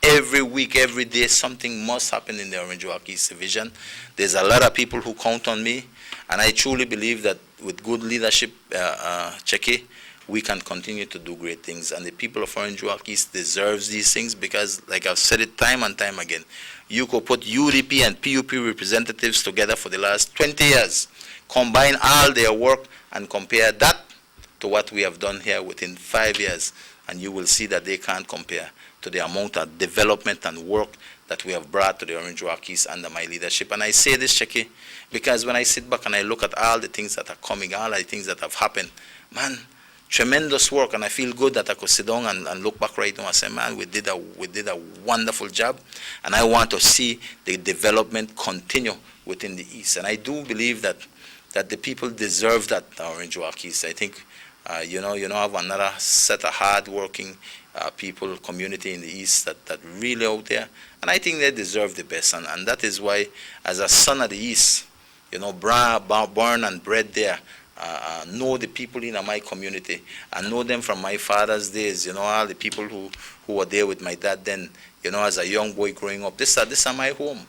Every week, every day, something must happen in the Orange Walk East Division. There's a lot of people who count on me, and I truly believe that with good leadership, Cheki, we can continue to do great things. And the people of Orange Walk East deserves these things because, like I've said it time and time again, you could put UDP and PUP representatives together for the last 20 years, combine all their work and compare that to what we have done here within 5 years, and you will see that they can't compare to the amount of development and work that we have brought to the Orange Walk East under my leadership. And I say this, Cheki, because when I sit back and I look at all the things that are coming, all the things that have happened, man, tremendous work, and I feel good that I could sit down and look back right now and say, man, we did a wonderful job, and I want to see the development continue within the East. And I do believe that the people deserve that, Orange Walk East. I think Have another set of hard-working people, community in the East that really out there. And I think they deserve the best. And that is why, as a son of the East, born and bred there, know the people in my community. I know them from my father's days, all the people who were there with my dad then, as a young boy growing up. This are my home.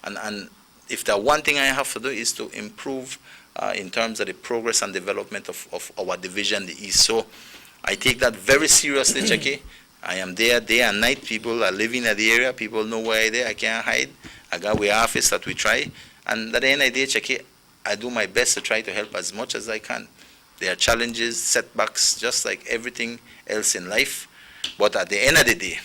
And if the one thing I have to do is to improve in terms of the progress and development of our division, the East. So I take that very seriously, Jackie. I am there day and night. People are living in the area. People know where I'm there. I can't hide. I got our office that we try. And at the end of the day, Jackie, I do my best to try to help as much as I can. There are challenges, setbacks, just like everything else in life. But at the end of the day,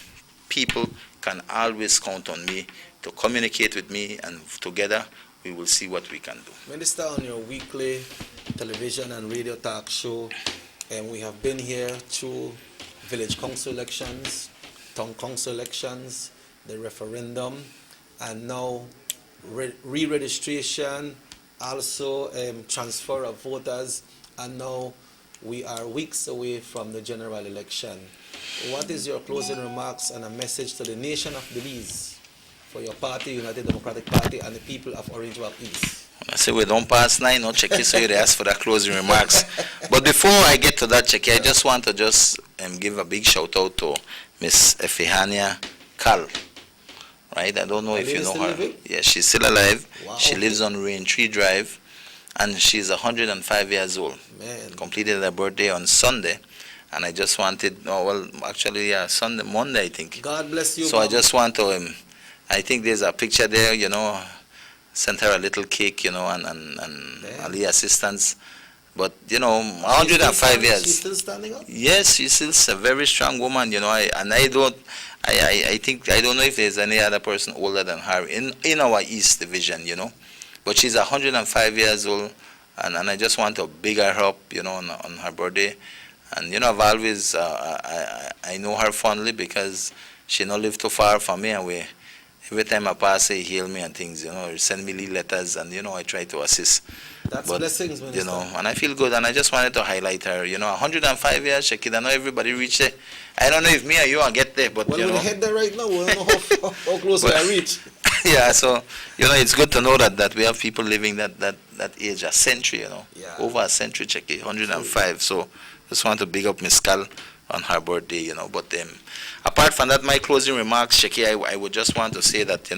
people can always count on me to communicate with me, and together we will see what we can do. Minister, on your weekly television and radio talk show, and we have been here through village council elections, town council elections, the referendum, and now re-registration, also transfer of voters, and now we are weeks away from the general election. What is your closing remarks and a message to the nation of Belize for your party, United Democratic Party, and the people of Orange Walk East? I say we don't pass 9, no, Checky, so you ask for that closing remarks. But before I get to that, Checky, I just want to give a big shout out to Miss Efihania Kal. Right? I don't know if you know her. Living? Yeah, she's still alive. Wow. She lives on Raintree Drive, and she's 105 years old. Man. Completed her birthday on Sunday, and I just wanted, Monday, I think. God bless you. So Mom. I just want to, I think there's a picture there, sent her a little cake, and all the assistance. But, 105 years. She's still standing up? Yes, she's still a very strong woman, I think, I don't know if there's any other person older than her in our East Division, But she's 105 years old, and I just want to big her up, on her birthday. And, I've always, I know her fondly because she not live too far from me, and every time I pass, he heal me and things, send me little letters, and, I try to assist. That's blessings, Minister. And I feel good, and I just wanted to highlight her. 105 years, Shakid, I know everybody reach there. I don't know if me or you will get there, but, Well, we'll head there right now. We don't know how close we are reach. Yeah, so, it's good to know that we have people living that age, a century, Yeah. over a century, Shakid, 105. So, just want to big up Miss Cal on her birthday, But apart from that, my closing remarks, Shaki, I would just want to say that,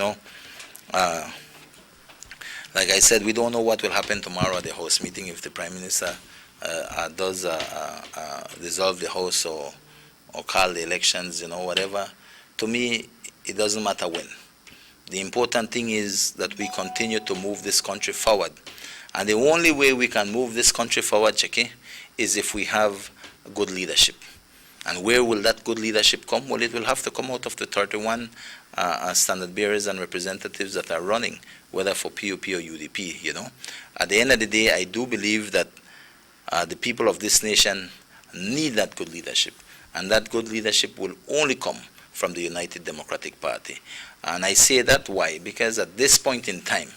like I said, we don't know what will happen tomorrow at the House meeting if the Prime Minister does dissolve the House or call the elections, whatever. To me, it doesn't matter when. The important thing is that we continue to move this country forward. And the only way we can move this country forward, Cheki, is if we have good leadership. And where will that good leadership come? Well, it will have to come out of the 31 standard bearers and representatives that are running, whether for PUP or UDP, At the end of the day, I do believe that the people of this nation need that good leadership. And that good leadership will only come from the United Democratic Party. And I say that why? Because at this point in time,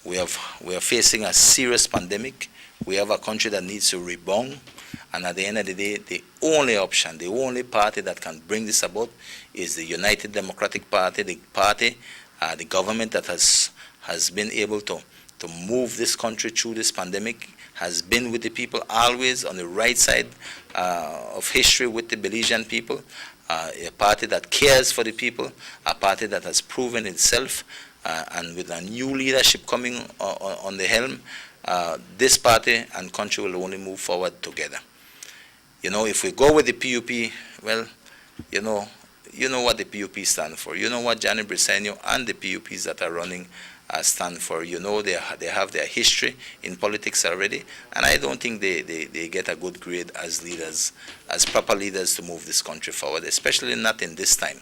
we are facing a serious pandemic. We have a country that needs to rebound. And at the end of the day, the only option, the only party that can bring this about is the United Democratic Party, the government that has been able to move this country through this pandemic, has been with the people always on the right side of history with the Belizean people, a party that cares for the people, a party that has proven itself, and with a new leadership coming on the helm, this party and country will only move forward together. If we go with the PUP, well, you know what the PUP stand for. You know what Gianni Briseño and the PUPs that are running stand for. They have their history in politics already, and I don't think they get a good grade as leaders, as proper leaders to move this country forward, especially not in this time.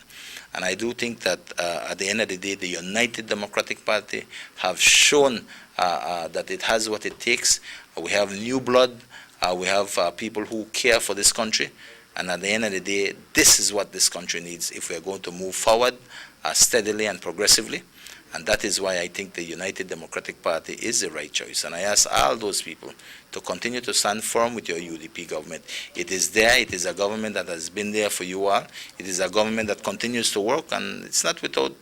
And I do think that at the end of the day, the United Democratic Party have shown that it has what it takes. We have new blood. We have people who care for this country. And at the end of the day, this is what this country needs if we are going to move forward steadily and progressively. And that is why I think the United Democratic Party is the right choice. And I ask all those people to continue to stand firm with your UDP government. It is there. It is a government that has been there for you all. It is a government that continues to work, and it's not without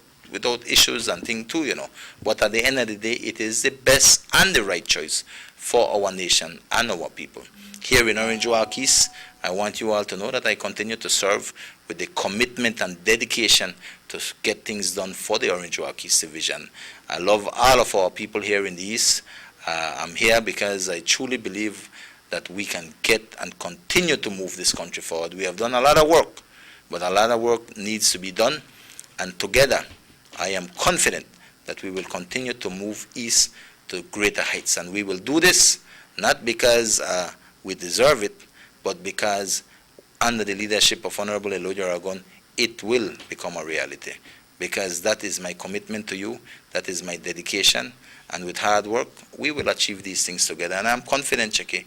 issues and things too, But at the end of the day, it is the best and the right choice for our nation and our people. Here in Orange Walk East, I want you all to know that I continue to serve with the commitment and dedication to get things done for the Orange Walk East Division. I love all of our people here in the East. I'm here because I truly believe that we can get and continue to move this country forward. We have done a lot of work, but a lot of work needs to be done. And together, I am confident that we will continue to move east to greater heights. And we will do this not because we deserve it, but because under the leadership of Honorable Elodie Aragon, it will become a reality. Because that is my commitment to you, that is my dedication, and with hard work, we will achieve these things together. And I'm confident, Cheke,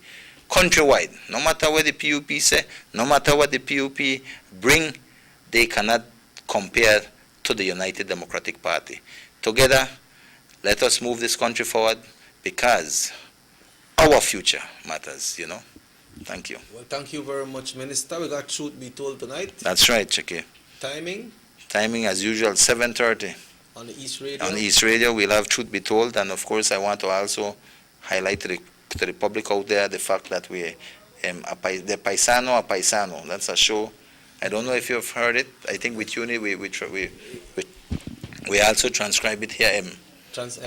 countrywide, no matter what the PUP say, no matter what the PUP bring, they cannot compare to the United Democratic Party. Together, let us move this country forward because our future matters, Thank you. Well, thank you very much, Minister. We got Truth Be Told tonight. That's right, Cheke. Timing? Timing, as usual, 7:30. On the East Radio? On East Radio, we'll have Truth Be Told. And, of course, I want to also highlight to the public out there the fact that we, the Paisano a Paisano, that's a show. I don't know if you've heard it. I think with Uni, we also transcribe it here,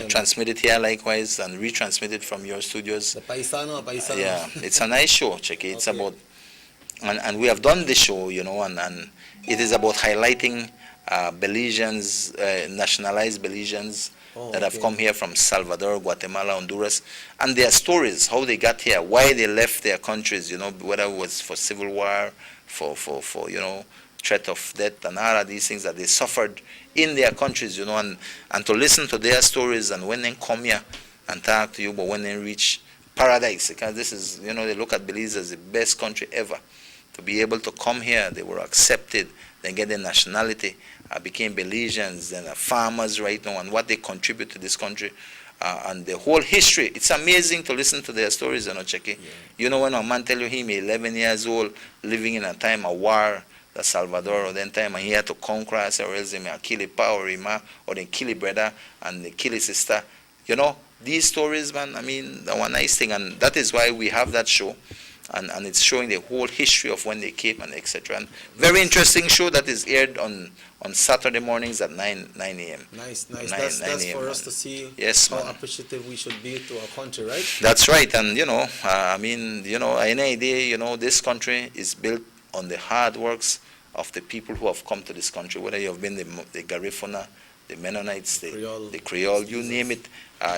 transmit it here likewise, and retransmit it from your studios. The Paisano a Paisano. Yeah, it's a nice show, Cheke. It's about, and we have done this show, and it is about highlighting Belizeans, nationalized Belizeans that have come here from Salvador, Guatemala, Honduras, and their stories, how they got here, why they left their countries, whether it was for civil war, for threat of death, and all of these things that they suffered in their countries, and to listen to their stories, and when they come here and talk to you, but when they reach paradise, because this is, they look at Belize as the best country ever. To be able to come here, they were accepted, then get their nationality, became Belizeans, and are farmers right now, and what they contribute to this country, and the whole history. It's amazing to listen to their stories, Cheke. Yeah. When a man tell you him 11 years old, living in a time of war, the Salvador, or then time, and he had to conquer us, or else he may kill a pa or him, or then kill a brother, and they kill his sister. These stories, man, they're one nice thing, and that is why we have that show. And it's showing the whole history of when they came and etc. And very interesting show that is aired on Saturday mornings at 9 a.m. Nice. That's for us to see how appreciative we should be to our country, right? That's right. And, any idea, this country is built on the hard works of the people who have come to this country, whether you have been the Garifuna, the Mennonites, the Creole, you name it.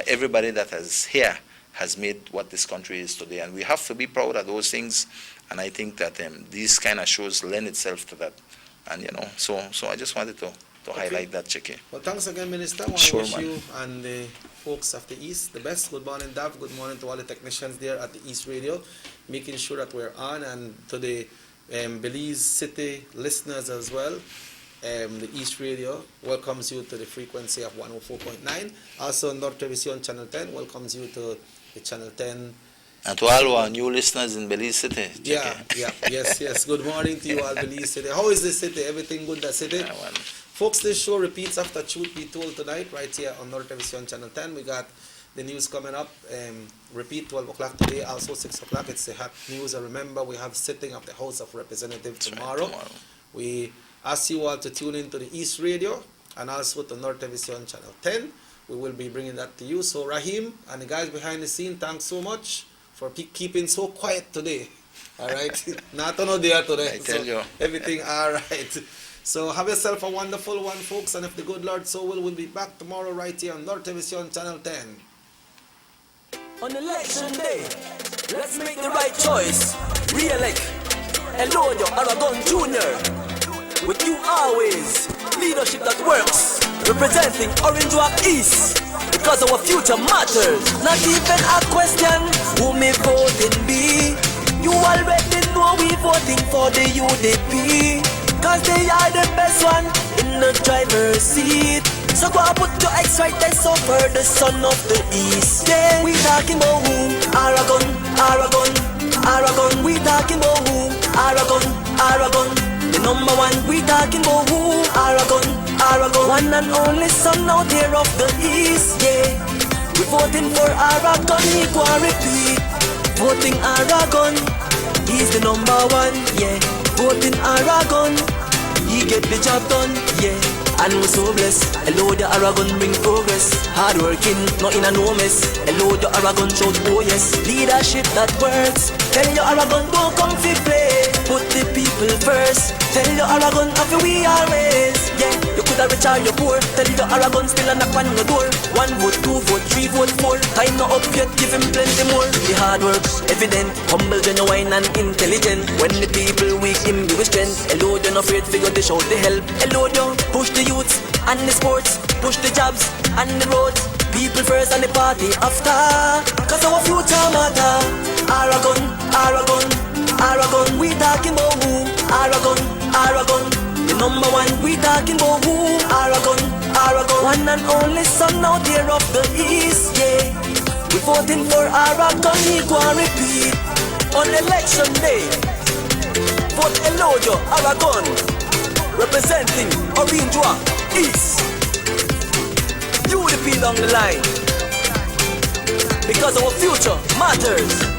Everybody that is here has made what this country is today, and we have to be proud of those things. And I think that these kind of shows lend itself to that, and so I just wanted to highlight that, Cheke. Well, thanks again, Minister. I want to wish you and the folks of the East the best. Good morning, Dav. Good morning to all the technicians there at the East Radio, making sure that we're on, and to the Belize City listeners as well. The East Radio welcomes you to the frequency of 104.9. Also, North Television Channel 10 welcomes you to the Channel 10. And to all our new listeners in Belize City. Yes. Good morning to you all, Belize City. How is the city? Everything good, the city? Folks, this show repeats after Truth Be Told tonight, right here on North Television Channel 10. We got the news coming up. Repeat 12 o'clock today, also 6 o'clock. It's the hot news. And remember, we have sitting of the House of Representatives tomorrow. We ask you all to tune in to the East Radio and also to North Television Channel 10. We will be bringing that to you. So Rahim and the guys behind the scene, thanks so much for keeping so quiet today. All right? Not on there today. I tell you. Everything all right. So have yourself a wonderful one, folks. And if the good Lord so will, we'll be back tomorrow right here on North Television Channel 10. On election day, let's make the right choice. Re-elect Elodie Aragon Jr. With you always, leadership that works, representing Orange Walk East, because our future matters. Not even a question, who may voting be? You already know we voting for the UDP, cause they are the best one in the driver's seat. So go and put your X right there, so for the son of the east. Yeah, we talking about who? Aragon, Aragon, Aragon. We talking about who? Aragon, Aragon. The number one, we talking about who? Aragon, Aragon. One and only son out here of the east. Yeah, we voting for Aragon, he go and repeat. Voting Aragon, he's the number one. Yeah, voting Aragon, he get the job done. Yeah. And we're so blessed. Hello, the Aragon bring progress. Hard working, not in a no mess. Hello, the Aragon shout, oh yes. Leadership that works. Tell your Aragon don't come fi play. Put the people first. Tell your Aragon happy we always. Yeah, you coulda rich or you poor. Tell your Aragon still a knock on your door. 1 vote, 2 vote, 3 vote, 4. Time not up yet, give him plenty more. The hard work's evident. Humble, genuine and intelligent. When the people weak, him give strength. Hello, you're not afraid figure they shout the help. Hello, you push the youths and the sports, push the jobs and the roads. People first and the party after. Cause our future matter. Aragon, Aragon, Aragon. We talking about who? Aragon, Aragon. The number one, we talking about who? Aragon, Aragon. One and only son out here of the east. Yeah, we voting for Aragon, he go and repeat. On election day, vote Elodio Aragon, representing Orange Walk East. UDP along the line, because our future matters.